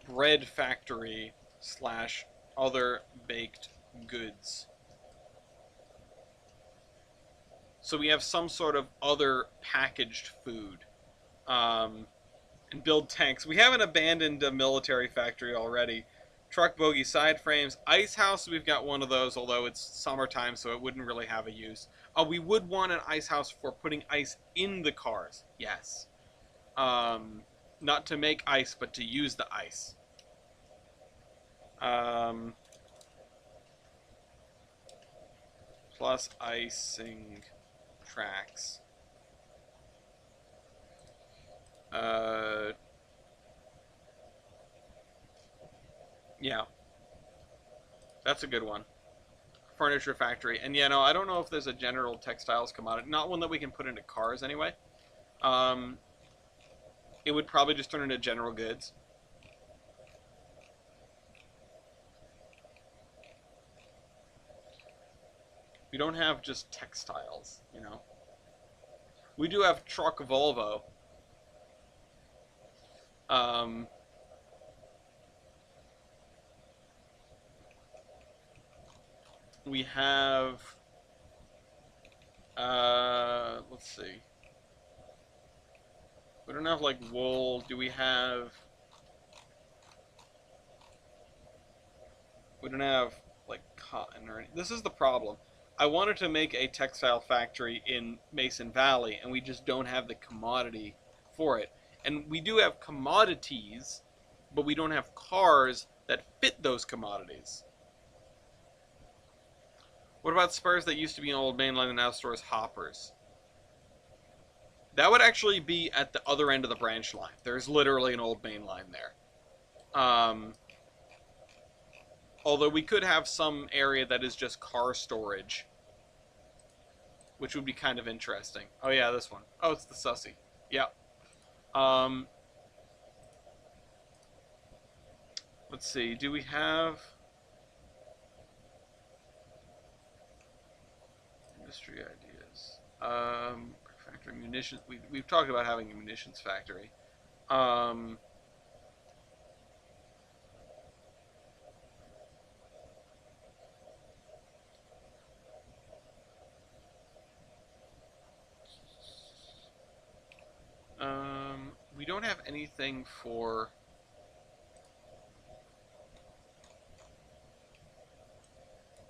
bread factory slash other baked goods. So we have some sort of other packaged food. And build tanks. We haven't abandoned a military factory already. Truck bogie side frames. Ice house, we've got one of those, although it's summertime, so it wouldn't really have a use. We would want an ice house for putting ice in the cars. Yes. Not to make ice, but to use the ice. Plus icing tracks. Yeah, that's a good one. Furniture factory, and yeah, no, I don't know if there's a general textiles commodity, not one that we can put into cars anyway. Um, it would probably just turn into general goods. We don't have just textiles, you know. We do have truck Volvo. Um, we have. Let's see. We don't have like wool. Do we have? We don't have like cotton or anything. This is the problem. I wanted to make a textile factory in Mason Valley, and we just don't have the commodity for it. And we do have commodities, but we don't have cars that fit those commodities. What about spurs that used to be an old main line and now stores hoppers? That would actually be at the other end of the branch line. There's literally an old main line there. Although we could have some area that is just car storage, which would be kind of interesting. Oh yeah, this one. Oh, it's the Sussy. Yeah. Um, let's see. Do we have industry ideas? Factory munitions. We've talked about having a munitions factory. Um, we don't have anything for.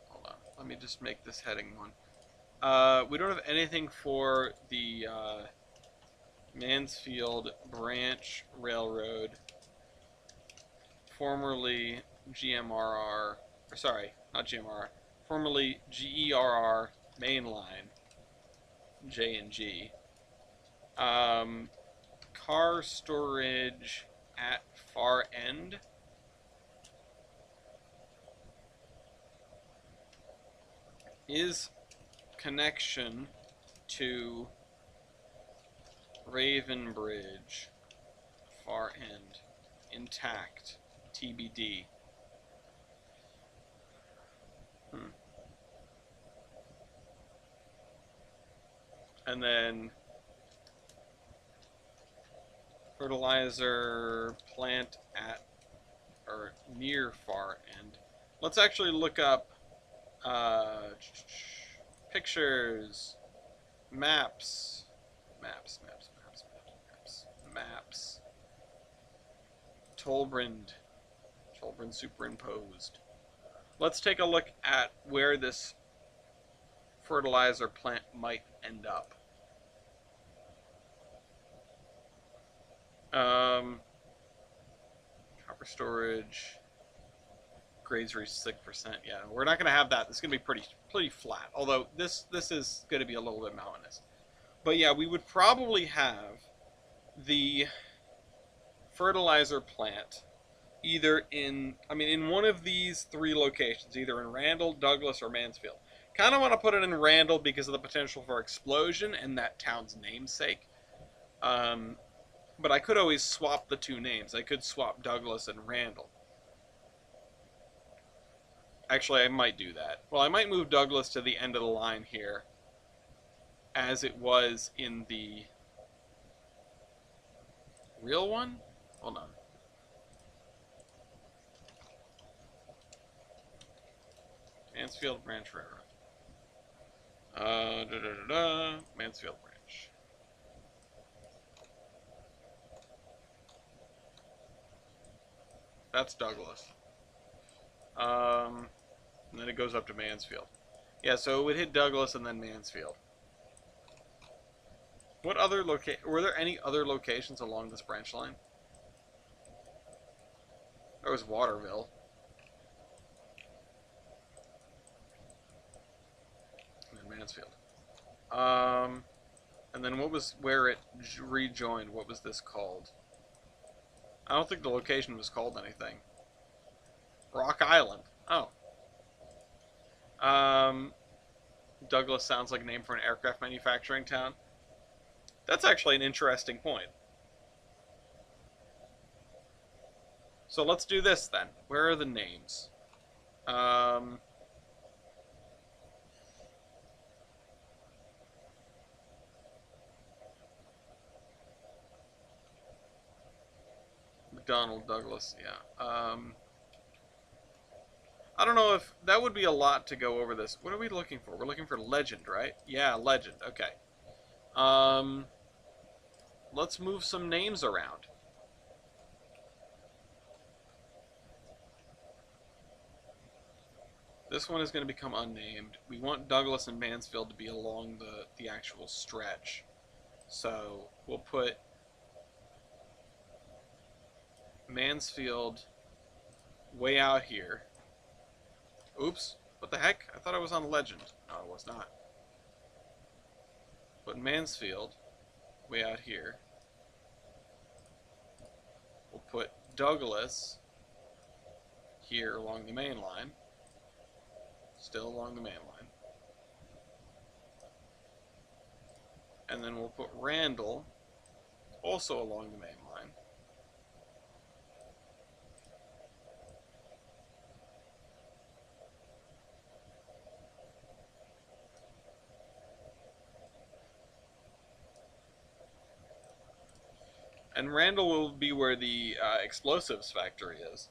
Hold on. Let me just make this heading one. We don't have anything for the Mansfield Branch Railroad, formerly GMRR, or sorry, not GMRR, formerly GERR Mainline, J and G. Car storage at far end. Is connection to Raven Bridge far end intact TBD. And then fertilizer plant at or near far end. Let's actually look up pictures, maps, Tolbrand superimposed. Let's take a look at where this fertilizer plant might end up. Copper storage. grades reach 6%. Yeah, we're not going to have that. It's going to be pretty flat. Although this is going to be a little bit mountainous. But yeah, we would probably have the fertilizer plant either in one of these three locations, either in Randall, Douglas, or Mansfield. Kind of want to put it in Randall because of the potential for explosion and that town's namesake. But I could always swap the two names. I could swap Douglas and Randall. Actually, I might do that. Well, I might move Douglas to the end of the line here, as it was in the real one. Hold on. Mansfield Branch Railroad. Mansfield Branch. That's Douglas. And then it goes up to Mansfield. Yeah, so it would hit Douglas and then Mansfield. What other were there any other locations along this branch line? There was Waterville. And then Mansfield. And then what was where it rejoined? What was this called? I don't think the location was called anything. Rock Island. Oh. Douglas sounds like a name for an aircraft manufacturing town. That's actually an interesting point. So let's do this then. Where are the names? McDonald, Douglas, yeah. I don't know if that would be a lot to go over this. What are we looking for? We're looking for legend, right? Yeah, legend. Okay. Let's move some names around. This one is going to become unnamed. We want Douglas and Mansfield to be along the actual stretch. So we'll put Mansfield way out here. Oops. What the heck? I thought I was on legend. No, I was not. Put Mansfield way out here. We'll put Douglas here along the main line. Still along the main line. And then we'll put Randall also along the main line. And Randall will be where the explosives factory is.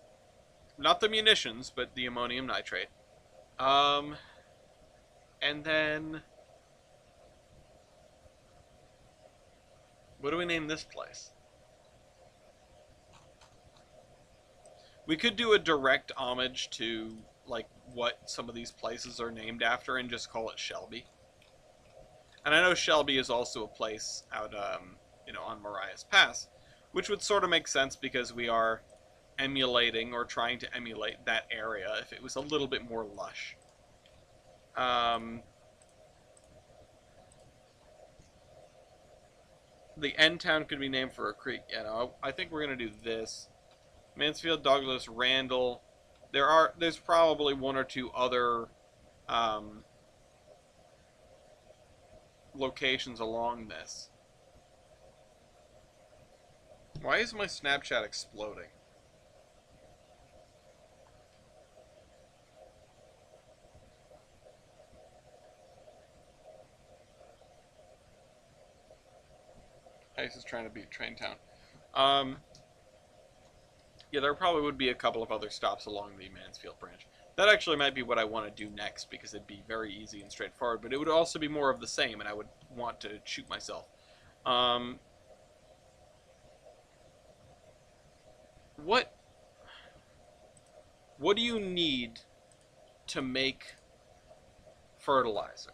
Not the munitions, but the ammonium nitrate. And then... what do we name this place? We could do a direct homage to, like, what some of these places are named after and just call it Shelby. And I know Shelby is also a place out, on Marias Pass, which would sort of make sense because we are emulating or trying to emulate that area if it was a little bit more lush. The end town could be named for a creek. Yeah, no, I think we're gonna do this. Mansfield, Douglas, Randall. There's probably one or two other locations along this. Why is my Snapchat exploding? Ice is trying to beat Train Town. Yeah, there probably would be a couple of other stops along the Mansfield branch. That actually might be what I want to do next because it'd be very easy and straightforward, but it would also be more of the same, and I would want to shoot myself. What do you need to make fertilizer?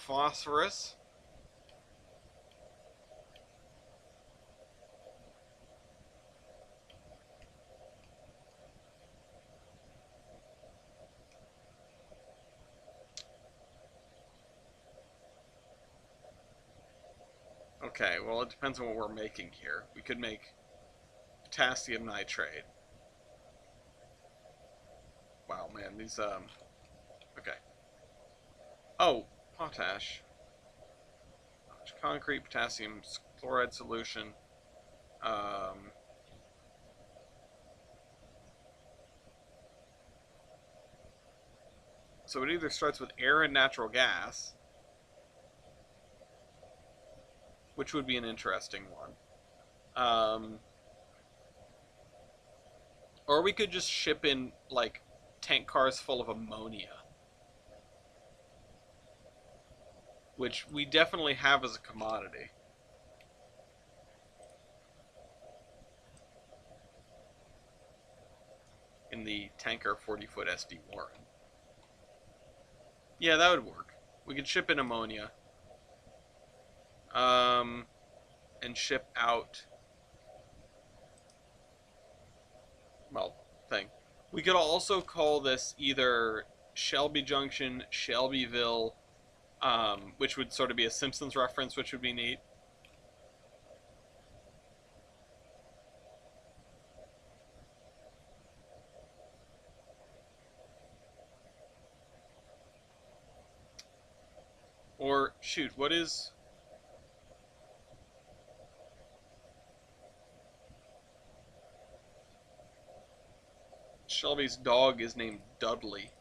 phosphorus. Okay, well, it depends on what we're making here. We could make potassium nitrate. Wow, man, these, okay. Oh, potash. Concrete, potassium chloride solution. Um, so it either starts with air and natural gas, which would be an interesting one. Or we could just ship in, like, tank cars full of ammonia. Which we definitely have as a commodity. In the tanker 40-foot SD Warren. Yeah, that would work. We could ship in ammonia. And ship out, well, thing. We could also call this either Shelby Junction, Shelbyville, which would sort of be a Simpsons reference, which would be neat. Or, shoot, what is... Shelby's dog is named Dudley,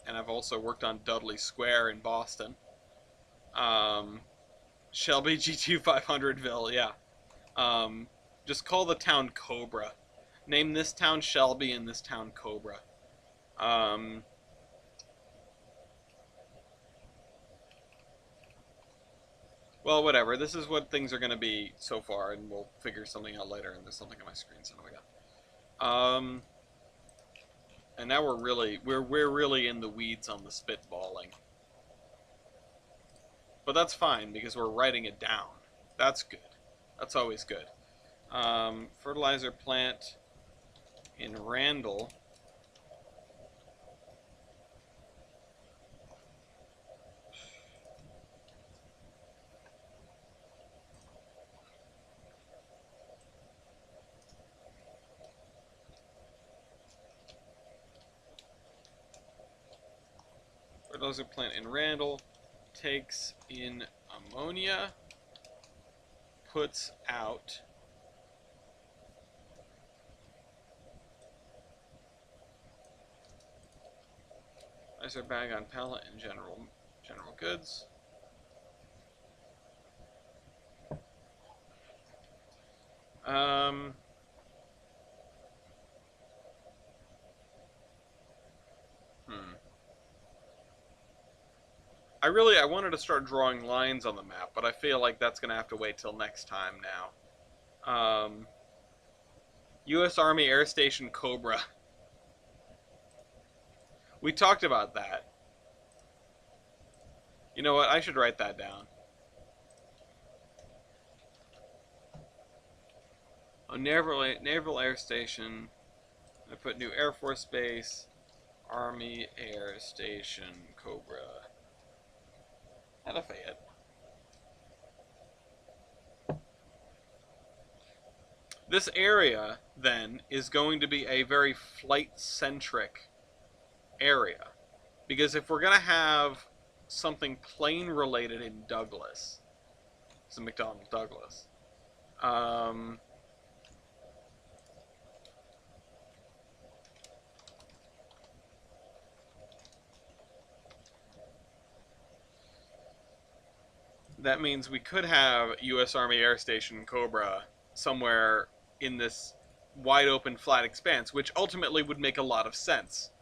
and I've also worked on Dudley Square in Boston. Shelby G2500ville, yeah. Just call the town Cobra. Name this town Shelby and this town Cobra. Well, whatever. This is what things are going to be so far, and we'll figure something out later. And there's something on my screen, so we got. And now we're really in the weeds on the spitballing. But that's fine because we're writing it down. That's good. That's always good. Fertilizer plant in Randall. Fertilizer plant in Randall takes in ammonia, puts out fertilizer bag on pallet in general goods. Um, I wanted to start drawing lines on the map, but I feel like that's gonna have to wait till next time now. U.S. Army Air Station Cobra. We talked about that. You know what? I should write that down. A Naval Air Station. I put new Air Force Base. Army Air Station Cobra. At Lafayette. This area, then, is going to be a very flight-centric area. Because if we're going to have something plane-related in Douglas, it's a McDonnell Douglas, that means we could have U.S. Army Air Station Cobra somewhere in this wide open flat expanse, which ultimately would make a lot of sense.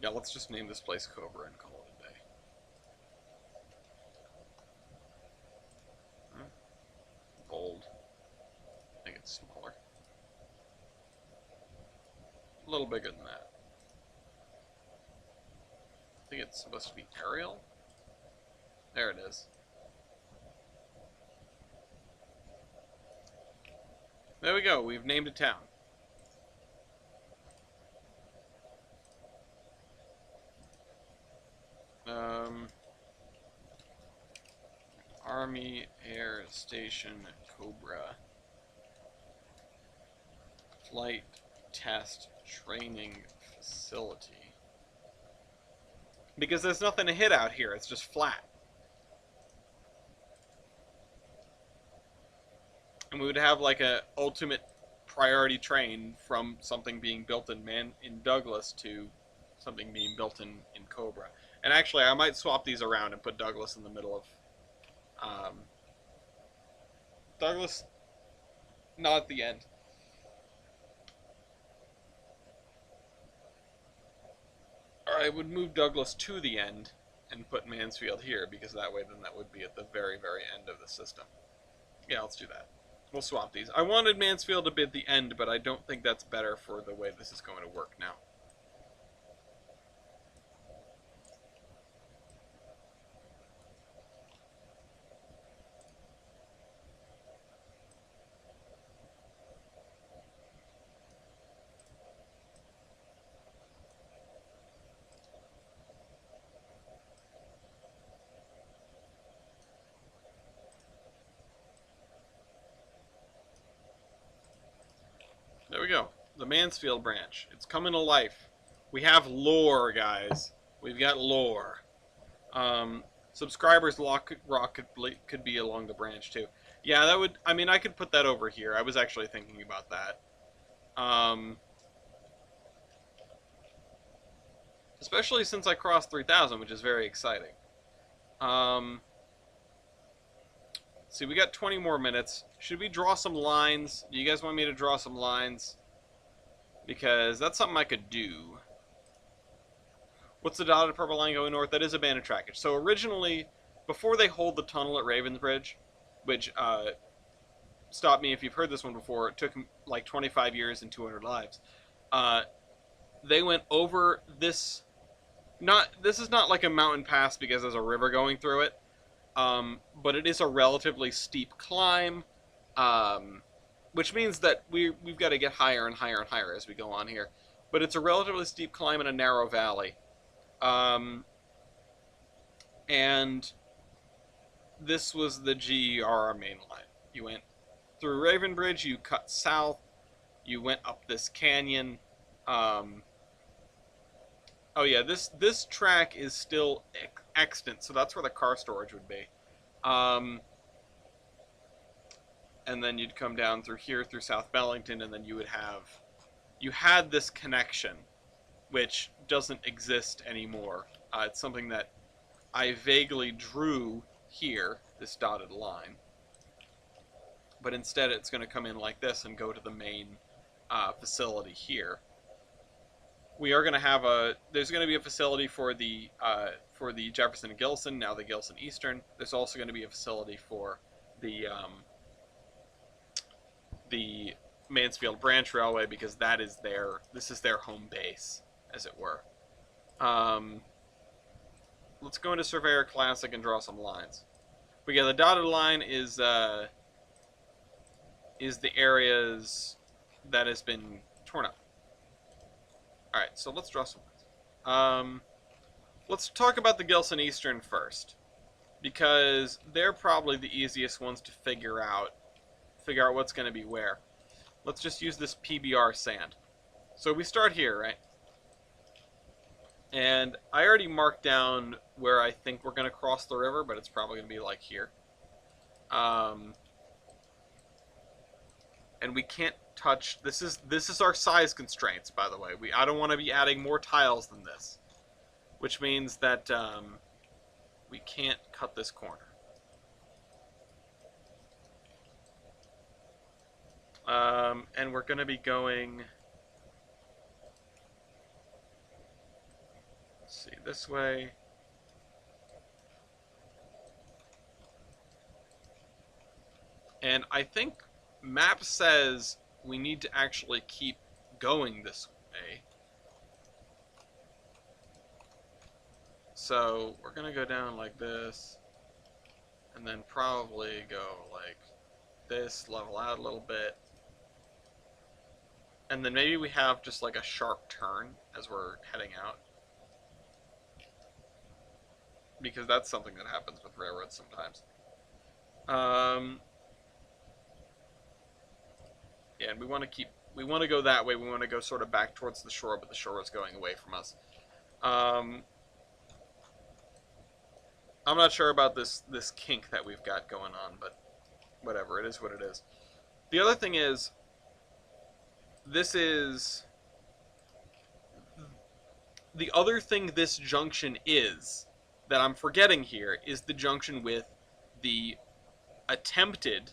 Yeah, let's just name this place Cobra and call it a day. little bigger than that. I think it's supposed to be aerial. There it is. There we go. We've named a town. Army Air Station Cobra. Flight Test Training Facility. Because there's nothing to hit out here. It's just flat. And we would have like a ultimate priority train from something being built in Douglas to something being built in Cobra. And actually, I might swap these around and put Douglas in the middle of Douglas, not at the end. Or I would move Douglas to the end and put Mansfield here, because that way then that would be at the very, very end of the system. Yeah, let's do that. We'll swap these. I wanted Mansfield to be at the end, but I don't think that's better for the way this is going to work now. There we go. The Mansfield branch. It's coming to life. We have lore, guys. We've got lore. Subscribers rock could be along the branch, too. Yeah, that would... I mean, I could put that over here. I was actually thinking about that. Especially since I crossed 3,000, which is very exciting. See, we got 20 more minutes. Should we draw some lines? Do you guys want me to draw some lines? Because that's something I could do. What's the dotted purple line going north? That is abandoned trackage. So originally, before they hold the tunnel at Ravensbridge, which, stop me if you've heard this one before, it took like 25 years and 200 lives. They went over this... This is not like a mountain pass because there's a river going through it. But it is a relatively steep climb, which means that we've got to get higher and higher and higher as we go on here. But it's a relatively steep climb in a narrow valley. And this was the GER main line. You went through Ravenbridge, you cut south, you went up this canyon. Oh yeah, this track is still extant, so that's where the car storage would be. And then you'd come down through here, through South Bellington, and then you would have... You had this connection, which doesn't exist anymore. It's something that I vaguely drew here, this dotted line. But instead it's going to come in like this and go to the main facility here. We are going to have there's going to be a facility for the Jefferson and Gilson, now the Gilson Eastern. There's also going to be a facility for the Mansfield Branch Railway, because this is their home base, as it were. Let's go into Surveyor Classic and draw some lines. We got the dotted line is the areas that has been torn up. Alright, so let's draw some lines. Let's talk about the Gilson Eastern first, because they're probably the easiest ones to figure out what's going to be where. Let's just use this PBR sand. So we start here, right? And I already marked down where I think we're going to cross the river, but it's probably going to be like here. And we can't touch... This is our size constraints, by the way. I don't want to be adding more tiles than this, which means that we can't cut this corner. And we're going to be going... Let's see, this way. And I think map says we need to actually keep going this A. So we're gonna go down like this, and then probably go like this, level out a little bit, and then maybe we have just like a sharp turn as we're heading out, because that's something that happens with railroads sometimes. Yeah, and we want to go that way. We want to go sort of back towards the shore, but the shore is going away from us. Um, I'm not sure about this kink that we've got going on, but whatever. It is what it is. The other thing is, this is the other thing this junction is that I'm forgetting here is the junction with the attempted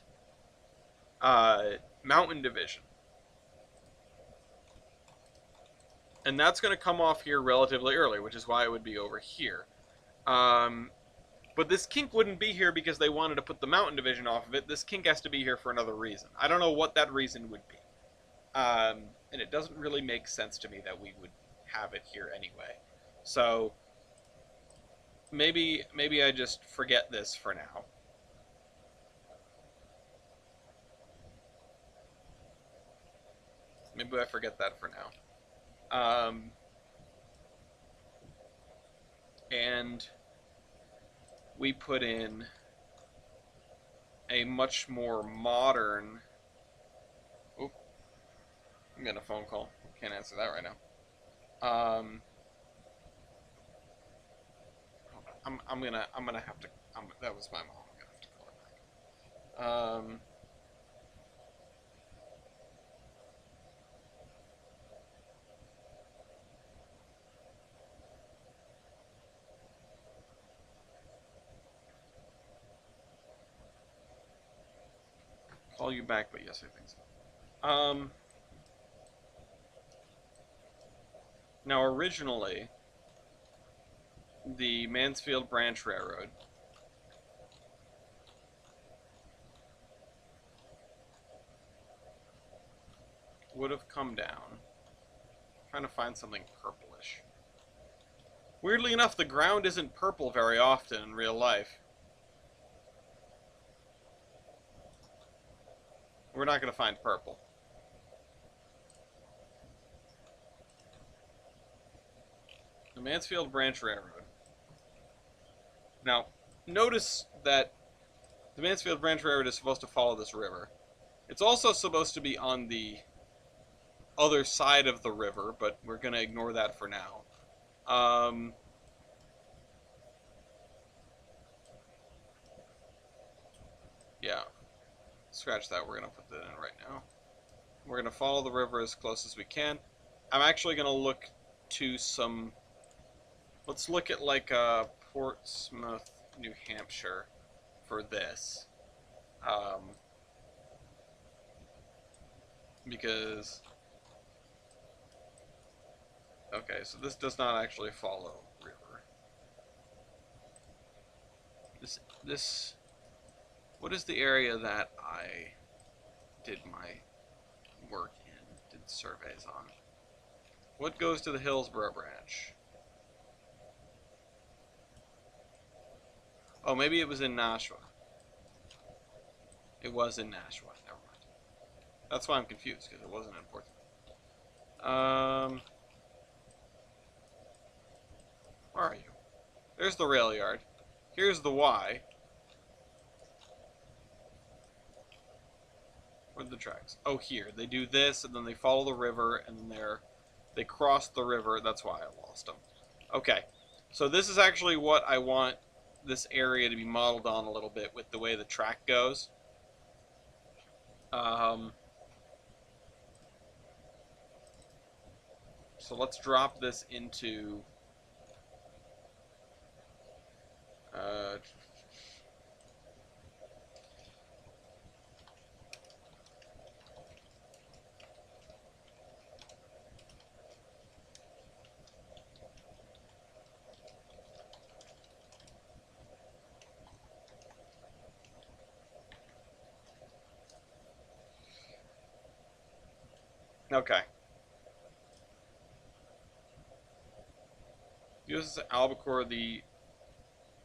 mountain division. And that's going to come off here relatively early, which is why it would be over here. But this kink wouldn't be here because they wanted to put the mountain division off of it. This kink has to be here for another reason. I don't know what that reason would be. And it doesn't really make sense to me that we would have it here anyway. So maybe I just forget this for now. Maybe I forget that for now. And we put in a much more modern... Oop, I'm getting a phone call. Can't answer that right now. I'm gonna have to. That was my mom. I'm gonna have to call her back. Call you back, but yes, I think so. Now originally, the Mansfield Branch Railroad would have come down. I'm trying to find something purplish. Weirdly enough, the ground isn't purple very often in real life. We're not going to find purple. The Mansfield Branch Railroad. Now, notice that the Mansfield Branch Railroad is supposed to follow this river. It's also supposed to be on the other side of the river, but we're going to ignore that for now. Yeah. Scratch that. We're going to put that in right now. We're going to follow the river as close as we can. I'm actually going to look to some... Let's look at like Portsmouth, New Hampshire for this. Because... Okay, so this does not actually follow river. This... What is the area that I did my work in, did surveys on? What goes to the Hillsborough branch? Oh, maybe it was in Nashua. It was in Nashua. Never mind. That's why I'm confused, because it wasn't in Portsmouth. Where are you? There's the rail yard. Here's the Y. Where are the tracks? Oh, here. They do this, and then they follow the river, and then they cross the river. That's why I lost them. Okay. So this is actually what I want this area to be modeled on a little bit with the way the track goes. So let's drop this into... Okay. USS Albacore, the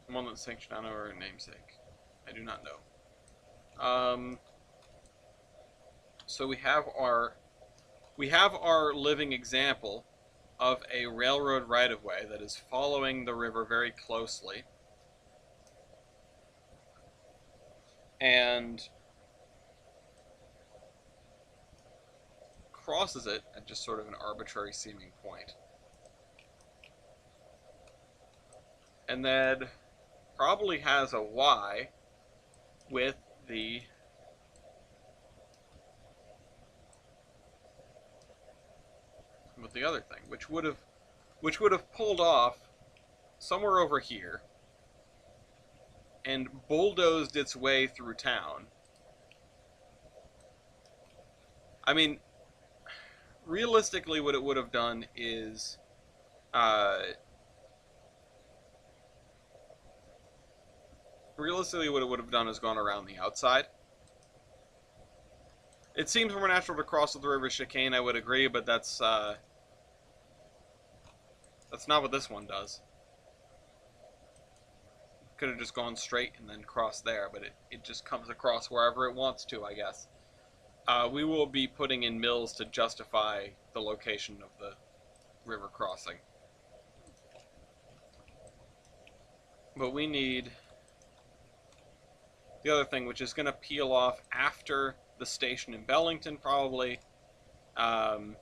one that's sanctioned on our namesake. I do not know. So we have our living example of a railroad right-of-way that is following the river very closely, and crosses it at just sort of an arbitrary seeming point. And then probably has a Y with the other thing, which would have pulled off somewhere over here and bulldozed its way through town. I mean, realistically, what it would have done is, gone around the outside. It seems more natural to cross with the river chicane, I would agree, but that's not what this one does. Could have just gone straight and then crossed there, but it just comes across wherever it wants to, I guess. We will be putting in mills to justify the location of the river crossing. But we need the other thing, which is going to peel off after the station in Bellington, probably. And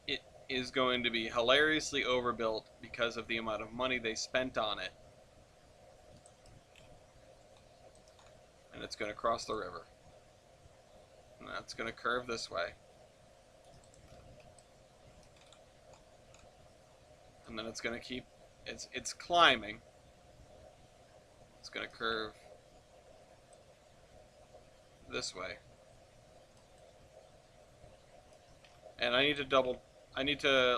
it is going to be hilariously overbuilt because of the amount of money they spent on it. And it's going to cross the river. And that's going to curve this way. And then it's going to keep, it's climbing. It's going to curve this way. And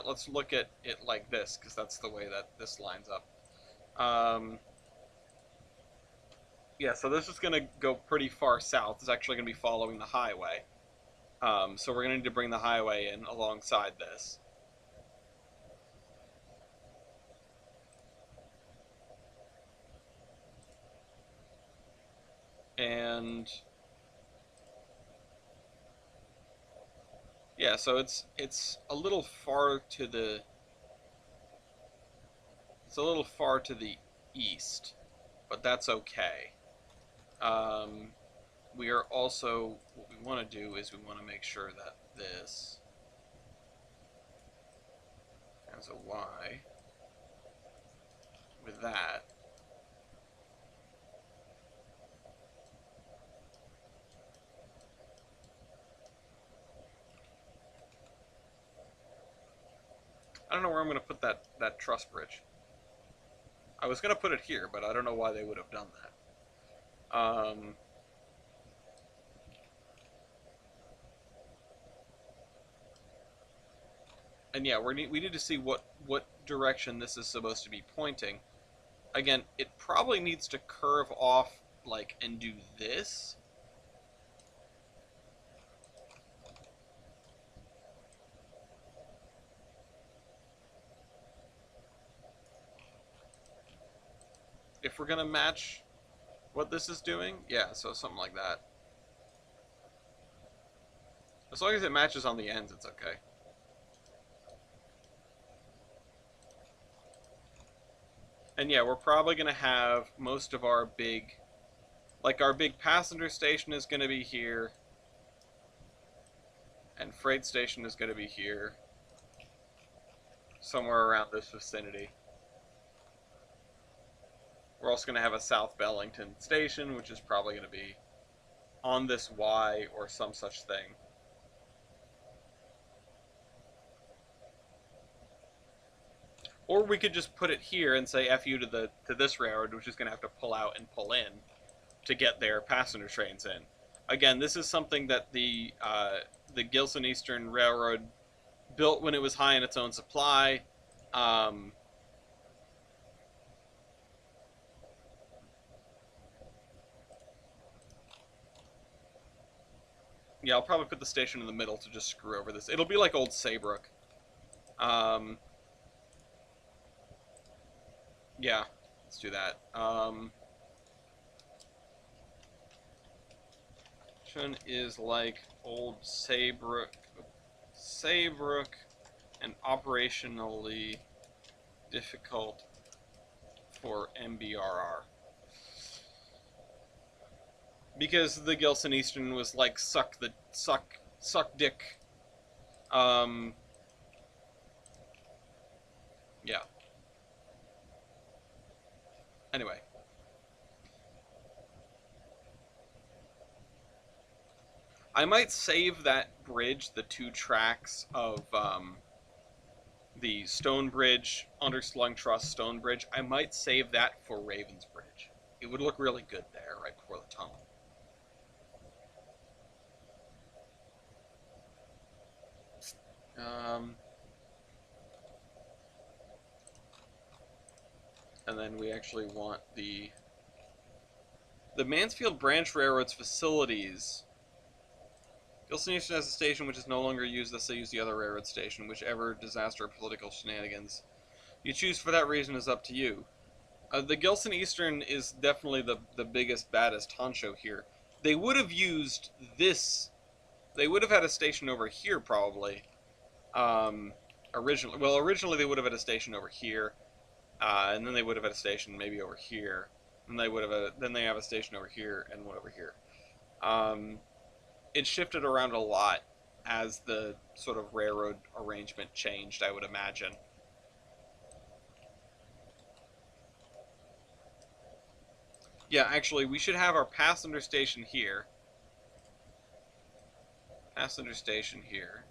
let's look at it like this, because that's the way that this lines up. Yeah, so this is going to go pretty far south. It's actually going to be following the highway. So we're going to need to bring the highway in alongside this. And yeah, so it's a little far to the east, but that's okay. We are also, what we want to do is we want to make sure that this has a Y with that. I don't know where I'm going to put that truss bridge. I was going to put it here, but I don't know why they would have done that. And yeah, we need to see what direction this is supposed to be pointing. Again, it probably needs to curve off, like, and do this. If we're going to match what this is doing, yeah, so something like that. As long as it matches on the ends, it's okay. And yeah, we're probably going to have most of our big, like our big passenger station is going to be here. And freight station is going to be here. Somewhere around this vicinity. We're also going to have a South Bellington station, which is probably going to be on this Y or some such thing. Or we could just put it here and say F you to this railroad, which is going to have to pull out and pull in to get their passenger trains in. Again, this is something that the Gilson Eastern Railroad built when it was high in its own supply. Yeah, I'll probably put the station in the middle to just screw over this. It'll be like old Saybrook. Yeah, let's do that. Is like old Saybrook, and operationally difficult for MBRR. Because the Gilson Eastern was like suck dick. Um, yeah. Anyway, I might save that bridge, the two tracks of the Stone Bridge, Underslung Truss Stone Bridge. I might save that for Raven's Bridge. It would look really good there, right before the tunnel. Um, and then we actually want the Mansfield Branch Railroad's facilities. Gilson Eastern has a station which is no longer used, thus they use the other railroad station. Whichever disaster or political shenanigans you choose for that reason is up to you. The Gilson Eastern is definitely the biggest, baddest honcho here. They would have used this. They would have had a station over here probably. Originally they would have had a station over here, and then they would have had a station maybe over here. And then they have a station over here and one over here. It shifted around a lot as the sort of railroad arrangement changed, I would imagine. Yeah, actually, we should have our passenger station here. Passenger station here.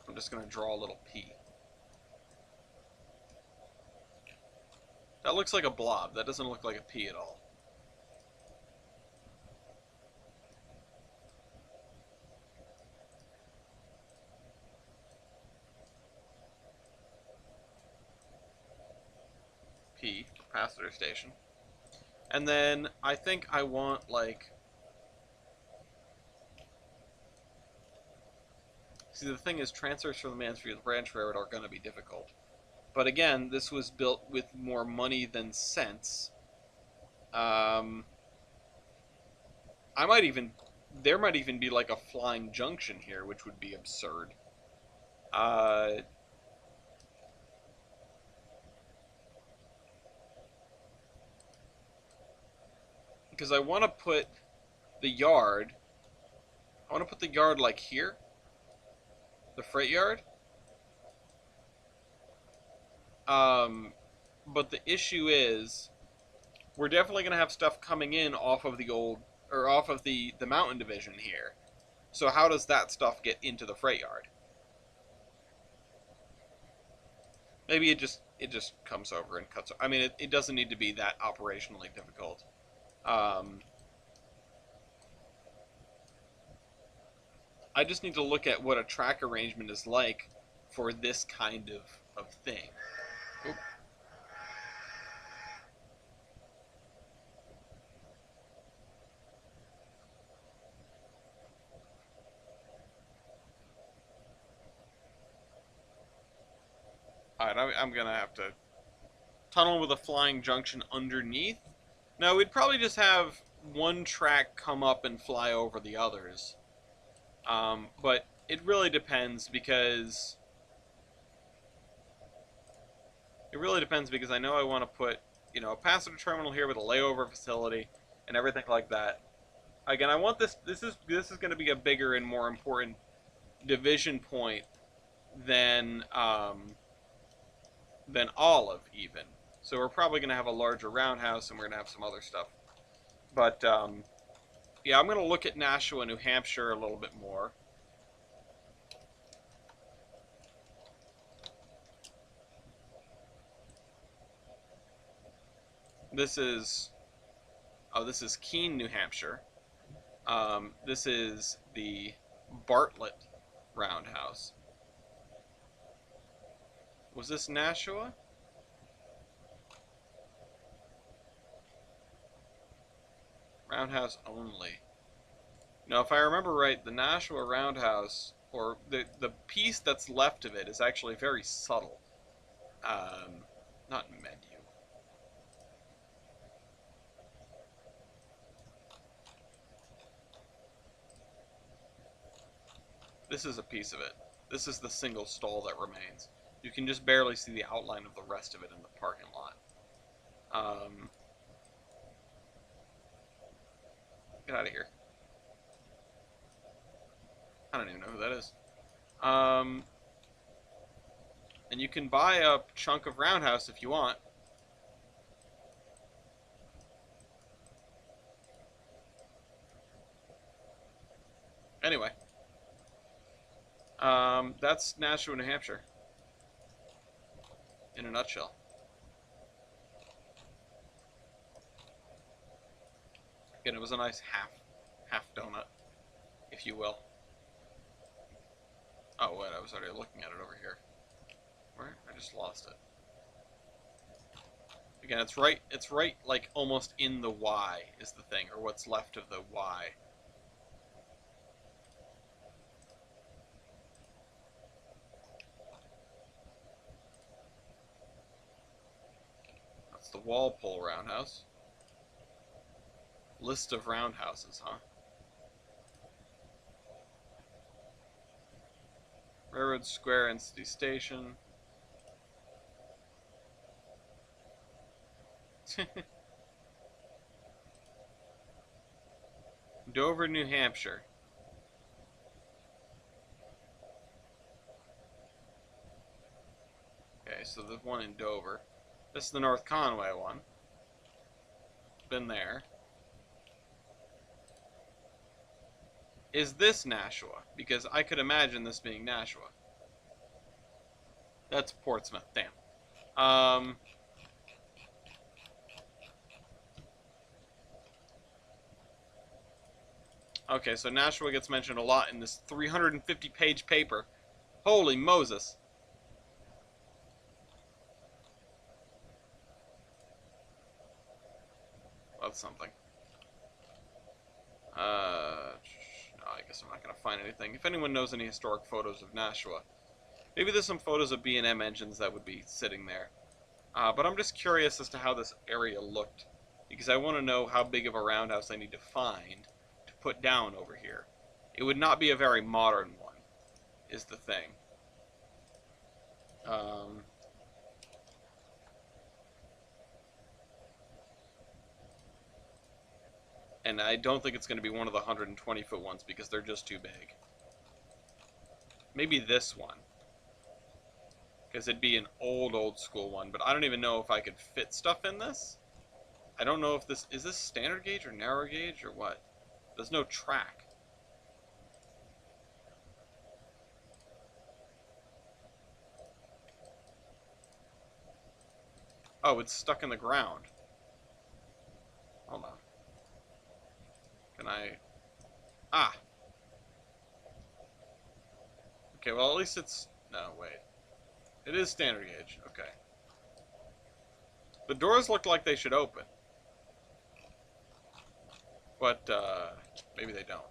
I'm just going to draw a little P. That looks like a blob. That doesn't look like a P at all. P, passenger station. And then I think I want, like... See, the thing is, transfers from the Mansfield Branch Railroad are going to be difficult. But again, this was built with more money than sense. I might even... There might even be, like, a flying junction here, which would be absurd. Because I want to put the yard... I want to put the yard, like, here. The freight yard. But the issue is, we're definitely going to have stuff coming in off of the off of the mountain division here. So how does that stuff get into the freight yard? Maybe it just comes over and cuts. I mean, it doesn't need to be that operationally difficult. I just need to look at what a track arrangement is like for this kind of thing. Oop. Alright, I'm gonna have to tunnel with a flying junction underneath. Now, we'd probably just have one track come up and fly over the others. But it really depends because... I know I want to put, a passenger terminal here with a layover facility and everything like that. Again, I want this. This is going to be a bigger and more important division point than Olive even. So we're probably going to have a larger roundhouse and we're going to have some other stuff. But yeah, I'm going to look at Nashua, New Hampshire a little bit more. This is Keene, New Hampshire. This is the Bartlett Roundhouse. Was this Nashua? Roundhouse only. Now, if I remember right, the Nashua Roundhouse, or the piece that's left of it, is actually very subtle. Not menu. This is a piece of it. This is the single stall that remains. You can just barely see the outline of the rest of it in the parking lot. Get out of here. I don't even know who that is. And you can buy a chunk of Roundhouse if you want. Anyway, that's Nashua, New Hampshire, in a nutshell. Again, it was a nice half donut, if you will. Oh wait, I was already looking at it over here. Where? I just lost it. Again, it's right, like, almost in the Y is the thing, or what's left of the Y. That's the Walpole Roundhouse. List of roundhouses, huh? Railroad Square and City Station. Dover, New Hampshire. Okay, so the one in Dover. This is the North Conway one. Been there. Is this Nashua? Because I could imagine this being Nashua. That's Portsmouth, damn. Okay, so Nashua gets mentioned a lot in this 350-page paper. Holy Moses. That's something. No, I guess I'm not going to find anything. If anyone knows any historic photos of Nashua, maybe there's some photos of B&M engines that would be sitting there. But I'm just curious as to how this area looked, because I want to know how big of a roundhouse I need to find to put down over here. It would not be a very modern one, is the thing. And I don't think it's going to be one of the 120-foot ones because they're just too big. Maybe this one, because it'd be an old school one, but I don't even know if I could fit stuff in this. I don't know if this is this standard gauge or narrow gauge or what. There's no track. Oh, it's stuck in the ground. Hold on. Can I... Ah! Okay, well at least it's... No, wait. It is standard gauge. Okay. The doors look like they should open. But, maybe they don't.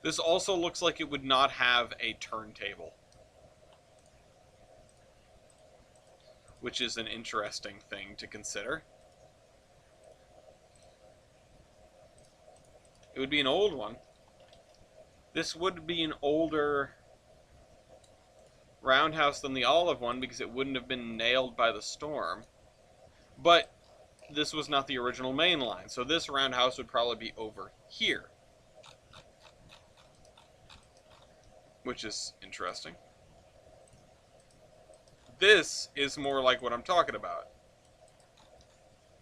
This also looks like it would not have a turntable, which is an interesting thing to consider. It would be an old one. This would be an older roundhouse than the olive one because it wouldn't have been nailed by the storm. But this was not the original main line, so this roundhouse would probably be over here, which is interesting. This is more like what I'm talking about.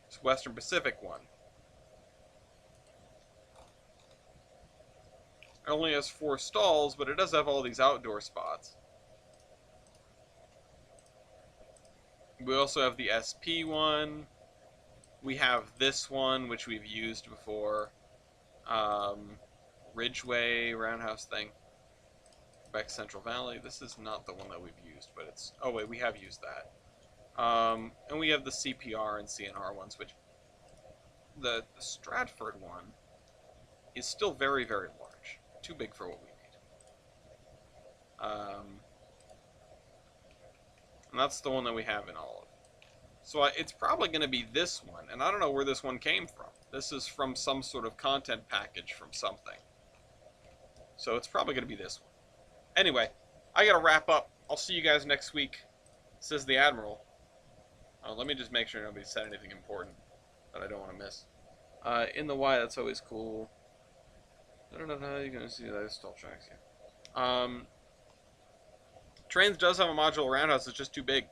It's Western Pacific one. It only has 4 stalls, but it does have all these outdoor spots. We also have the SP one. We have this one, which we've used before. Ridgeway roundhouse thing. Back Central Valley. This is not the one that we've used, but it's... Oh, wait, we have used that. And we have the CPR and CNR ones, which... The Stratford one is still very, very large. Too big for what we need. And that's the one that we have in olive. So it's probably going to be this one, and I don't know where this one came from. This is from some sort of content package from something. So it's probably going to be this one. Anyway, I got to wrap up. I'll see you guys next week, says the Admiral. Let me just make sure nobody said anything important that I don't want to miss. In the Y, that's always cool. I don't know how you're going to see that. Stall tracks here. Trainz does have a modular roundhouse. It's just too big.